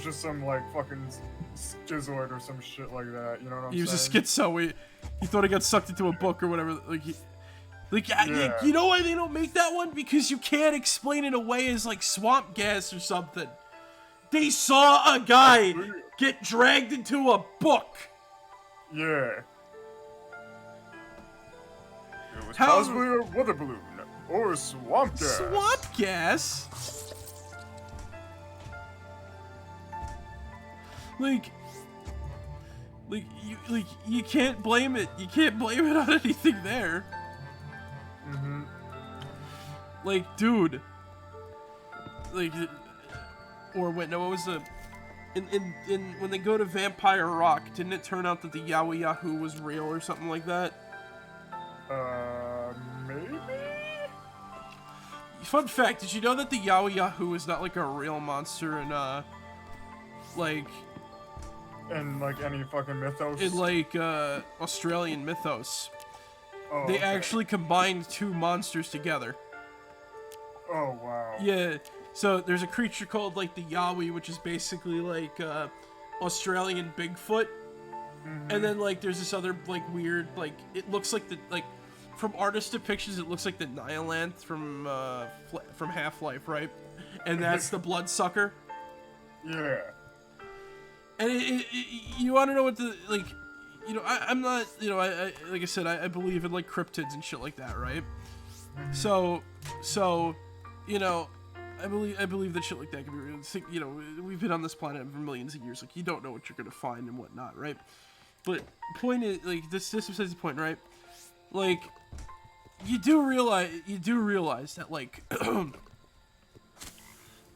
[SPEAKER 2] just some like fucking schizoid or some shit like that. You know what I'm saying?
[SPEAKER 1] He was a schizo. He thought he got sucked into a book or whatever. You know why they don't make that one? Because you can't explain it away as like swamp gas or something. They saw a guy get dragged into a book.
[SPEAKER 2] Yeah. It was
[SPEAKER 1] How-
[SPEAKER 2] possibly a weather balloon or swamp gas.
[SPEAKER 1] Swamp gas? You can't blame it. You can't blame it on anything there.
[SPEAKER 2] Mm-hmm.
[SPEAKER 1] Like, dude. Like, or wait, no, what was the... In when they go to Vampire Rock, didn't it turn out that the Yowie Yahoo was real or something like that?
[SPEAKER 2] Maybe?
[SPEAKER 1] Fun fact, did you know that the Yowie Yahoo is not like a real monster in, like...
[SPEAKER 2] In, like, any fucking mythos?
[SPEAKER 1] In, like, Australian mythos.
[SPEAKER 2] Oh,
[SPEAKER 1] They
[SPEAKER 2] okay.
[SPEAKER 1] actually combined two monsters together.
[SPEAKER 2] Oh, wow.
[SPEAKER 1] Yeah, so there's a creature called, like, the Yowie, which is basically, like, Australian Bigfoot.
[SPEAKER 2] Mm-hmm.
[SPEAKER 1] And then, like, there's this other, like, weird, like, it looks like the, like, from artist depictions, it looks like the Nihilanthe from Half-Life, right? And that's the Bloodsucker.
[SPEAKER 2] Yeah.
[SPEAKER 1] And you want to know what the, like, you know, I'm not, you know, I like I said, I believe in, like, cryptids and shit like that, right? So, you know, I believe that shit like that can be real. You know, we've been on this planet for millions of years. Like, you don't know what you're gonna find and whatnot, right? But point is, like, this besides the point, right? Like, you do realize that, like,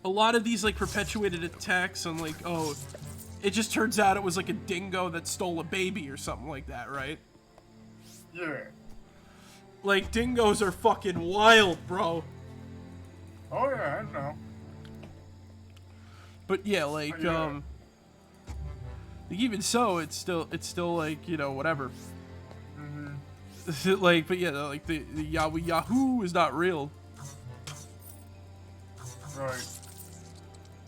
[SPEAKER 1] a lot of these, like, perpetuated attacks on, like, oh, it just turns out it was like a dingo that stole a baby or something like that, right?
[SPEAKER 2] Yeah.
[SPEAKER 1] Like, dingoes are fucking wild, bro.
[SPEAKER 2] Oh, yeah, I know.
[SPEAKER 1] But yeah, like, like, even so, it's still like, you know, whatever.
[SPEAKER 2] Mm-hmm.
[SPEAKER 1] Like, but yeah, like, the Yowie Yahoo is not real.
[SPEAKER 2] Right.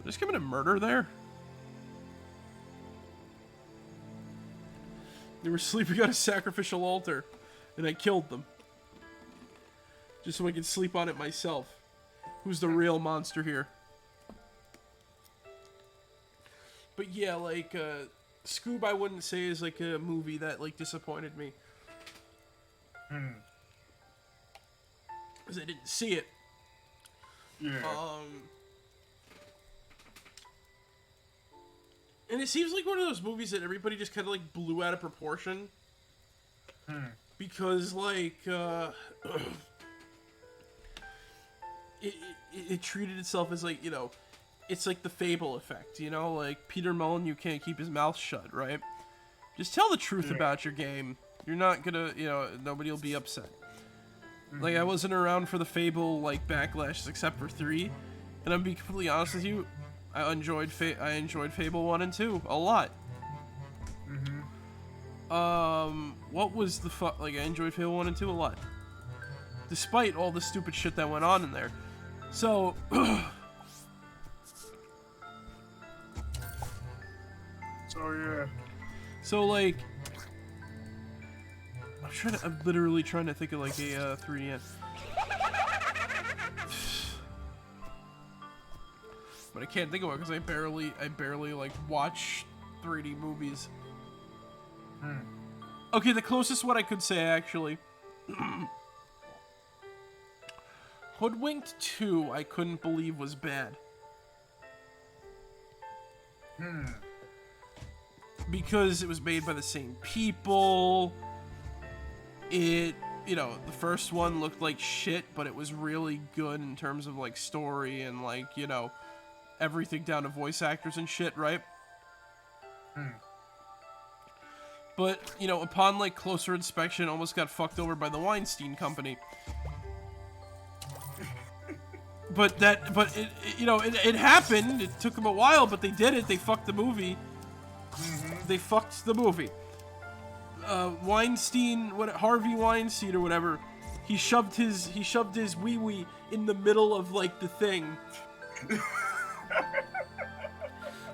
[SPEAKER 1] Just committed murder there? They were sleeping on a sacrificial altar, and I killed them. Just so I could sleep on it myself. Who's the real monster here? But yeah, like, Scoob I wouldn't say is, like, a movie that, like, disappointed me. Because I didn't see it.
[SPEAKER 2] Yeah.
[SPEAKER 1] And it seems like one of those movies that everybody just kind of, like, blew out of proportion. Because, like, it treated itself as, like, you know, it's like the Fable effect, you know? Like, Peter Molyneux can't keep his mouth shut, right? Just tell the truth about your game. You're not gonna, you know, nobody will be upset. Like, I wasn't around for the Fable, like, backlashes except for 3. And I'm being completely honest with you, I enjoyed Fable 1 and 2 a lot. What was the fuck? Like, I enjoyed Fable 1 and 2 a lot. Despite all the stupid shit that went on in there. So,
[SPEAKER 2] yeah.
[SPEAKER 1] So, like, I'm literally trying to think of, like, a 3D. But I can't think of it because I barely, like, watch 3D movies. Okay, the closest one I could say, actually. Hoodwinked 2, I couldn't believe was bad. Because it was made by the same people. You know, the first one looked like shit, but it was really good in terms of, like, story and, like, you know, everything down to voice actors and shit, right? but you know, upon like closer inspection, almost got fucked over by the Weinstein Company. But it happened. It took them a while, but they did it. They fucked the movie. They fucked the movie. Weinstein, Harvey Weinstein or whatever, he shoved his wee-wee in the middle of like the thing.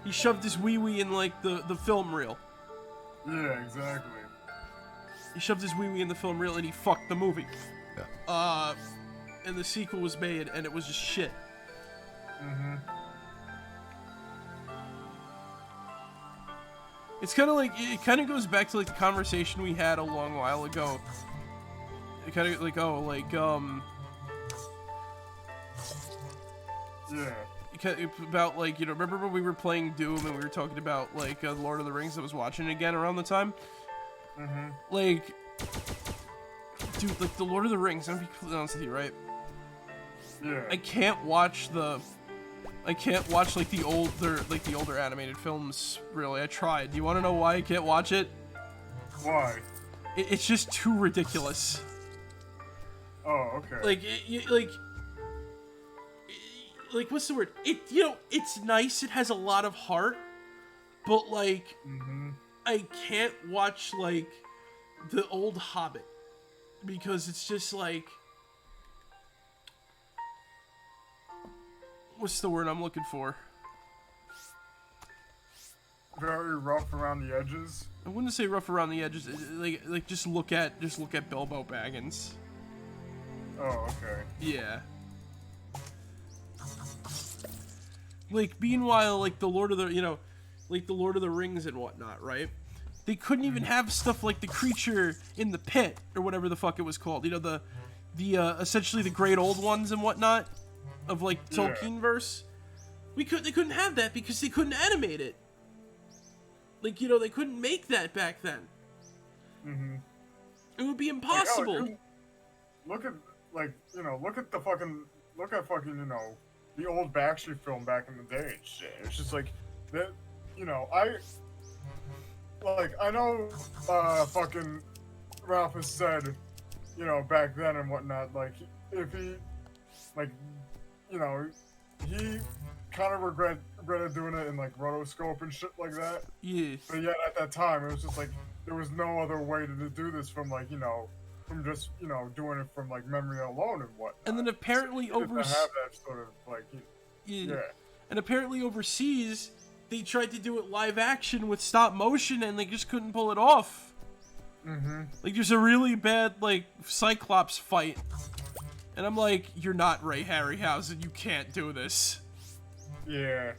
[SPEAKER 1] He shoved his wee-wee in like the film reel.
[SPEAKER 2] Yeah, exactly.
[SPEAKER 1] He shoved his wee-wee in the film reel and he fucked the movie. And the sequel was made and it was just shit. It's kind of like, it kind of goes back to like the conversation we had a long while ago. It kind of like,
[SPEAKER 2] yeah.
[SPEAKER 1] About like, you know, remember when we were playing Doom and we were talking about like Lord of the Rings? I was watching it again around the time. Like, dude, like the Lord of the Rings, I'm gonna be completely honest with you, right?
[SPEAKER 2] Yeah.
[SPEAKER 1] I can't watch like the older animated films. Really, I tried. Do you want to know why I can't watch it?
[SPEAKER 2] Why?
[SPEAKER 1] It's just too ridiculous.
[SPEAKER 2] Oh, okay.
[SPEAKER 1] Like what's the word? It's nice. It has a lot of heart, but like, I can't watch like the old Hobbit because it's just like. What's the word I'm looking for?
[SPEAKER 2] Very rough around the edges.
[SPEAKER 1] I wouldn't say rough around the edges. Like just look at Bilbo Baggins.
[SPEAKER 2] Oh, okay.
[SPEAKER 1] Yeah. Like meanwhile, like the Lord of the Rings and whatnot, right? They couldn't even have stuff like the creature in the pit or whatever the fuck it was called. You know, the essentially the great old ones and whatnot. Of like Tolkien verse, they couldn't have that because they couldn't animate it. Like, you know, they couldn't make that back then. It would be impossible.
[SPEAKER 2] Look at the fucking you know, the old Backstreet film back in the day. Shit, it's just like that. You know, I know fucking Ralph has said, you know, back then and whatnot. Like if he like. You know, he kind of regretted doing it in like rotoscope and shit like that.
[SPEAKER 1] Yeah.
[SPEAKER 2] But yet at that time, it was just like there was no other way to do this from like, you know, from just, you know, doing it from like memory alone and whatnot.
[SPEAKER 1] And then apparently
[SPEAKER 2] to have that sort of like
[SPEAKER 1] yeah. And apparently overseas they tried to do it live action with stop motion and they just couldn't pull it off. Like there's a really bad like Cyclops fight. And I'm like, you're not Ray Harryhausen, you can't do this.
[SPEAKER 2] Yeah.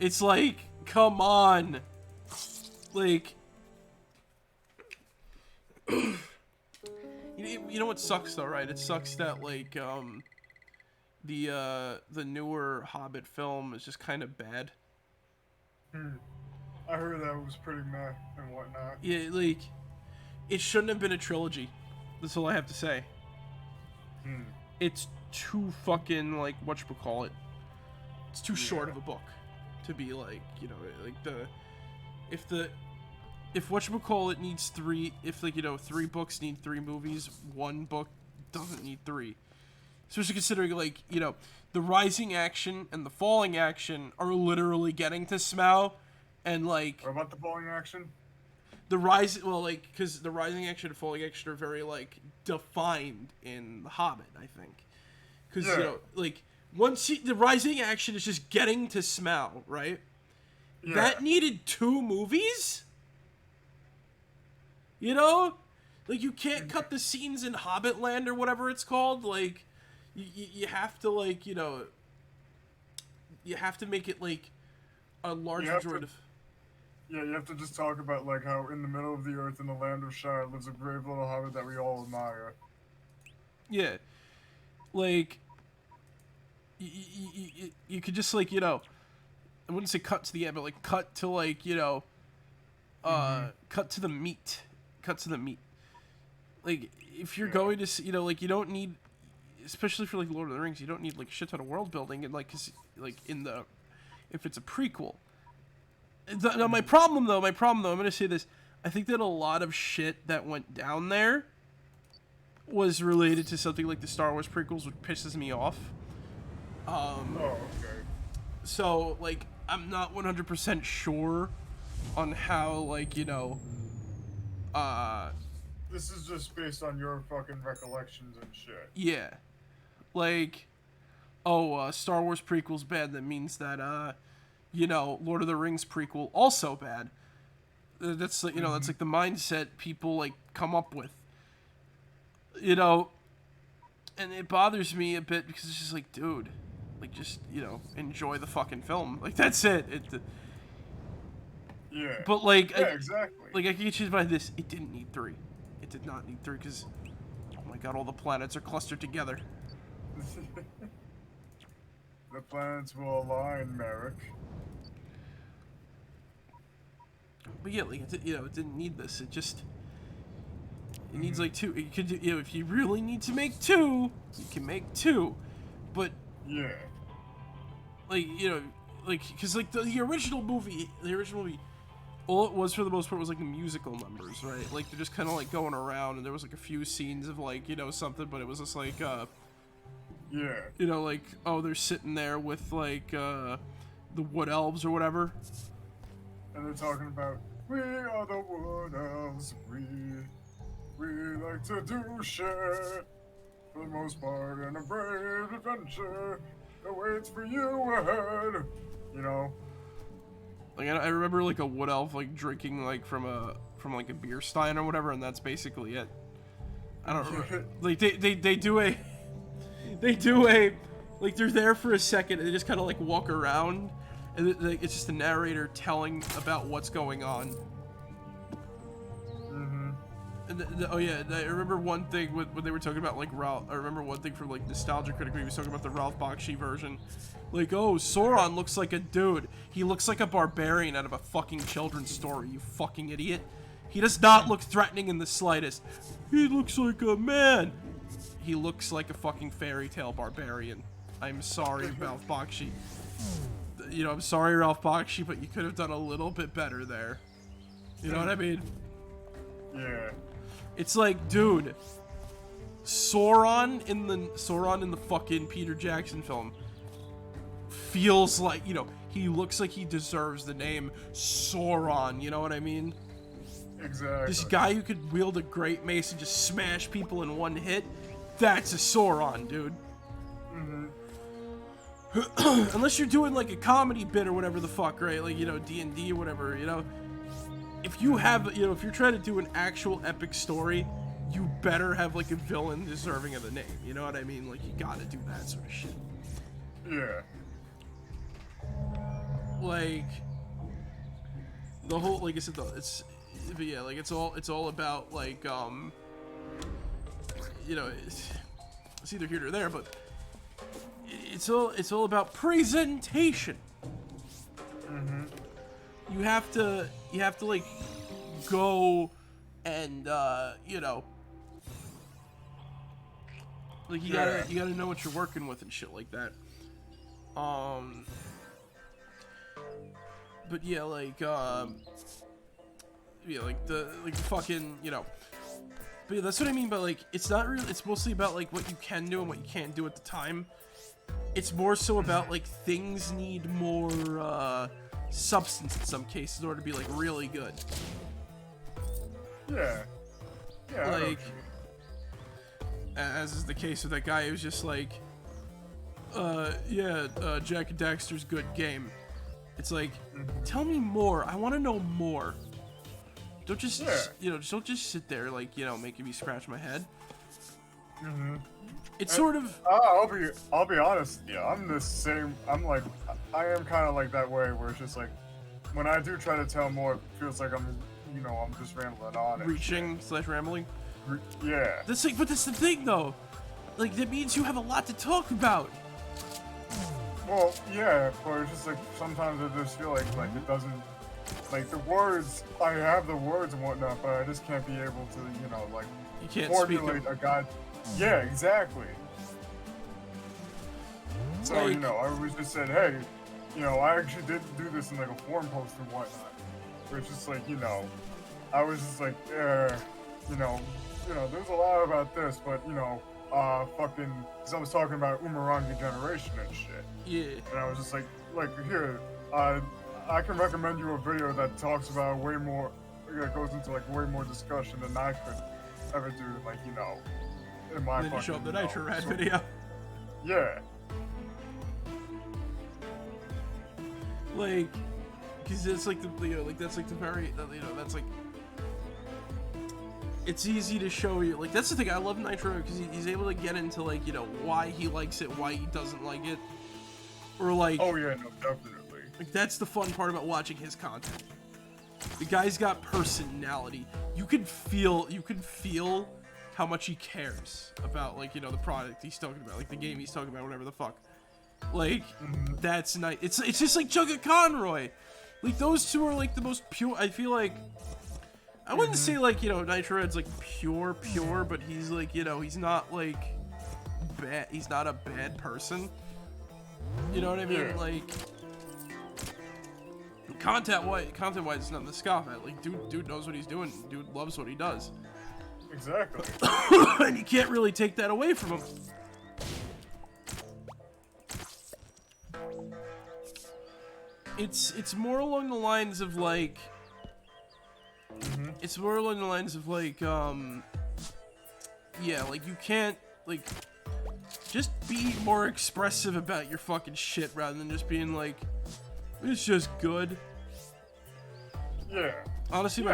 [SPEAKER 1] It's like, come on. Like, you know what sucks though, right? It sucks that like, the newer Hobbit film is just kind of bad.
[SPEAKER 2] I heard that was pretty meh and whatnot.
[SPEAKER 1] Yeah, like, it shouldn't have been a trilogy. That's all I have to say. It's too fucking, like, whatchamacallit. It's too short of a book to be, like, you know, like, if whatchamacallit needs three, if, like, you know, 3 books need 3 movies, 1 book doesn't need 3. Especially considering, like, you know, the rising action and the falling action are literally getting to Smaug, and, like...
[SPEAKER 2] What about the falling action?
[SPEAKER 1] The rising, well, like, because the rising action and falling action are very, like, defined in The Hobbit, I think. Because, you know, like, the rising action is just getting to Smaug, right? Yeah. That needed 2 movies? You know? Like, you can't cut the scenes in Hobbitland or whatever it's called. Like, you have to, like, you know, you have to make it, like, a large majority of...
[SPEAKER 2] Yeah, you have to just talk about, like, how in the middle of the earth in the land of Shire lives a brave little hobbit that we all admire.
[SPEAKER 1] Yeah. Like, you could just, like, you know, I wouldn't say cut to the end, but, like, cut to, like, you know, cut to the meat. Cut to the meat. Like, if you're going to, you know, like, you don't need, especially for, like, Lord of the Rings, you don't need, like, a shit ton of world building, and, like, cause, like, if it's a prequel. Now, my problem, though, I'm going to say this. I think that a lot of shit that went down there was related to something like the Star Wars prequels, which pisses me off.
[SPEAKER 2] Oh, okay.
[SPEAKER 1] So, like, I'm not 100% sure on how, like, you know,
[SPEAKER 2] This is just based on your fucking recollections and shit.
[SPEAKER 1] yeah. Like, Star Wars prequel's bad, that means that, you know, Lord of the Rings prequel also bad. That's, you know, that's like the mindset people, like, come up with. You know, and it bothers me a bit because it's just like, dude, like, just, you know, enjoy the fucking film. Like, that's it.
[SPEAKER 2] Yeah.
[SPEAKER 1] But, like,
[SPEAKER 2] yeah, exactly.
[SPEAKER 1] Like, I can get you by this. It didn't need 3. It did not need 3 because, oh my god, all the planets are clustered together.
[SPEAKER 2] The planets will align, Marek.
[SPEAKER 1] But yeah, like, you know, it didn't need this. It just, it needs like 2. You could, you know, if you really need to make 2, you can make 2. But
[SPEAKER 2] yeah,
[SPEAKER 1] like, you know, like, because like the original movie, all it was for the most part was like the musical numbers, right? Like they're just kind of like going around, and there was like a few scenes of like, you know, something, but it was just like,
[SPEAKER 2] yeah,
[SPEAKER 1] you know, like, oh, they're sitting there with like the wood elves or whatever,
[SPEAKER 2] and they're talking about we are the wood elves, we like to do shit for the most part, and a brave adventure that waits for you ahead, you know.
[SPEAKER 1] Like I remember like a wood elf like drinking like from like a beer stein or whatever, and that's basically it. I don't remember. Like they do a like they're there for a second and they just kind of like walk around, and it's just the narrator telling about what's going on. And oh yeah, I remember one thing when they were talking about like Ralph. I remember one thing from like Nostalgia Critic when he was talking about the Ralph Bakshi version. Like, oh, Sauron looks like a dude. He looks like a barbarian out of a fucking children's story, you fucking idiot. He does not look threatening in the slightest. He looks like a man. He looks like a fucking fairy tale barbarian. I'm sorry, Ralph Bakshi. You know, I'm sorry, Ralph Bakshi, but you could have done a little bit better there. You know what I mean?
[SPEAKER 2] Yeah.
[SPEAKER 1] It's like, dude, Sauron in the fucking Peter Jackson film feels like, you know, he looks like he deserves the name Sauron, you know what I mean?
[SPEAKER 2] Exactly.
[SPEAKER 1] This guy who could wield a great mace and just smash people in one hit, that's a Sauron, dude. Unless you're doing like a comedy bit or whatever the fuck, right? Like, you know, D&D or whatever, you know? If you have, you know, if you're trying to do an actual epic story, you better have like a villain deserving of the name. You know what I mean? Like, you gotta do that sort of shit.
[SPEAKER 2] Yeah.
[SPEAKER 1] Like, the whole, like I said, though, but yeah, like it's all about like, you know, it's either here or there, but it's all about presentation. You have to like go and you know, like you gotta know what you're working with and shit like that. But yeah, like like the fucking, you know. But yeah, that's what I mean by like, it's not really, it's mostly about like what you can do and what you can't do at the time. It's more so about like things need more substance in some cases in order to be like really good.
[SPEAKER 2] Yeah. Yeah.
[SPEAKER 1] Like, as is the case with that guy who's just like, Jak and Daxter's good game. It's like, tell me more. I want to know more. Don't just, you know, don't just sit there like, you know, making me scratch my head. It's sort of.
[SPEAKER 2] I'll be honest. Yeah, I'm the same. I'm like, I am kind of like that way where it's just like, when I do try to tell more, it feels like I'm, you know, I'm just rambling on.
[SPEAKER 1] Reaching / rambling.
[SPEAKER 2] Yeah.
[SPEAKER 1] That's like, but that's the thing though. Like that means you have a lot to talk about.
[SPEAKER 2] Well, yeah, but it's just like sometimes I just feel like it doesn't, like the words. I have the words and whatnot, but I just can't be able to, you know, like
[SPEAKER 1] you can't
[SPEAKER 2] formulate a guide. Yeah, exactly. So like, you know, I was just said, hey, you know, I actually did do this in like a forum post and whatnot. Where it's just like, you know, I was just like, you know, there's a lot about this, but fucking, because I was talking about Umurangi generation and shit.
[SPEAKER 1] Yeah.
[SPEAKER 2] And I was just like here, I can recommend you a video that talks about way more, that goes into like way more discussion than I could ever do, like, in my
[SPEAKER 1] Then
[SPEAKER 2] fucking,
[SPEAKER 1] you show up the Nitro Rad video.
[SPEAKER 2] Yeah.
[SPEAKER 1] Like, because it's like that's like the very, that's like, it's easy to show you, like, that's the thing, I love Nitro, because he's able to get into, like, why he likes it, why he doesn't like it, or, like...
[SPEAKER 2] Oh, yeah, no, definitely.
[SPEAKER 1] Like, that's the fun part about watching his content. The guy's got personality. You can feel how much he cares about, like, the product he's talking about, like, the game he's talking about, whatever the fuck. Like, that's nice. It's just like Jugga Conroy. Like, those two are, like, the most pure, I feel like... I wouldn't say, like, Nitro Red's, like, pure, but he's, like, he's not, like, bad. He's not a bad person. You know what I mean?
[SPEAKER 2] Yeah.
[SPEAKER 1] Like, content-wise, it's nothing to scoff at. Like, dude knows what he's doing. Dude loves what he does.
[SPEAKER 2] Exactly.
[SPEAKER 1] And you can't really take that away from him. It's more along the lines of, like... It's more along the lines of, like, yeah, like, you can't, like, just be more expressive about your fucking shit rather than just being like, it's just good.
[SPEAKER 2] Yeah.
[SPEAKER 1] Honestly,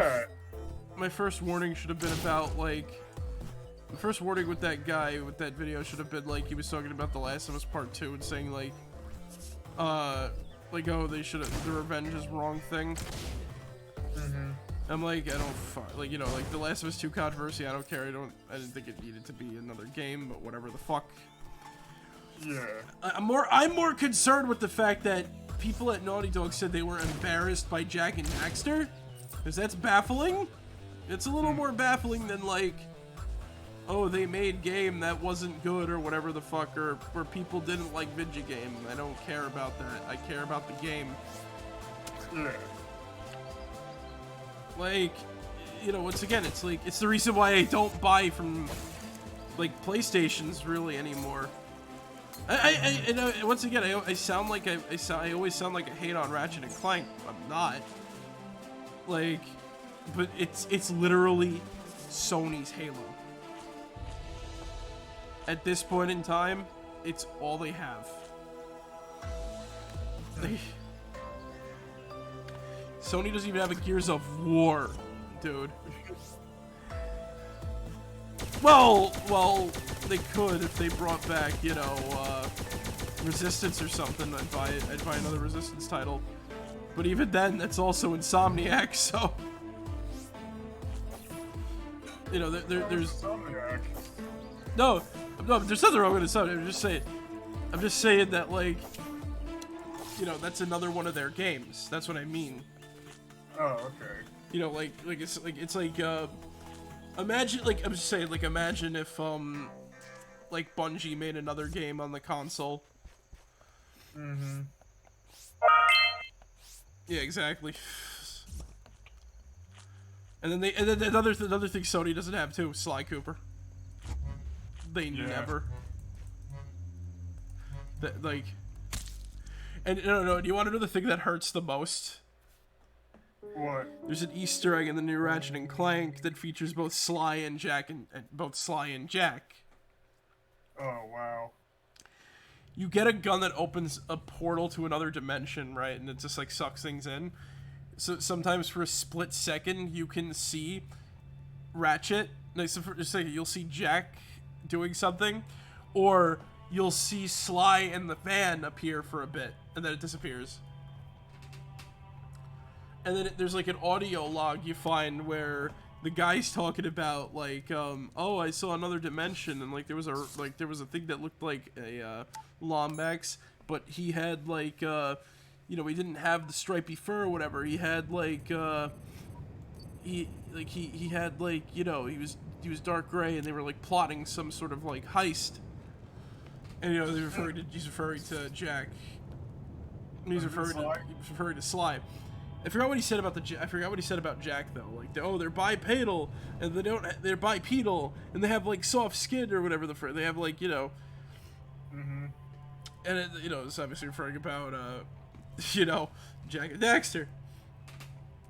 [SPEAKER 1] my first warning should have been about, like, the first warning with that guy, with that video should have been, like, he was talking about The Last of Us Part 2 and saying, like, oh, they should have, the revenge is wrong thing. I'm like, I don't, like, like, The Last of Us 2 controversy, I don't care, I didn't think it needed to be another game, but whatever the fuck.
[SPEAKER 2] Yeah.
[SPEAKER 1] I'm more concerned with the fact that people at Naughty Dog said they were embarrassed by Jak and Daxter, because that's baffling. It's a little more baffling than, like, oh, they made game that wasn't good or whatever the fuck, or where people didn't like Vigigame. I don't care about that. I care about the game.
[SPEAKER 2] Yeah.
[SPEAKER 1] Like, once again, it's like, it's the reason why I don't buy from, like, PlayStations really anymore. Once again, I sound like I always sound like I hate on Ratchet and Clank. I'm not. Like, but it's literally Sony's Halo. At this point in time, it's all they have. Sony doesn't even have a Gears of War, dude. Well, they could if they brought back, Resistance or something. I'd buy another Resistance title. But even then, that's also Insomniac, so... there's...
[SPEAKER 2] Insomniac.
[SPEAKER 1] No, there's nothing wrong with Insomniac. I'm just saying that, like, that's another one of their games. That's what I mean.
[SPEAKER 2] Oh, okay.
[SPEAKER 1] It's like, imagine, like, I'm just saying, like, imagine if, like, Bungie made another game on the console. Yeah, exactly. And then another thing Sony doesn't have too, Sly Cooper. They never. That, like, and no, do you want to know the thing that hurts the most?
[SPEAKER 2] What?
[SPEAKER 1] There's an Easter egg in the new Ratchet and Clank that features both Sly and Jack and both Sly and Jack.
[SPEAKER 2] Oh, wow.
[SPEAKER 1] You get a gun that opens a portal to another dimension, right? And it just, like, sucks things in. So sometimes for a split second, you can see Ratchet. Like, so for a second, you'll see Jack doing something, or you'll see Sly and the van appear for a bit, and then it disappears. And then there's, like, an audio log you find where the guy's talking about, like, oh, I saw another dimension, and, like, there was a thing that looked like a Lombax, but he had, like, he didn't have the stripy fur or whatever. He had, like, he had, like, he was dark gray, and they were, like, plotting some sort of, like, heist. And, he's referring to Jack. And he's referring to Sly. I forgot what he said about I forgot what he said about Jak though. Like, oh, they're bipedal and they're bipedal and they have like soft skin or whatever they have, like, you know.
[SPEAKER 2] Mhm.
[SPEAKER 1] And it, you know, it's obviously referring about you know, Jak and Daxter.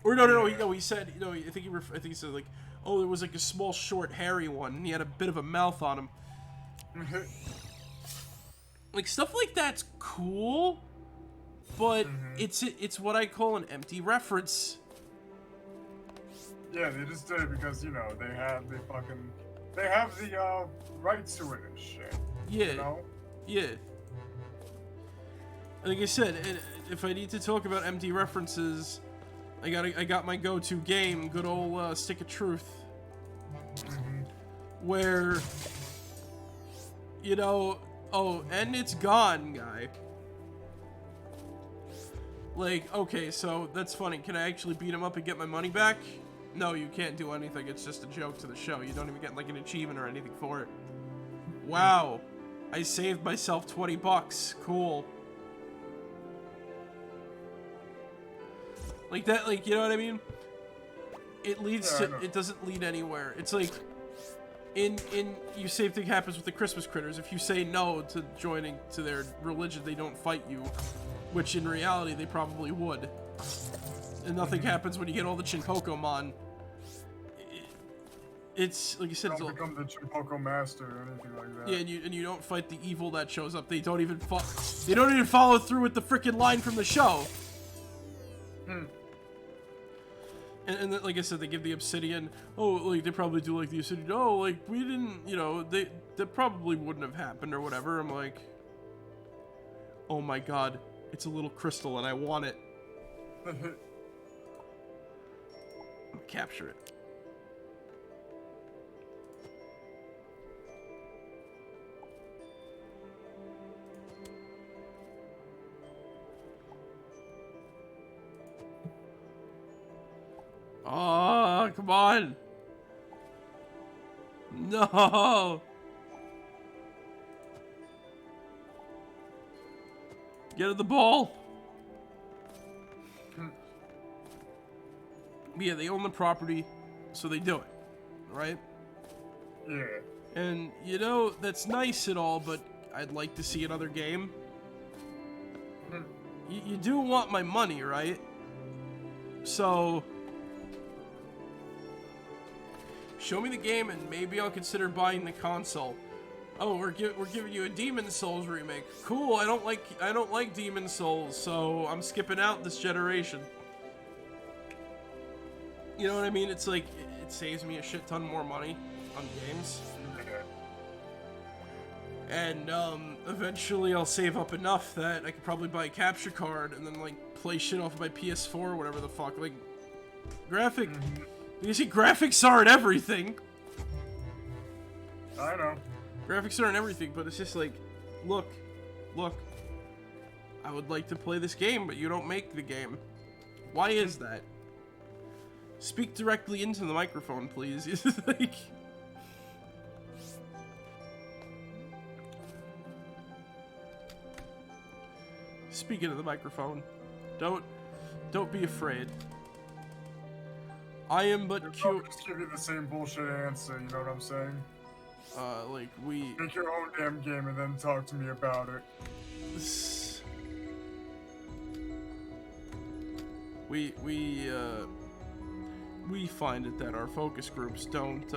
[SPEAKER 1] Or no, he said, you know, I think he said like, oh, there was like a small, short, hairy one and he had a bit of a mouth on him. Like, stuff like that's cool, but it's what I call an empty reference.
[SPEAKER 2] Yeah, they just did it because, you know, they have the rights to it and shit.
[SPEAKER 1] Yeah.
[SPEAKER 2] You know?
[SPEAKER 1] Yeah. Like I said, if I need to talk about empty references, I got my go-to game, good old Stick of Truth, where, you know, oh, and it's gone, guy. Like, okay, so that's funny. Can I actually beat him up and get my money back? No, you can't do anything. It's just a joke to the show. You don't even get like an achievement or anything for it. Wow, I saved myself 20 bucks. Cool. Like that, like, you know what I mean? It leads to, it doesn't lead anywhere. It's like, you same thing happens with the Christmas critters. If you say no to joining to their religion, they don't fight you, which in reality they probably would. And nothing happens when you get all the Chinpokomon. It's like you said,
[SPEAKER 2] You don't become the Chinpoko master or anything like that.
[SPEAKER 1] Yeah, and you don't fight the evil that shows up. They don't even follow through with the freaking line from the show. And like I said, they give the obsidian. Oh, like they probably do like the obsidian. Oh, like we didn't, you know, that probably wouldn't have happened or whatever. I'm like, oh my god, it's a little crystal and I want it. Capture it. Oh, come on. No. Get at the ball. Yeah, they own the property, so they do it, right?
[SPEAKER 2] Yeah.
[SPEAKER 1] And, you know, that's nice and all, but I'd like to see another game. You do want my money, right? So, show me the game and maybe I'll consider buying the console. Oh, we're giving you a Demon Souls remake. Cool, I don't like Demon Souls, so I'm skipping out this generation. You know what I mean? It's like, it saves me a shit ton more money on games. And, eventually I'll save up enough that I could probably buy a capture card and then, like, play shit off of my PS4 or whatever the fuck. Like, you see, graphics aren't everything.
[SPEAKER 2] I know.
[SPEAKER 1] Graphics aren't everything, but it's just like, look, I would like to play this game, but you don't make the game. Why is that? Speak directly into the microphone, please. Like, speak into the microphone. Don't be afraid. I am but cute.
[SPEAKER 2] Just give you the same bullshit answer, you know what I'm saying?
[SPEAKER 1] Like,
[SPEAKER 2] make your own damn game and then talk to me about it.
[SPEAKER 1] We find it that our focus groups don't,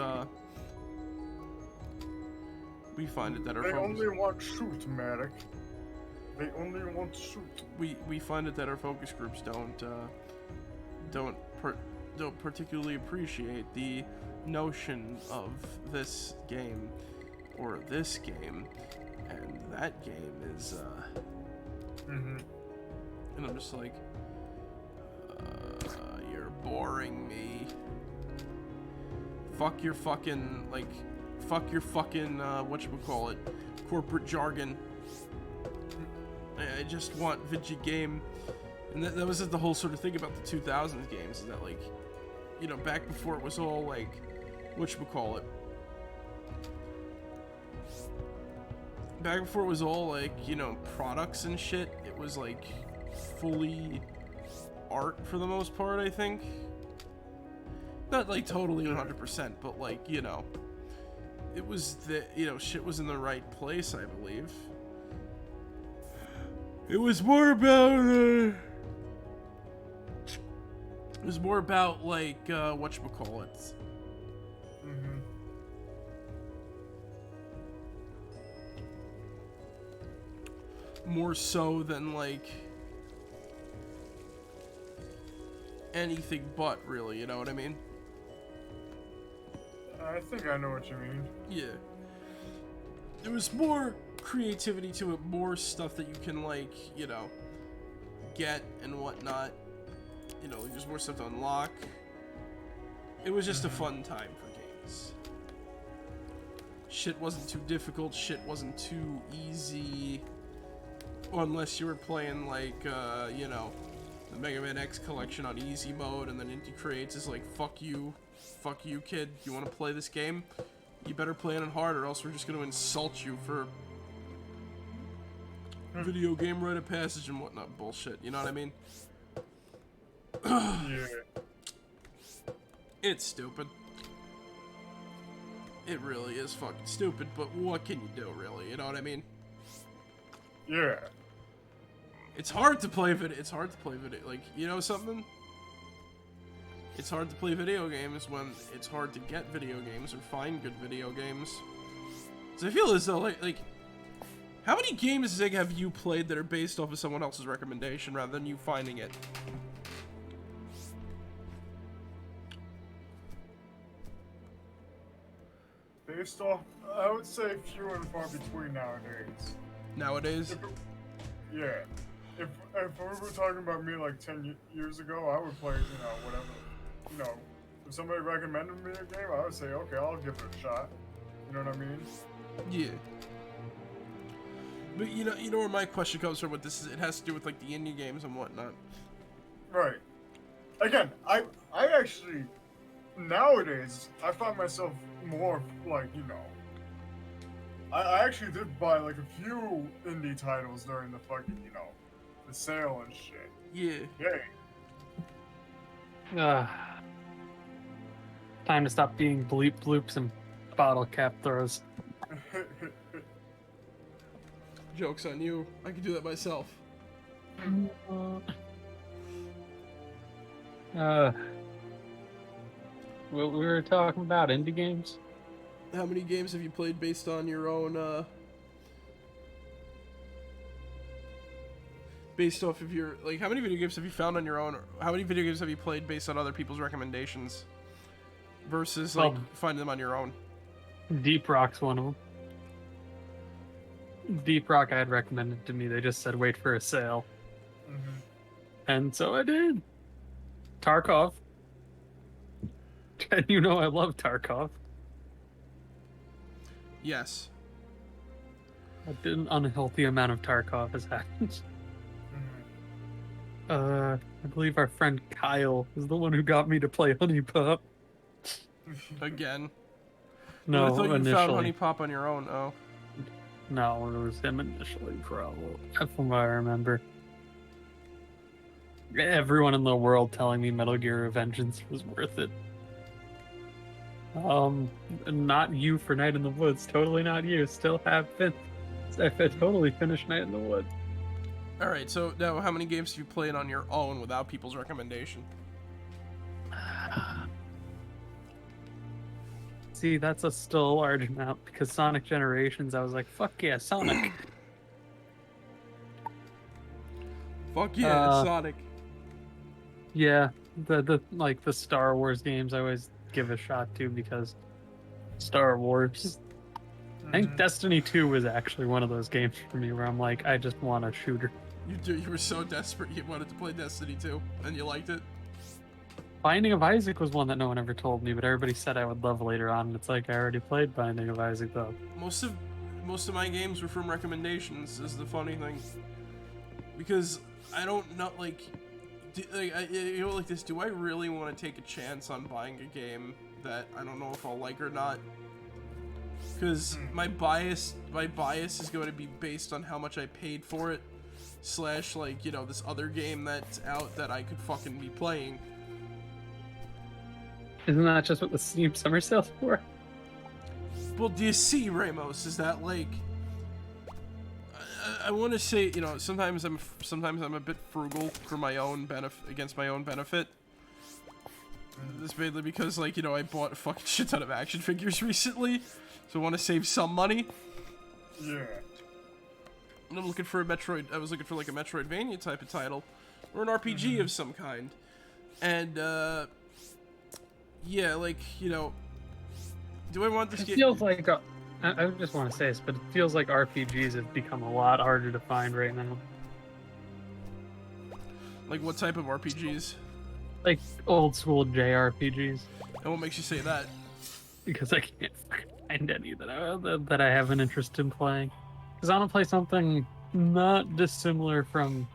[SPEAKER 1] we find it that our
[SPEAKER 2] They only want shoot, Marek. They only want shoot.
[SPEAKER 1] We find it that our focus groups don't particularly appreciate the notion of this game or this game, and that game is and I'm just like, you're boring me. Fuck your fucking whatchamacallit, corporate jargon. I just want Vinci game. And that was the whole sort of thing about the 2000s games, is that, like, you know, back before it was all, like, whatchamacallit. Back before it was all, like, you know, products and shit, it was, like, fully art for the most part, I think. Not like totally 100%, but like, you know, it was the, you know, shit was in the right place, I believe. It was more about, it was more about, like, whatchamacallit. More so than, like, anything but, really, you know what I mean?
[SPEAKER 2] I think I know what you mean.
[SPEAKER 1] Yeah. There was more creativity to it, more stuff that you can, like, you know, get and whatnot. You know, there's more stuff to unlock. It was just a fun time for games. Shit wasn't too difficult, shit wasn't too easy. Unless you were playing, like, you know, the Mega Man X collection on easy mode, and then Indie Creates is like, fuck you, kid, you want to play this game? You better play it on hard, or else we're just going to insult you for video game rite of passage and whatnot bullshit, you know what I mean?
[SPEAKER 2] Yeah.
[SPEAKER 1] It's stupid. It really is fucking stupid, but what can you do, really, you know what I mean?
[SPEAKER 2] Yeah.
[SPEAKER 1] It's hard to play video. It's hard to play video. Like, you know something? It's hard to play video games when it's hard to get video games or find good video games. So I feel as though, like, how many games, Zig, have you played that are based off of someone else's recommendation rather than you finding it?
[SPEAKER 2] Based off, I would say few and far between nowadays.
[SPEAKER 1] Nowadays?
[SPEAKER 2] Yeah. If we were talking about me like 10 years ago, I would play, you know, whatever. You know, if somebody recommended me a game, I would say, okay, I'll give it a shot. You know what I mean?
[SPEAKER 1] Yeah. But you know where my question comes from with this is it has to do with like the indie games and whatnot.
[SPEAKER 2] Right. Again, I actually nowadays I find myself more like, you know, I actually did buy like a few indie titles during the fucking, you know, the sale and shit.
[SPEAKER 1] Yeah.
[SPEAKER 2] Yay.
[SPEAKER 12] Time to stop being bleep bloops and bottle cap throws.
[SPEAKER 1] Joke's on you. I can do that myself.
[SPEAKER 12] We were talking about indie games.
[SPEAKER 1] How many games have you played based on your own, based off of your, like, how many video games have you found on your own, or how many video games have you played based on other people's recommendations versus, like, finding them on your own?
[SPEAKER 12] Deep Rock's one of them. Deep Rock I had recommended to me. They just said wait for a sale. And so I did. Tarkov. You know I love Tarkov.
[SPEAKER 1] Yes.
[SPEAKER 12] An unhealthy amount of Tarkov has happened. I believe our friend Kyle is the one who got me to play Honey Pop.
[SPEAKER 1] Again.
[SPEAKER 12] No,
[SPEAKER 1] I thought you
[SPEAKER 12] initially.
[SPEAKER 1] found Honey Pop on your own. Oh.
[SPEAKER 12] No, it was him initially, probably. From what I remember. Everyone in the world telling me Metal Gear Revengeance was worth it. Not you for Night in the Woods. Totally not you. Still have been. I've totally finished Night in the Woods.
[SPEAKER 1] Alright, so now how many games have you played on your own without people's recommendation?
[SPEAKER 12] See, that's still a large amount because Sonic Generations, I was like, fuck yeah, Sonic.
[SPEAKER 1] Fuck yeah, Sonic.
[SPEAKER 12] Yeah, the Star Wars games I always give a shot to because Star Wars. I think Destiny 2 was actually one of those games for me where I'm like, I just want a shooter.
[SPEAKER 1] You were so desperate you wanted to play Destiny 2 and you liked it?
[SPEAKER 12] Binding of Isaac was one that no one ever told me, but everybody said I would love later on, and it's like I already played Binding of Isaac though.
[SPEAKER 1] Most of my games were from recommendations, is the funny thing. Because I don't know, like this, do I really want to take a chance on buying a game that I don't know if I'll like or not? Because my bias is going to be based on how much I paid for it, slash like, you know, this other game that's out that I could fucking be playing.
[SPEAKER 12] Isn't that just what the Steam Summer Sale's for?
[SPEAKER 1] Well, do you see, Ramos? Is that like? I want to say, you know, sometimes I'm a bit frugal for my own benefit, against my own benefit. This mainly because, like, you know, I bought a fucking shit ton of action figures recently, so I want to save some money.
[SPEAKER 2] Yeah.
[SPEAKER 1] And I'm looking for a Metroid. I was looking for like a Metroidvania type of title, or an RPG of some kind, and yeah, like, you know, do I want this game?
[SPEAKER 12] It feels like I just want to say this, but it feels like RPGs have become a lot harder to find right now.
[SPEAKER 1] Like, what type of RPGs?
[SPEAKER 12] Like old school JRPGs.
[SPEAKER 1] And what makes you say that?
[SPEAKER 12] Because I can't find any that I have an interest in playing. Because I want to play something not dissimilar from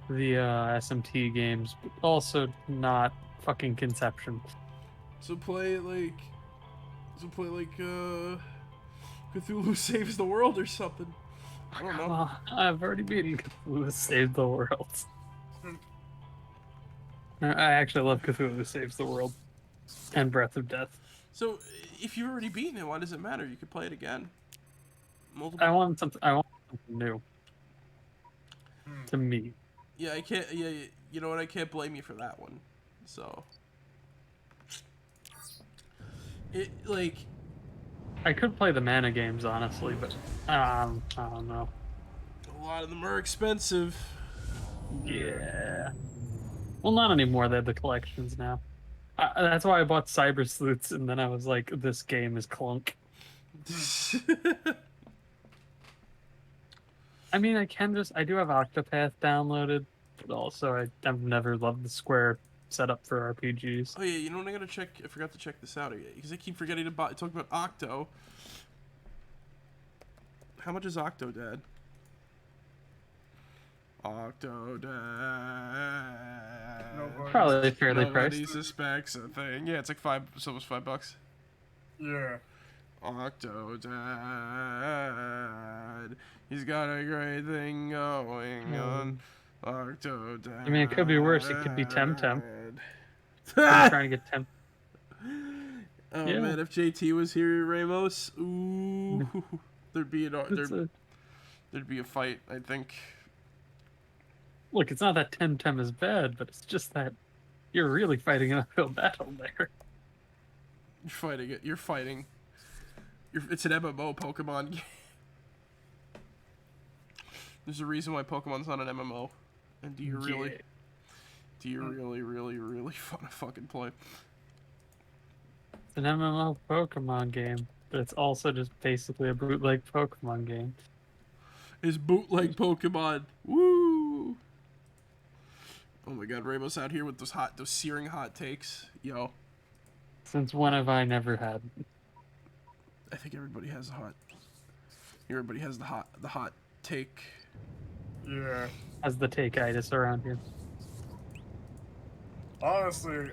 [SPEAKER 12] the SMT games, but also not fucking Conception.
[SPEAKER 1] So play like Cthulhu Saves the World or something. I don't know.
[SPEAKER 12] Well, I've already beaten Cthulhu Save the World. I actually love Cthulhu Saves the World and Breath of Death.
[SPEAKER 1] So if you've already beaten it, why does it matter? You could play it again. Multiple.
[SPEAKER 12] I want something new. To me.
[SPEAKER 1] Yeah, I can't. Yeah, you know what? I can't blame you for that one. So it like.
[SPEAKER 12] I could play the mana games, honestly, but I don't know.
[SPEAKER 1] A lot of them are expensive.
[SPEAKER 12] Yeah. Well, not anymore. They have the collections now. That's why I bought Cyber Sleuths, and then I was like, this game is clunk. I mean, I do have Octopath downloaded, but also I've never loved the Square setup for RPGs.
[SPEAKER 1] Oh yeah, you know what? I gotta check. I forgot to check this out again because I keep forgetting to talk about Octo. How much is Octo, Dad? Octo, Dad.
[SPEAKER 12] Probably fairly priced.
[SPEAKER 1] Nobody suspects a thing. Yeah, it's like almost $5.
[SPEAKER 2] Yeah.
[SPEAKER 1] Octo, Dad. He's got a great thing going on. Octo, Dad.
[SPEAKER 12] I mean, it could be worse. It could be Temtem. I'm trying to get Temtem.
[SPEAKER 1] Oh yeah. Man, if JT was here, Ramos, ooh, there'd be a fight, I think.
[SPEAKER 12] Look, it's not that Temtem is bad, but it's just that you're really fighting an uphill battle there.
[SPEAKER 1] You're fighting it. You're fighting. It's an MMO Pokemon game. There's a reason why Pokemon's not an MMO. And do you really really want to fucking play?
[SPEAKER 12] It's an MMO Pokemon game, but it's also just basically a bootleg Pokemon game.
[SPEAKER 1] It's bootleg Pokemon. Woo! Oh my god, Ramos out here with those searing hot takes. Yo.
[SPEAKER 12] Since when have I never had?
[SPEAKER 1] I think everybody has the hot take.
[SPEAKER 2] Yeah.
[SPEAKER 12] Has the take-itis around here.
[SPEAKER 2] Honestly,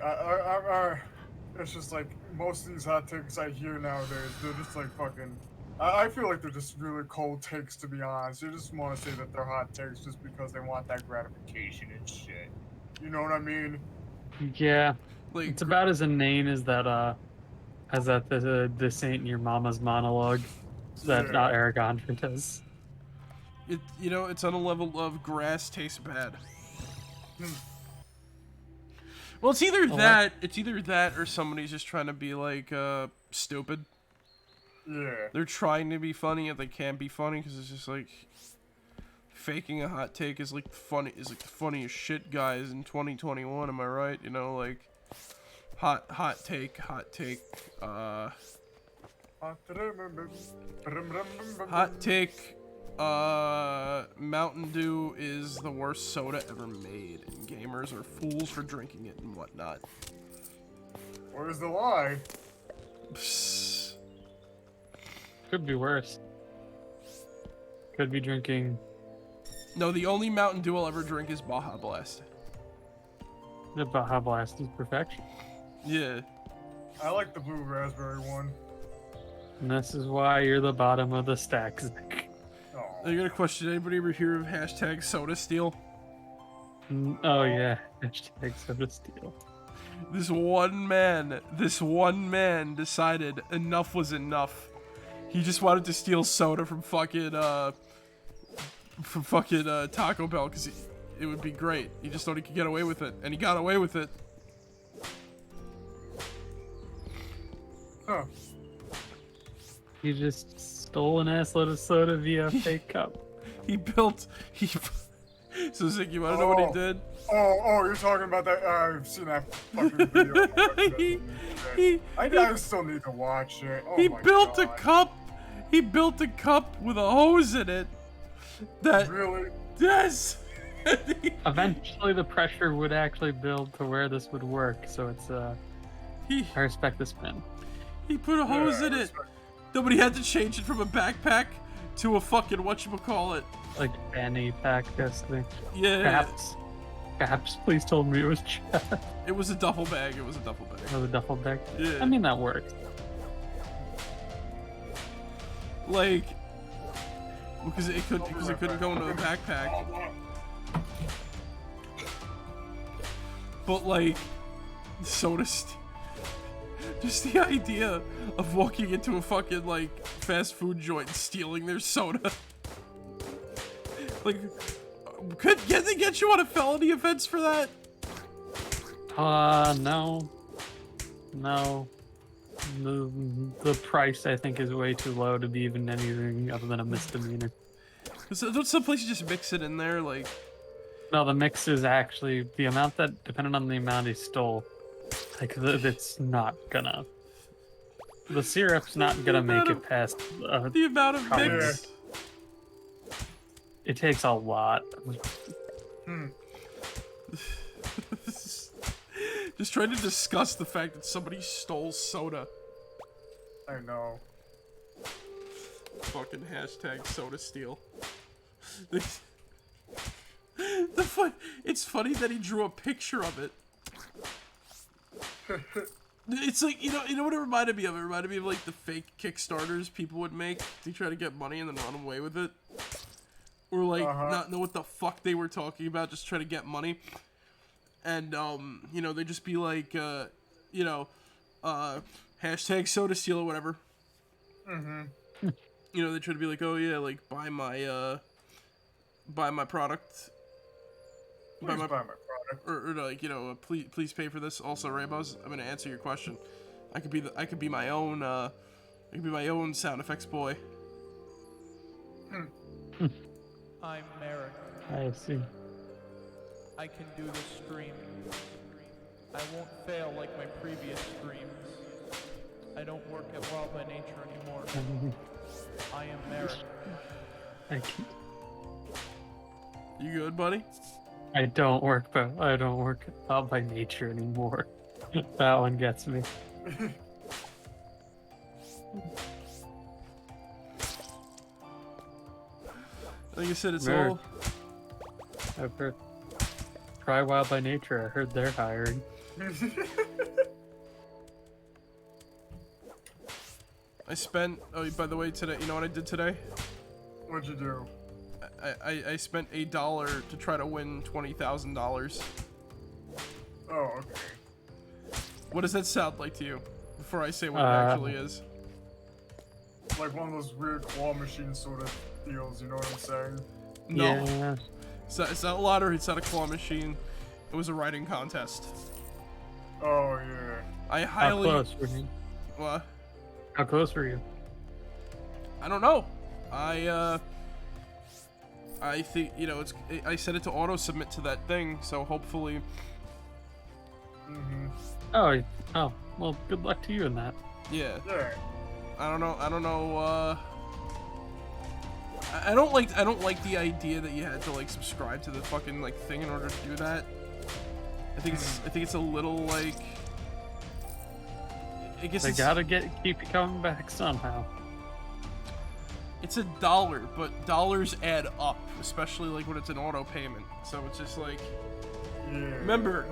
[SPEAKER 2] it's just like most of these hot takes I hear nowadays, they're just like fucking. I feel like they're just really cold takes, to be honest. They just want to say that they're hot takes just because they want that gratification and shit. You know what I mean?
[SPEAKER 12] Yeah.
[SPEAKER 1] Like,
[SPEAKER 12] it's about as inane as that this ain't your mama's monologue that Eric Andre does.
[SPEAKER 1] It's on a level of grass tastes bad. Well, it's either that or somebody's just trying to be like stupid.
[SPEAKER 2] Yeah.
[SPEAKER 1] They're trying to be funny and they can't be funny because it's just like faking a hot take is like the funniest shit, guys, in 2021. Am I right? You know, like hot take. Hot take. Mountain Dew is the worst soda ever made, and gamers are fools for drinking it and whatnot.
[SPEAKER 2] Where's the lie?
[SPEAKER 1] Psst.
[SPEAKER 12] Could be worse. Could be drinking.
[SPEAKER 1] No, the only Mountain Dew I'll ever drink is Baja Blast.
[SPEAKER 12] The Baja Blast is perfection.
[SPEAKER 1] Yeah.
[SPEAKER 2] I like the blue raspberry one.
[SPEAKER 12] And this is why you're the bottom of the stack, Zach.
[SPEAKER 2] Aw.
[SPEAKER 1] I got a question. Anybody ever hear of hashtag soda steal?
[SPEAKER 12] Oh yeah, hashtag soda steal.
[SPEAKER 1] This one man decided enough was enough. He just wanted to steal soda from fucking Taco Bell because it would be great. He just thought he could get away with it, and he got away with it.
[SPEAKER 2] Huh.
[SPEAKER 12] He just stole an assload of soda via a fake cup.
[SPEAKER 1] So Zig, you want to know what he did?
[SPEAKER 2] Oh, you're talking about that? I've seen that fucking video. I still need to watch it. Oh
[SPEAKER 1] He
[SPEAKER 2] my
[SPEAKER 1] built
[SPEAKER 2] God.
[SPEAKER 1] a cup. He built a cup with a hose in it. That
[SPEAKER 2] really?
[SPEAKER 1] Yes.
[SPEAKER 12] Eventually, the pressure would actually build to where this would work. So it's I respect this man.
[SPEAKER 1] He put a hose in it. Nobody had to change it from a backpack to a fucking whatchamacallit.
[SPEAKER 12] Like fanny pack thing.
[SPEAKER 1] Yeah.
[SPEAKER 12] Perhaps please told me it was Chad.
[SPEAKER 1] It was a duffel bag. It was a duffel bag.
[SPEAKER 12] It was a duffel bag?
[SPEAKER 1] Yeah.
[SPEAKER 12] I mean, that works.
[SPEAKER 1] Like, because it couldn't go into a backpack. But like, just the idea of walking into a fucking like fast food joint and stealing their soda. Like, can they get you on a felony offense for that?
[SPEAKER 12] No. The price I think is way too low to be even anything other than a misdemeanor.
[SPEAKER 1] So don't some places just mix it in there, like?
[SPEAKER 12] No, the mix is actually the amount that, depending on the amount he stole, like it's not gonna. The syrup's not gonna make it past
[SPEAKER 1] the amount of mix.
[SPEAKER 12] It takes a lot.
[SPEAKER 1] Just trying to discuss the fact that somebody stole soda.
[SPEAKER 2] I know.
[SPEAKER 1] Fucking hashtag soda steal. It's funny that he drew a picture of it. It's like, you know what it reminded me of? It reminded me of like the fake Kickstarters people would make to try to get money and then run away with it. Or like not know what the fuck they were talking about, just try to get money. And they'd just be like, hashtag soda steal or whatever.
[SPEAKER 2] Mm-hmm.
[SPEAKER 1] They try to be like, oh yeah, like buy my product.
[SPEAKER 2] Buy my product.
[SPEAKER 1] Or like, please pay for this. Also, Rainbows, I'm gonna answer your question. I could be my own sound effects boy.
[SPEAKER 13] I'm Marek.
[SPEAKER 12] I see.
[SPEAKER 13] I can do this stream. I won't fail like my previous streams. I don't work at Wild by Nature anymore. I am Marek.
[SPEAKER 12] Thank you.
[SPEAKER 1] You good, buddy?
[SPEAKER 12] I don't work at Wild by Nature anymore. That one gets me.
[SPEAKER 1] Like I said, it's
[SPEAKER 12] Nerd.
[SPEAKER 1] all.
[SPEAKER 12] I've heard. Try Wild by Nature. I heard they're hiring.
[SPEAKER 1] I spent. Oh, by the way, today. You know what I did today?
[SPEAKER 2] What'd you do?
[SPEAKER 1] I spent $1 to try to win $20,000.
[SPEAKER 2] Oh, okay.
[SPEAKER 1] What does that sound like to you? Before I say what it actually is.
[SPEAKER 2] Like one of those weird claw machine sort of deals. You know what I'm saying?
[SPEAKER 1] No.
[SPEAKER 12] Yeah.
[SPEAKER 1] It's not a lottery. It's not a claw machine. It was a writing contest.
[SPEAKER 2] Oh yeah.
[SPEAKER 1] I highly.
[SPEAKER 12] How close were you?
[SPEAKER 1] What?
[SPEAKER 12] How close were you?
[SPEAKER 1] I don't know. I think I set it to auto submit to that thing, so hopefully.
[SPEAKER 2] Mm-hmm.
[SPEAKER 12] Oh, well, good luck to you in that.
[SPEAKER 1] Yeah.
[SPEAKER 2] Yeah.
[SPEAKER 1] I don't know. I don't like the idea that you had to like subscribe to the fucking like thing in order to do that. I think it's a little like. I guess
[SPEAKER 12] They gotta keep you coming back somehow.
[SPEAKER 1] It's $1, but dollars add up, especially like when it's an auto payment. So it's just like, remember,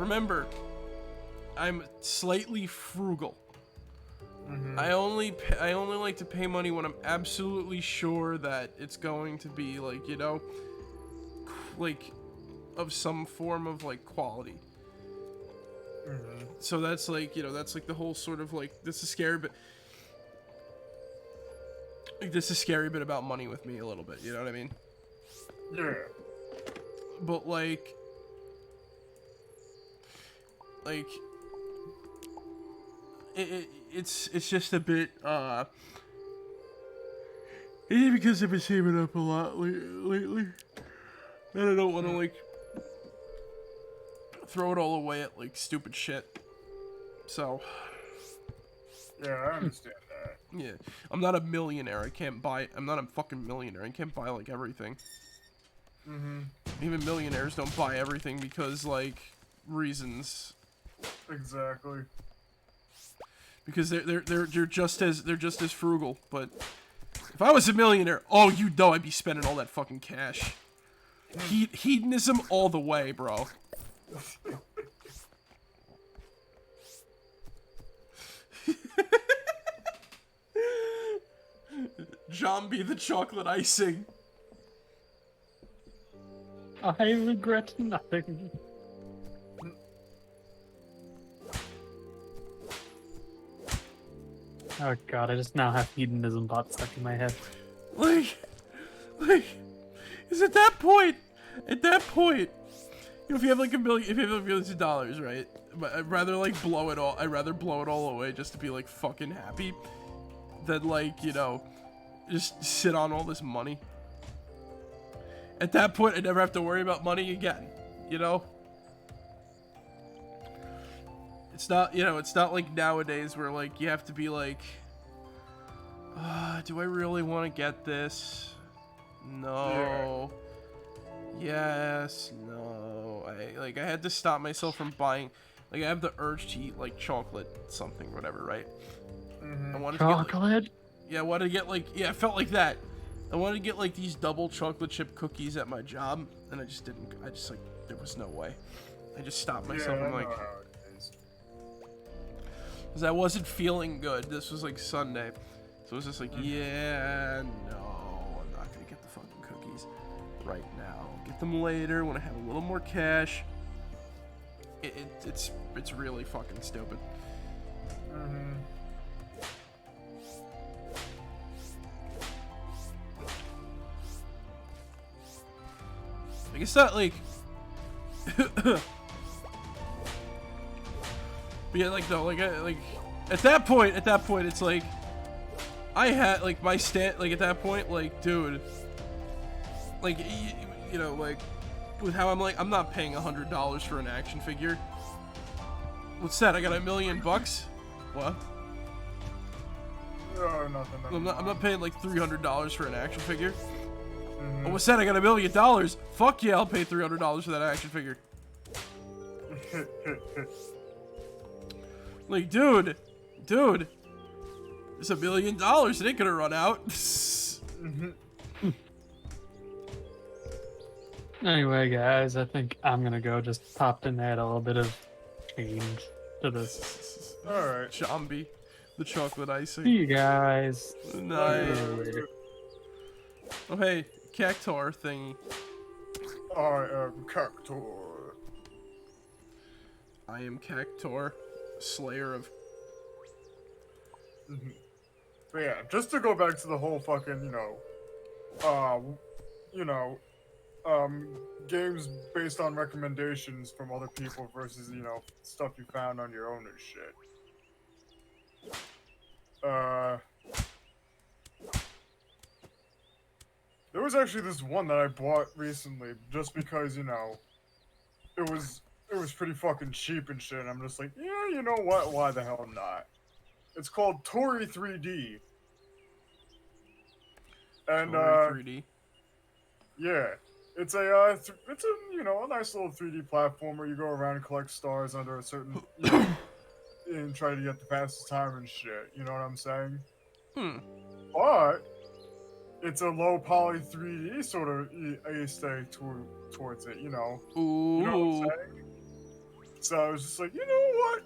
[SPEAKER 1] I'm slightly frugal. I only like to pay money when I'm absolutely sure that it's going to be like, you know, like of some form of like quality. So that's like, you know, that's like the whole sort of like, this is scary, but like, this is scary bit about money with me a little bit, you know what I mean?
[SPEAKER 2] Yeah.
[SPEAKER 1] But like it's just a bit maybe because I've been saving up a lot lately, and I don't want to like throw it all away at like stupid shit. So
[SPEAKER 2] Yeah, I understand that.
[SPEAKER 1] yeah, I'm not a millionaire. I'm not a fucking millionaire. I can't buy like everything. Even millionaires don't buy everything because like reasons.
[SPEAKER 2] Exactly.
[SPEAKER 1] Because they're just as frugal. But if I was a millionaire, oh, you know I'd be spending all that fucking cash. Hedonism all the way, bro. Zombie the chocolate icing.
[SPEAKER 12] I regret nothing. Oh god, I just now have hedonism bot stuck in my head.
[SPEAKER 1] Like, is at that point, you know, if you have like if you have like millions of dollars, right? But I'd rather like blow it all. I'd rather blow it all away just to be like fucking happy, than like, you know, just sit on all this money. At that point, I never have to worry about money again. You know. It's not, you know, it's not like nowadays where like you have to be like, do I really want to get this? No. Yes. No. I had to stop myself from buying. Like, I have the urge to eat like chocolate something, whatever, right? I wanted
[SPEAKER 12] chocolate?
[SPEAKER 1] To get, like, yeah, I wanted to get like, yeah, I felt like that. I wanted to get like these double chocolate chip cookies at my job, and I just didn't. I just like, there was no way. I just stopped myself. I'm like, because I wasn't feeling good. This was like Sunday. So it was just like, yeah, no, I'm not going to get the fucking cookies right now. I'll get them later when I have a little more cash. It's really fucking stupid. Like, it's not like... But yeah, like, no, like, at that point, it's like, I had, like, my like, at that point, like, dude, like, you know, like, with how I'm, like, I'm not paying $100 for an action figure. What's that, I got $1 million bucks? What?
[SPEAKER 2] Oh, nothing.
[SPEAKER 1] I'm not paying, like, $300 for an action figure. Oh, what's that, I got $1 million? Fuck yeah, I'll pay $300 for that action figure. Like, dude, it's $1 million. It ain't gonna run out.
[SPEAKER 12] Anyway, guys, I think I'm gonna go just pop in add a little bit of change to this.
[SPEAKER 2] Alright.
[SPEAKER 1] Zombie, the chocolate icing.
[SPEAKER 12] See you guys.
[SPEAKER 1] Nice. Oh, hey, cactar thingy.
[SPEAKER 2] I am Cactor.
[SPEAKER 1] I am Cactor, slayer of...
[SPEAKER 2] But yeah, just to go back to the whole fucking, games based on recommendations from other people versus, stuff you found on your own and shit. There was actually this one that I bought recently just because, it was pretty fucking cheap and shit, and I'm just like, yeah, you know what? Why the hell not? It's called Tori 3D. And,
[SPEAKER 1] Tori 3D?
[SPEAKER 2] Yeah. It's a, a nice little 3D platformer. You go around and collect stars under a certain, and try to get the fastest time and shit. You know what I'm saying? But it's a low poly 3D sort of aesthetic towards it,
[SPEAKER 1] Ooh.
[SPEAKER 2] You know what I'm saying? So I was just like, you know what?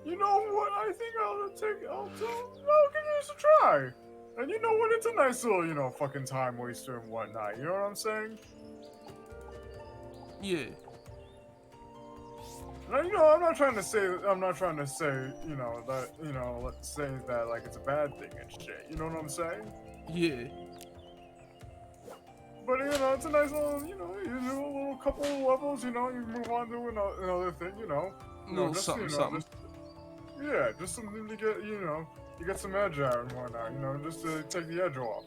[SPEAKER 2] you know what? I think I'll give this a try. And you know what? It's a nice little, you know, fucking time waster and whatnot. You know what I'm saying?
[SPEAKER 1] Yeah.
[SPEAKER 2] Now, you know, I'm not trying to say, you know, that, you know, let's say that like it's a bad thing and shit. You know what I'm saying?
[SPEAKER 1] Yeah.
[SPEAKER 2] But you know, it's a nice little, you know, you do a little couple of levels, you know, you move on to another thing, you know.
[SPEAKER 1] Little something, something.
[SPEAKER 2] Just something to get, you know, you get some edge out and whatnot, you know, just to take the edge off.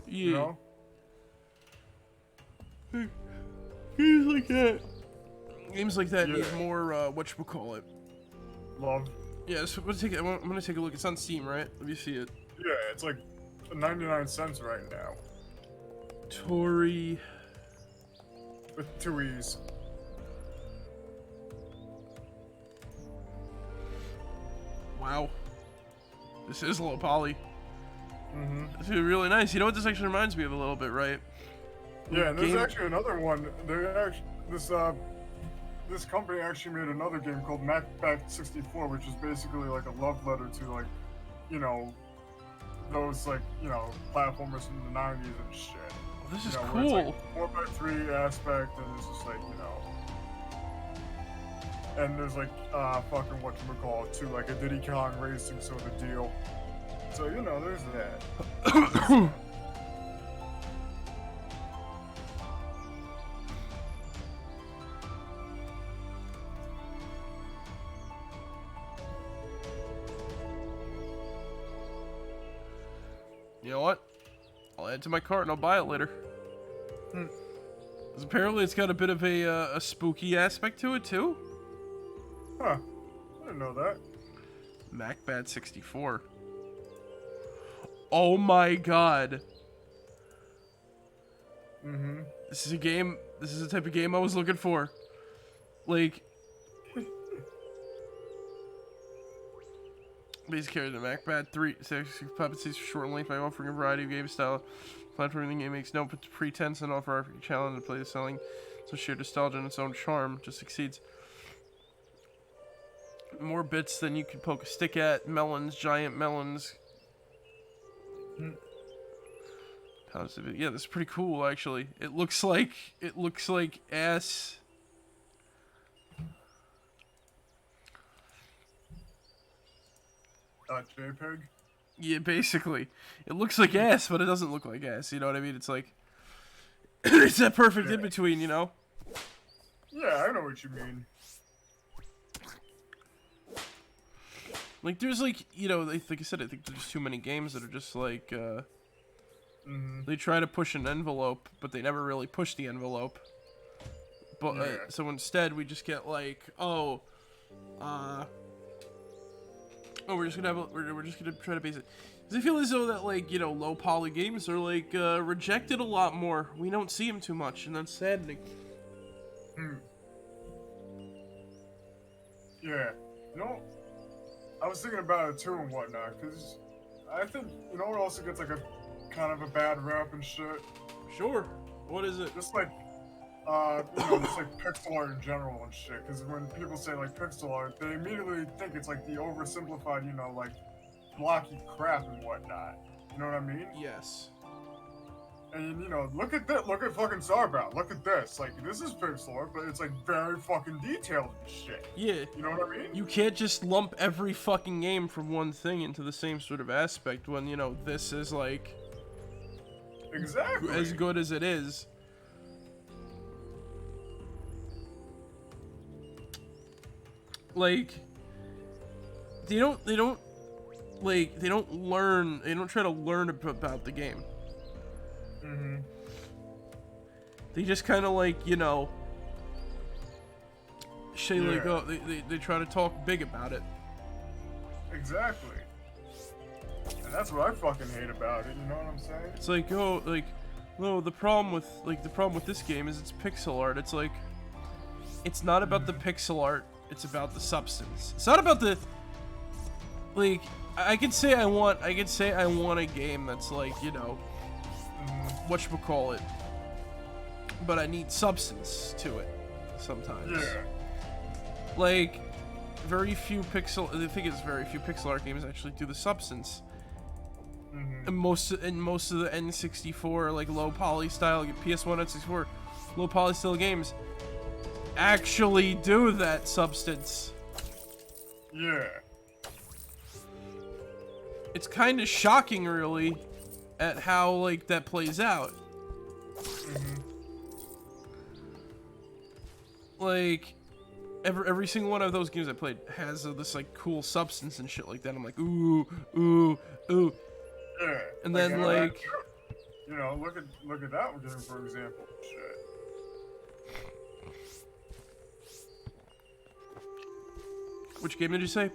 [SPEAKER 1] Yeah.
[SPEAKER 2] You know?
[SPEAKER 1] Games like that. Games like that need more, whatchamacallit.
[SPEAKER 2] Love.
[SPEAKER 1] Yeah, so I'm gonna take a look. It's on Steam, right? Let me see it.
[SPEAKER 2] Yeah, it's like 99 cents right now.
[SPEAKER 1] Tori.
[SPEAKER 2] With 2 E's.
[SPEAKER 1] Wow. This is low poly.
[SPEAKER 2] Mm-hmm.
[SPEAKER 1] This is really nice. You know what this actually reminds me of a little bit, right?
[SPEAKER 2] Yeah, and there's actually another one. This company actually made another game called Marek1shtar, which is basically like a love letter to, like, you know, those, like, you know, platformers from the 90s and shit.
[SPEAKER 1] Oh, this is
[SPEAKER 2] cool. Where it's like 4x3 aspect, and it's just like, you know. And there's like fucking whatchamacallit too, like a Diddy Kong Racing sort of deal. So, you know, there's that.
[SPEAKER 1] You know what? I'll add it to my cart and I'll buy it later. 'Cause apparently it's got a bit of a spooky aspect to it too.
[SPEAKER 2] Huh. I didn't know that.
[SPEAKER 1] Marek1shtar. Oh my god.
[SPEAKER 2] Mm-hmm.
[SPEAKER 1] This is a game. This is the type of game I was looking for. Like, basic character Marek1shtar puppets for short and length by offering a variety of game style. Platforming the game makes no pretense and offer a challenge to play the selling. So sheer nostalgia and its own charm just succeeds. More bits than you could poke a stick at. Melons, giant melons. Positive. Yeah, this is pretty cool actually. It looks like ass.
[SPEAKER 2] JPEG?
[SPEAKER 1] Yeah, basically. It looks like ass, but it doesn't look like ass, you know what I mean? It's like it's that perfect in between, you know?
[SPEAKER 2] Yeah, I know what you mean.
[SPEAKER 1] Like, there's like, you know, like I said, I think there's too many games that are just like, they try to push an envelope, but they never really push the envelope. But, so instead we just get like, we're just gonna try to base it. Cause I feel as though that, like, you know, low poly games are like, rejected a lot more. We don't see them too much, and that's saddening.
[SPEAKER 2] Yeah. You know, I was thinking about it too and whatnot, because I think, you know what also gets like a kind of a bad rap and shit?
[SPEAKER 1] Sure. What is it?
[SPEAKER 2] Just like, you know, just like pixel art in general and shit, because when people say like pixel art, they immediately think it's like the oversimplified, you know, like blocky crap and whatnot. You know what I mean?
[SPEAKER 1] Yes.
[SPEAKER 2] And, you know, look at that, look at fucking Starbound, look at this, like, this is pixel art, but it's like very fucking detailed and shit.
[SPEAKER 1] Yeah.
[SPEAKER 2] You know what I mean?
[SPEAKER 1] You can't just lump every fucking game from one thing into the same sort of aspect when, you know, this is like...
[SPEAKER 2] Exactly.
[SPEAKER 1] As good as it is. Like, they don't try to learn about the game.
[SPEAKER 2] Mm-hmm.
[SPEAKER 1] They just kind of like, you know, say like, oh, they try to talk big about it.
[SPEAKER 2] Exactly. And that's what I fucking hate about it, you know what I'm saying?
[SPEAKER 1] It's like, oh, like, no, the problem with this game is it's pixel art. It's like, it's not about the pixel art, it's about the substance. It's not about the, like, I could say I want a game that's like, you know, whatchamacallit, but I need substance to it sometimes.
[SPEAKER 2] Yeah.
[SPEAKER 1] Like, very few pixel. I think it's very few pixel art games actually do the substance. And most of the N64 like low poly style PS1 N64 low poly style games actually do that substance.
[SPEAKER 2] Yeah.
[SPEAKER 1] It's kind of shocking, really, at how like that plays out. Like every single one of those games I played has this like cool substance and shit like that. I'm like, ooh, ooh, ooh.
[SPEAKER 2] Yeah.
[SPEAKER 1] And then like,
[SPEAKER 2] you know, look at that game for example. Shit.
[SPEAKER 1] Which game did you say?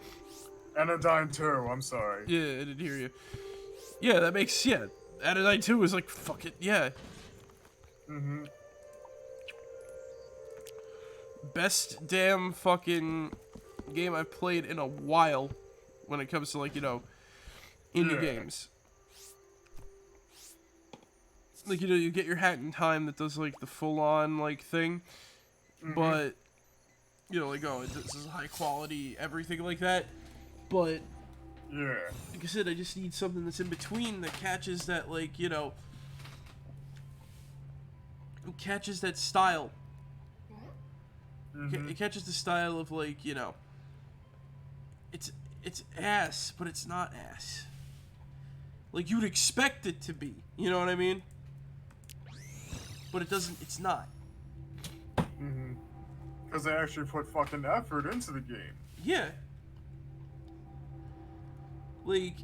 [SPEAKER 2] Anodyne 2, I'm sorry.
[SPEAKER 1] Yeah, I didn't hear you. Yeah, that makes, yeah. Anodyne 2 is like, fuck it, yeah. Best damn fucking game I've played in a while when it comes to, like, you know, indie games. Like, you know, you get your Hat in Time that does, like, the full-on, like, thing. But, you know, like, oh, this is high quality, everything like that. But,
[SPEAKER 2] yeah,
[SPEAKER 1] like I said, I just need something that's in between that catches that, like, you know, catches that style. It catches the style of, like, you know, it's ass, but it's not ass. Like, you'd expect it to be, you know what I mean? But it doesn't, it's not.
[SPEAKER 2] Because they actually put fucking effort into the game.
[SPEAKER 1] Yeah. Like,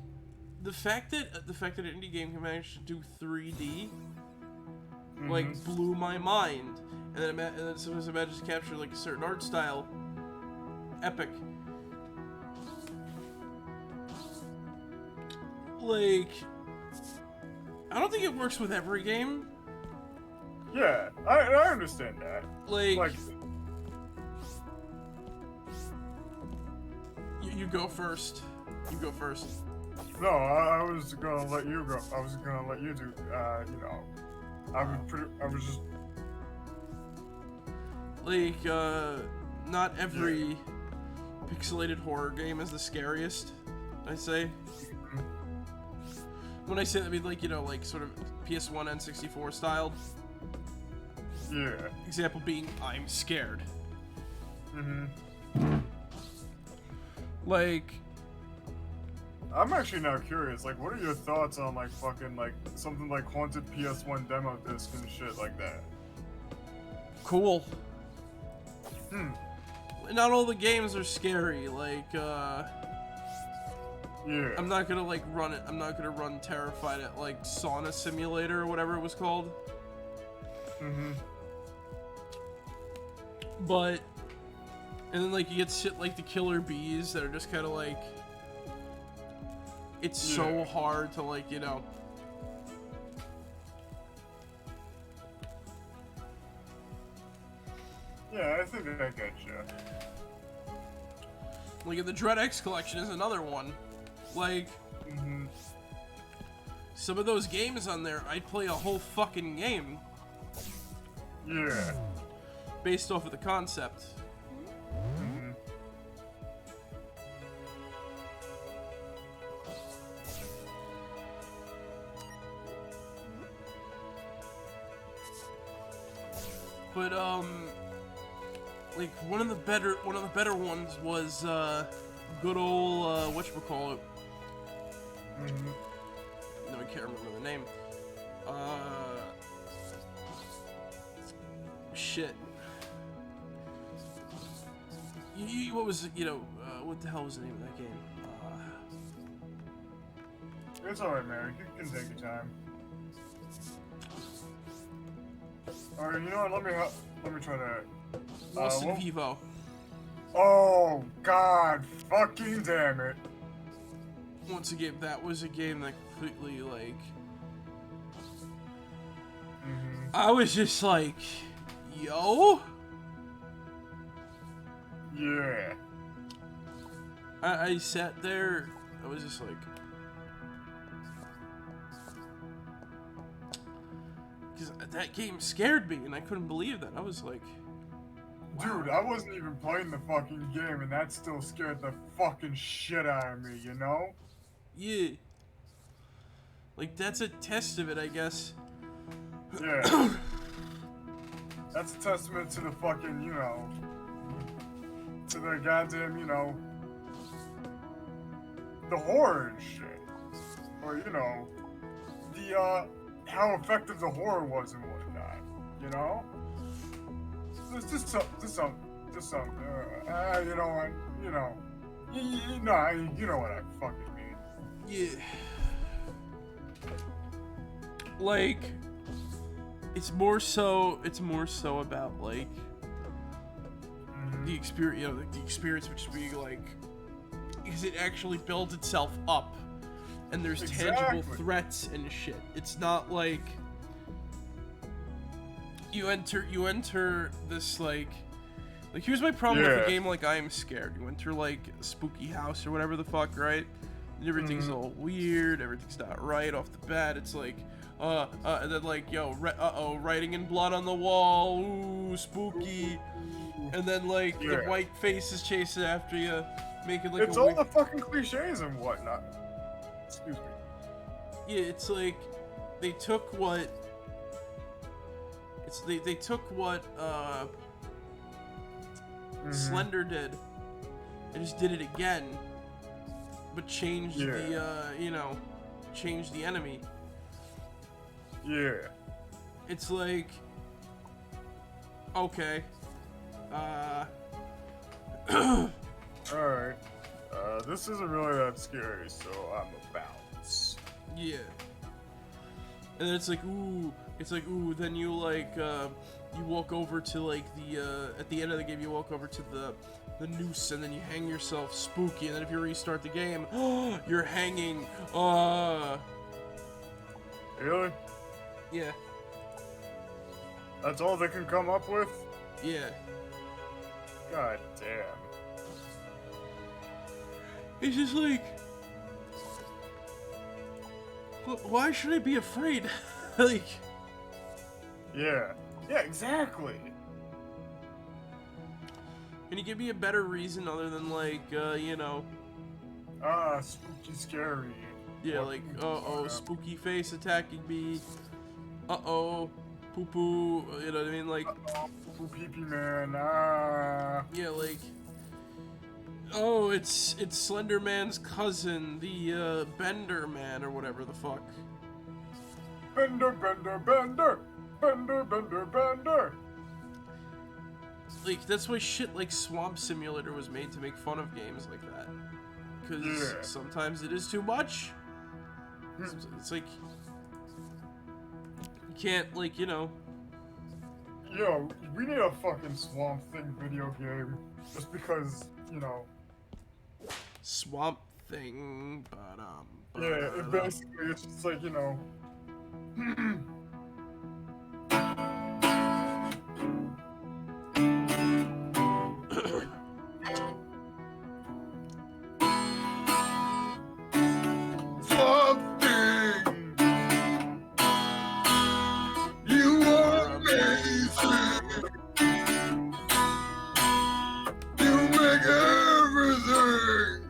[SPEAKER 1] the fact that an indie game can manage to do 3D, like, blew my mind. And then as soon as it manages to capture, like, a certain art style, epic. Like, I don't think it works with every game.
[SPEAKER 2] Yeah, I understand that.
[SPEAKER 1] Like you go first. You go first.
[SPEAKER 2] No, I was gonna let you go. I was gonna let you do. You know, I was just
[SPEAKER 1] like not every pixelated horror game is the scariest. I say. When I say that, I mean like, you know, like sort of PS1 N64 styled.
[SPEAKER 2] Yeah.
[SPEAKER 1] Example being I'm Scared. Like,
[SPEAKER 2] I'm actually now curious, like, what are your thoughts on, like, fucking, like, something like Haunted PS1 demo disc and shit like that?
[SPEAKER 1] Cool. Not all the games are scary, like,
[SPEAKER 2] yeah.
[SPEAKER 1] I'm not gonna, like, run it, I'm not gonna run Terrified at, like, Sauna Simulator or whatever it was called. But, and then, like, you get shit like the Killer Bees that are just kind of, like, it's so hard to, like, you know,
[SPEAKER 2] yeah, I think I get you.
[SPEAKER 1] Like, the Dread X collection is another one. Like, some of those games on there, I'd play a whole fucking game.
[SPEAKER 2] Yeah.
[SPEAKER 1] Based off of the concept. But like one of the better ones was good old whatchamacallit. No, I can't remember the name. Shit. What was it, you know, what the hell was the name of that game?
[SPEAKER 2] It's alright, man. You can take your time. Alright, you know what? Let me try that.
[SPEAKER 1] Lost in Vivo.
[SPEAKER 2] Oh, God. Fucking damn it.
[SPEAKER 1] Once again, that was a game that completely, like... I was just like, yo?
[SPEAKER 2] Yeah.
[SPEAKER 1] I sat there, I was just like... Because that game scared me, and I couldn't believe that. I was like...
[SPEAKER 2] Dude, I wasn't even playing the fucking game, and that still scared the fucking shit out of me, you know?
[SPEAKER 1] Yeah. Like, that's a test of it, I guess.
[SPEAKER 2] Yeah. That's a testament to the fucking, you know, to the goddamn, you know, the horror and shit. Or, you know, the, how effective the horror was and whatnot, you know? Just some, you know what, you know, you know what I fucking mean.
[SPEAKER 1] Yeah. Like, it's more so about, like, the experience, you know, the experience which is being, like, because it actually builds itself up, and there's tangible threats and shit. It's not like you enter this, like here's my problem with a game like I Am Scared. You enter, like, a spooky house or whatever the fuck, right? And everything's all weird, everything's not right off the bat. It's like, and then, like, yo, writing in blood on the wall, ooh, spooky. And then, like, the white faces chasing after you, making, like,
[SPEAKER 2] it's all the fucking cliches and whatnot. Excuse me.
[SPEAKER 1] Yeah, it's like, they took what, they took what, Slender did, and just did it again, but changed the, you know, changed the enemy.
[SPEAKER 2] Yeah.
[SPEAKER 1] It's like, okay,
[SPEAKER 2] alright, this isn't really that scary, so I'm a bounce.
[SPEAKER 1] Yeah. And then it's like, ooh, then you, like, you walk over to, like, the, at the end of the game, you walk over to the noose, and then you hang yourself, spooky, and then if you restart the game, you're hanging,
[SPEAKER 2] Really?
[SPEAKER 1] Yeah.
[SPEAKER 2] That's all they can come up with?
[SPEAKER 1] Yeah.
[SPEAKER 2] God damn.
[SPEAKER 1] It's just like, why should I be afraid? Like...
[SPEAKER 2] Yeah. Yeah, exactly.
[SPEAKER 1] Can you give me a better reason other than, like, you know...
[SPEAKER 2] spooky scary.
[SPEAKER 1] Yeah, like, spooky face attacking me. Poo-poo, you know what I mean? Like...
[SPEAKER 2] Poo pee-pee man,
[SPEAKER 1] Yeah, like... Oh, it's Slender Man's cousin, the, Bender Man, or whatever the fuck.
[SPEAKER 2] Bender, Bender, Bender! Bender, Bender, Bender!
[SPEAKER 1] Like, that's why shit like Swamp Simulator was made to make fun of games like that. Because sometimes it is too much. It's like... You can't, like, you know...
[SPEAKER 2] Yo, we need a fucking Swamp Thing video game. Just because, you know...
[SPEAKER 1] Swamp Thing, but,
[SPEAKER 2] yeah, it basically, it's just like, you know... Swamp Thing! You are amazing! You make everything!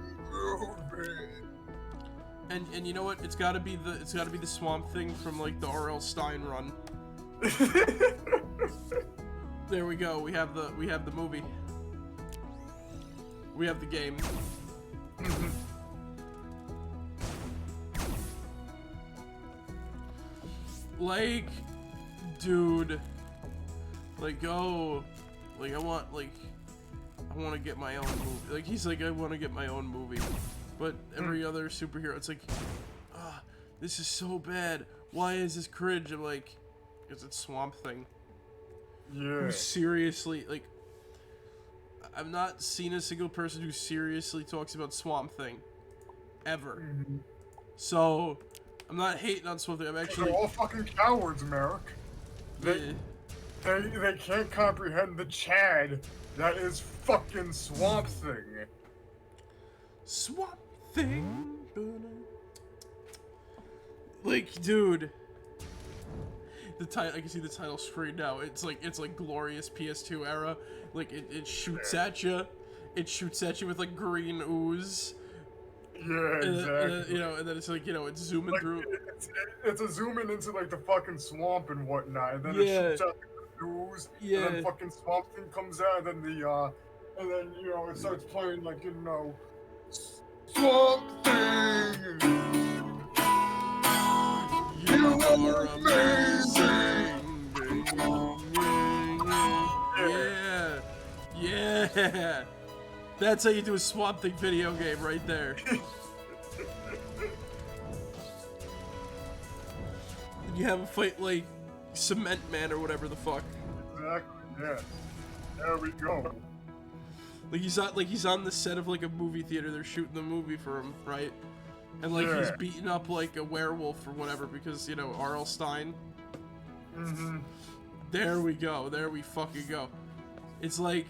[SPEAKER 1] And you know what? It's gotta be the Swamp Thing from, like, the R.L. Stine run. There we go. We have the movie. We have the game. Like, dude, like, like, I want to get my own movie. Like, he's like, I want to get my own movie. But every other superhero, it's like, this is so bad. Why is this cringe? I'm like, because it's Swamp Thing.
[SPEAKER 2] Yeah.
[SPEAKER 1] Who seriously, like, I've not seen a single person who seriously talks about Swamp Thing. Ever. So, I'm not hating on Swamp Thing. I'm actually...
[SPEAKER 2] They're all fucking cowards, Marek. They can't comprehend the Chad that is fucking Swamp Thing.
[SPEAKER 1] Swamp Thing. Like, dude. the title. I can see the title screen now. It's like glorious PS2 era. Like it shoots at you. It shoots at you with like green ooze.
[SPEAKER 2] Yeah, exactly.
[SPEAKER 1] And then it's like, it's zooming
[SPEAKER 2] like,
[SPEAKER 1] through.
[SPEAKER 2] It's a zooming into like the fucking swamp and whatnot, and then
[SPEAKER 1] Yeah.
[SPEAKER 2] it shoots out the ooze,
[SPEAKER 1] Yeah.
[SPEAKER 2] and then fucking Swamp Thing comes out, and then it starts playing like Swamp Thing. You are amazing.
[SPEAKER 1] Yeah. Yeah. That's how you do a Swamp Thing video game right there. You have a fight like Cement Man or whatever the fuck.
[SPEAKER 2] Exactly. Yeah. There we go.
[SPEAKER 1] Like he's on the set of like a movie theater. They're shooting the movie for him, right? And like he's beating up like a werewolf or whatever because R.L. Stein.
[SPEAKER 2] Mm-hmm.
[SPEAKER 1] There we go. There we fucking go. It's like,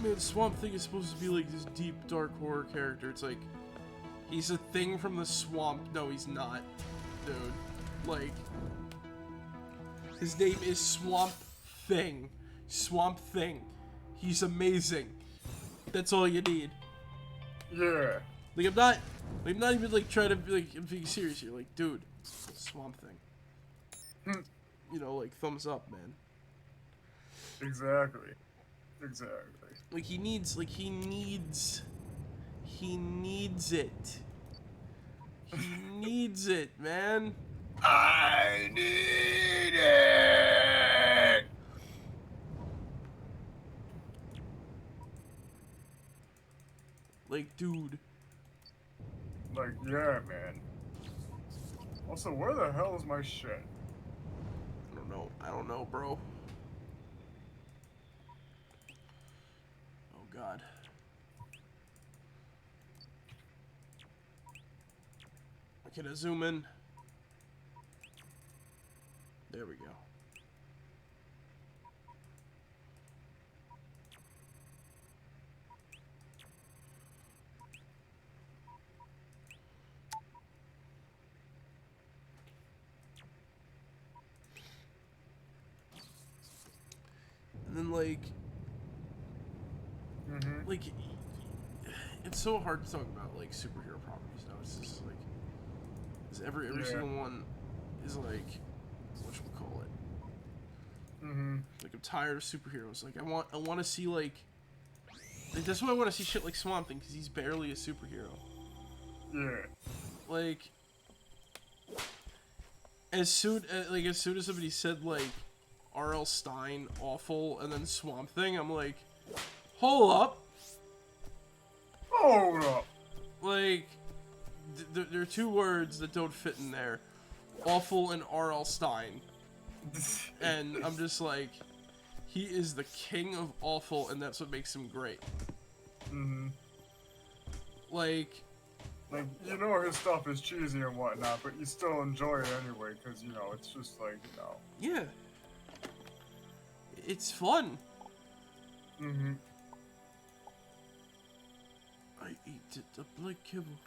[SPEAKER 1] man, Swamp Thing is supposed to be like this deep, dark horror character. It's like, he's a thing from the swamp. No, he's not, dude. Like, his name is Swamp Thing. Swamp Thing. He's amazing. That's all you need.
[SPEAKER 2] Yeah.
[SPEAKER 1] Like, I'm not even like trying to be like, I'm being serious here. Like, dude, Swamp Thing. Like, thumbs up, man.
[SPEAKER 2] Exactly.
[SPEAKER 1] Like, he needs it. He needs it, man.
[SPEAKER 2] I need it.
[SPEAKER 1] Like, dude.
[SPEAKER 2] Like, yeah, man. Also, where the hell is my shit?
[SPEAKER 1] I don't know, bro. Oh, God. Can I zoom in? There we go. And then, like, it's so hard to talk about, like, superhero properties now. It's just, like, every single one is, like, whatchamacallit. Like, I'm tired of superheroes. Like, I want to see, like, that's why I want to see shit like Swamp Thing, because he's barely a superhero.
[SPEAKER 2] Yeah.
[SPEAKER 1] Like, as soon as somebody said, like, R.L. Stein, awful, and then Swamp Thing, I'm like, hold up. Like, there are two words that don't fit in there. Awful and R.L. Stein. And I'm just like, he is the king of awful, and that's what makes him great. Like,
[SPEAKER 2] his stuff is cheesy and whatnot, but you still enjoy it anyway, because, it's just like,
[SPEAKER 1] Yeah. It's fun. I ate it up like kibble.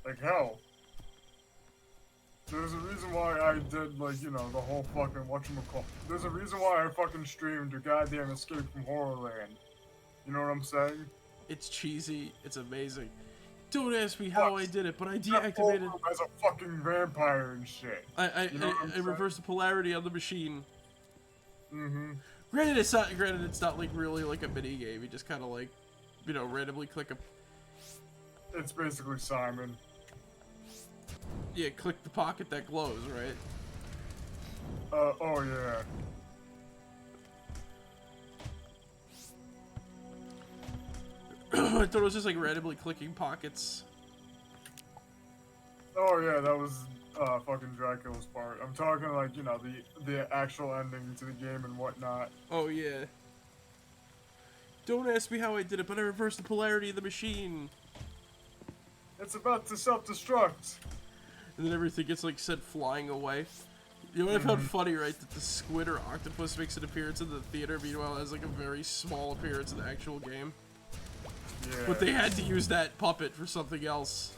[SPEAKER 2] Like hell. There's a reason why I did, like, the whole fucking whatchamacallit. There's a reason why I fucking streamed a goddamn Escape from Horrorland. You know what I'm saying?
[SPEAKER 1] It's cheesy. It's amazing. Don't ask me how I did it, but I deactivated...
[SPEAKER 2] As a fucking vampire and shit.
[SPEAKER 1] I reversed the polarity on the machine. Granted, it's not like really like a mini game. You just kind of like, randomly click a...
[SPEAKER 2] It's basically Simon.
[SPEAKER 1] Yeah, click the pocket that glows, right?
[SPEAKER 2] Oh yeah.
[SPEAKER 1] I thought it was just like randomly clicking pockets.
[SPEAKER 2] Oh yeah, that was fucking Dracula's part. I'm talking like, the actual ending to the game and whatnot.
[SPEAKER 1] Oh yeah. Don't ask me how I did it, but I reversed the polarity of the machine.
[SPEAKER 2] It's about to self-destruct.
[SPEAKER 1] And then everything gets like sent flying away. You know what I found funny, right? That the squid or octopus makes an appearance in the theater, meanwhile it has like a very small appearance in the actual game.
[SPEAKER 2] Yeah.
[SPEAKER 1] But they had to use that puppet for something else.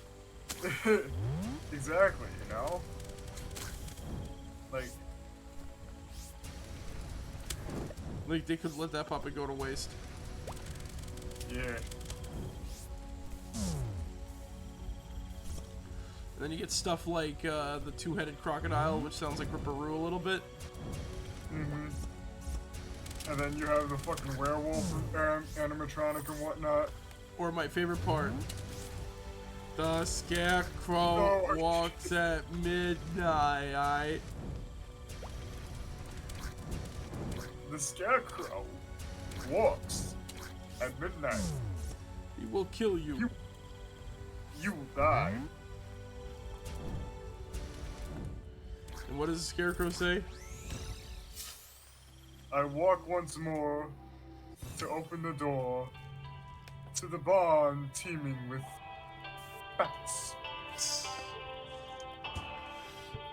[SPEAKER 2] Exactly,
[SPEAKER 1] Like they could let that puppet go to waste.
[SPEAKER 2] Yeah.
[SPEAKER 1] And then you get stuff like the two-headed crocodile, which sounds like Ripperoo a little bit.
[SPEAKER 2] And then you have the fucking werewolf animatronic and whatnot.
[SPEAKER 1] Or my favorite part. The scarecrow walks at midnight.
[SPEAKER 2] The scarecrow walks at midnight.
[SPEAKER 1] He will kill you.
[SPEAKER 2] You will die.
[SPEAKER 1] And what does the scarecrow say?
[SPEAKER 2] I walk once more to open the door to the barn teeming with bats.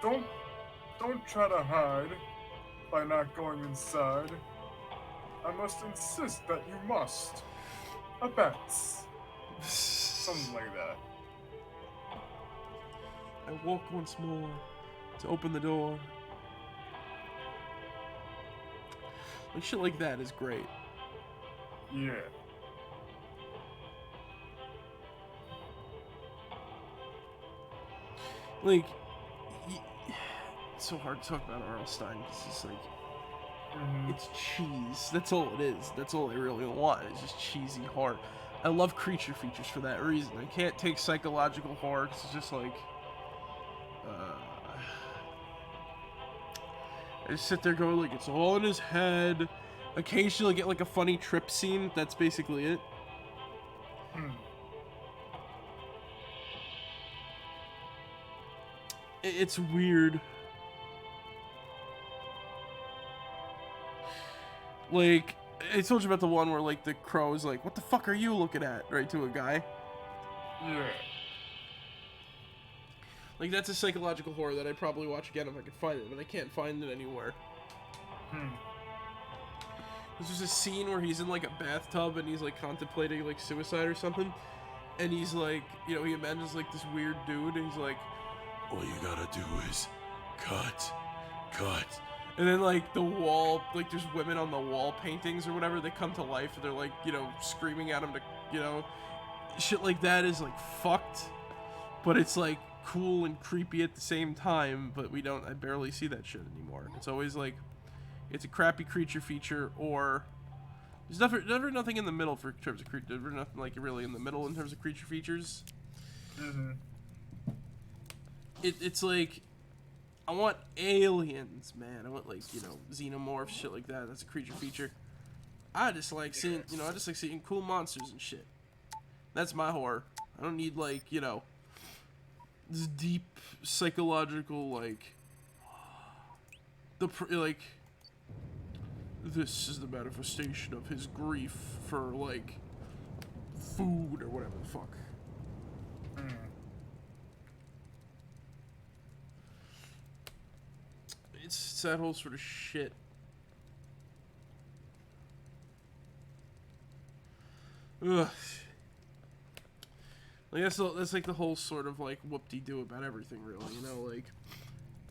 [SPEAKER 2] Don't try to hide by not going inside. I must insist that you must. A bats. Something like that.
[SPEAKER 1] I walk once more to open the door. Like shit like that is great.
[SPEAKER 2] Yeah.
[SPEAKER 1] Like, it's so hard to talk about R.L. Stine because it's like, it's cheese. That's all it is. That's all I really want. It's just cheesy horror. I love creature features for that reason. I can't take psychological horror because it's just like, I just sit there going like, it's all in his head. Occasionally get like a funny trip scene. That's basically it. It's weird. Like, I told you about the one where like the crow is like, what the fuck are you looking at? Right to a guy.
[SPEAKER 2] Yeah.
[SPEAKER 1] Like, that's a psychological horror that I'd probably watch again if I could find it, but I can't find it anywhere. There's just a scene where he's in, like, a bathtub and he's, like, contemplating, like, suicide or something. And he's, like, you know, he imagines, like, this weird dude, and he's like, all you gotta do is cut. And then, like, the wall, like, there's women on the wall paintings or whatever, they come to life, and they're, like, you know, screaming at him to, you know, shit like that is, like, fucked. But it's, like, cool and creepy at the same time, but I barely see that shit anymore. It's always like, it's a crappy creature feature, or there's never nothing in the middle for terms of creature. Never nothing like really in the middle in terms of creature features. It's like, I want aliens, man. I want like, you know, xenomorphs, shit like that. That's a creature feature. I just like seeing, you know, I just like seeing cool monsters and shit. That's my horror. I don't need like, you know, this deep psychological like this is the manifestation of his grief for like food or whatever the fuck. It's that whole sort of shit. Ugh. Like that's like the whole sort of like whoop-de-doo about everything, really. You know, like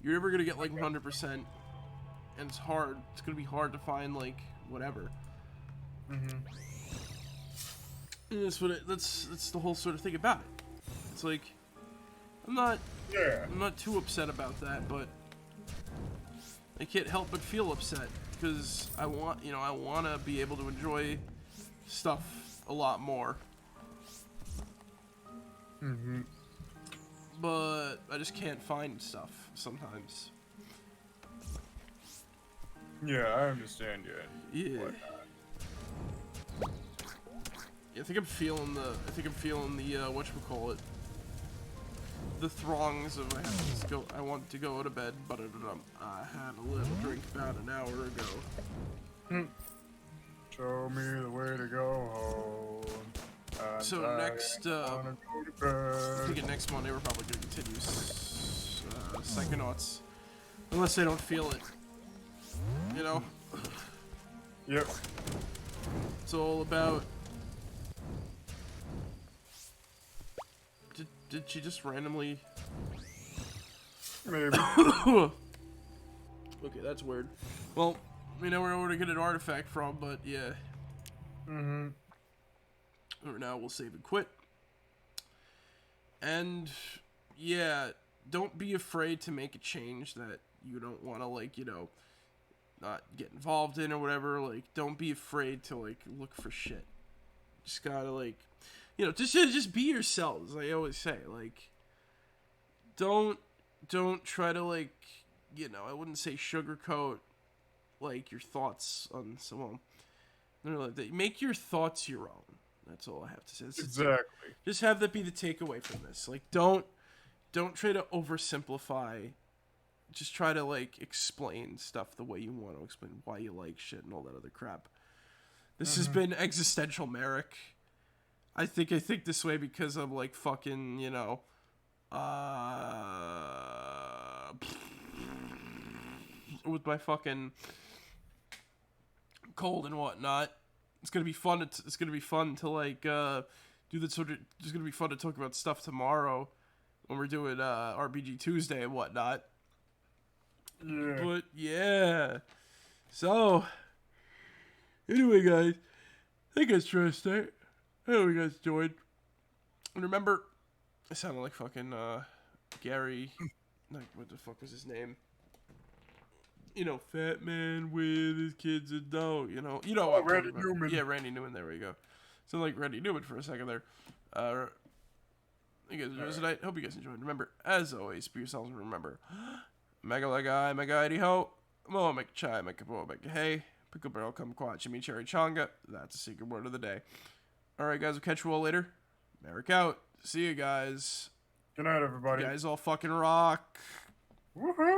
[SPEAKER 1] you're never gonna get like 100%, and it's hard. It's gonna be hard to find like whatever. And that's the whole sort of thing about it. It's like I'm not too upset about that, but I can't help but feel upset because I want to be able to enjoy stuff a lot more. But I just can't find stuff sometimes.
[SPEAKER 2] Yeah, I understand you.
[SPEAKER 1] Yeah. I think I'm feeling the whatchamacallit, the throngs of I want to go to bed, but I had a little drink about an hour ago.
[SPEAKER 2] Show me the way to go home.
[SPEAKER 1] So next, I think next Monday we're probably going to continue Psychonauts, unless I don't feel it. You know.
[SPEAKER 2] Yep.
[SPEAKER 1] It's all about. Did she just randomly?
[SPEAKER 2] Maybe.
[SPEAKER 1] Okay, that's weird. Well, we know where to get an artifact from, but yeah.
[SPEAKER 2] Mm-hmm.
[SPEAKER 1] Or now we'll save and quit. And yeah, don't be afraid to make a change that you don't want to, like, you know, not get involved in or whatever. Like, don't be afraid to, like, look for shit. Just gotta, like, you know, just be yourselves. I always say, like, don't try to, like, you know, I wouldn't say sugarcoat, like, your thoughts on someone. Like, make your thoughts your own. That's all I have to say.
[SPEAKER 2] Exactly.
[SPEAKER 1] Just have that be the takeaway from this. Like, don't try to oversimplify. Just try to, like, explain stuff the way you want to explain why you like shit and all that other crap. This has been Existential Marek. I think this way because I'm, like, fucking, you know, with my fucking cold and whatnot. It's gonna be fun. It's gonna be fun to, like, do that sort of. It's gonna be fun to talk about stuff tomorrow when we're doing RPG Tuesday and whatnot.
[SPEAKER 2] Yeah.
[SPEAKER 1] But yeah. So anyway, guys, I think it's trying to start. I hope you guys enjoyed. And remember, I sounded like fucking Gary. Like, what the fuck was his name? You know, fat man with his kids and dog. You know.
[SPEAKER 2] Oh, Randy Newman.
[SPEAKER 1] Yeah, Randy Newman. There we go. So like Randy Newman for a second there. You guys enjoyed tonight. Hope you guys enjoyed. Remember, as always, be yourselves and remember, mega leg eye, mega iddy ho, mo make chai, make a bo, make a hey, pickle barrel come quat, chimmy cherry chonga. That's a secret word of the day. All right, guys, we'll catch you all later. Marek out. See you guys.
[SPEAKER 2] Good night, everybody.
[SPEAKER 1] You guys all fucking rock.
[SPEAKER 2] Woohoo!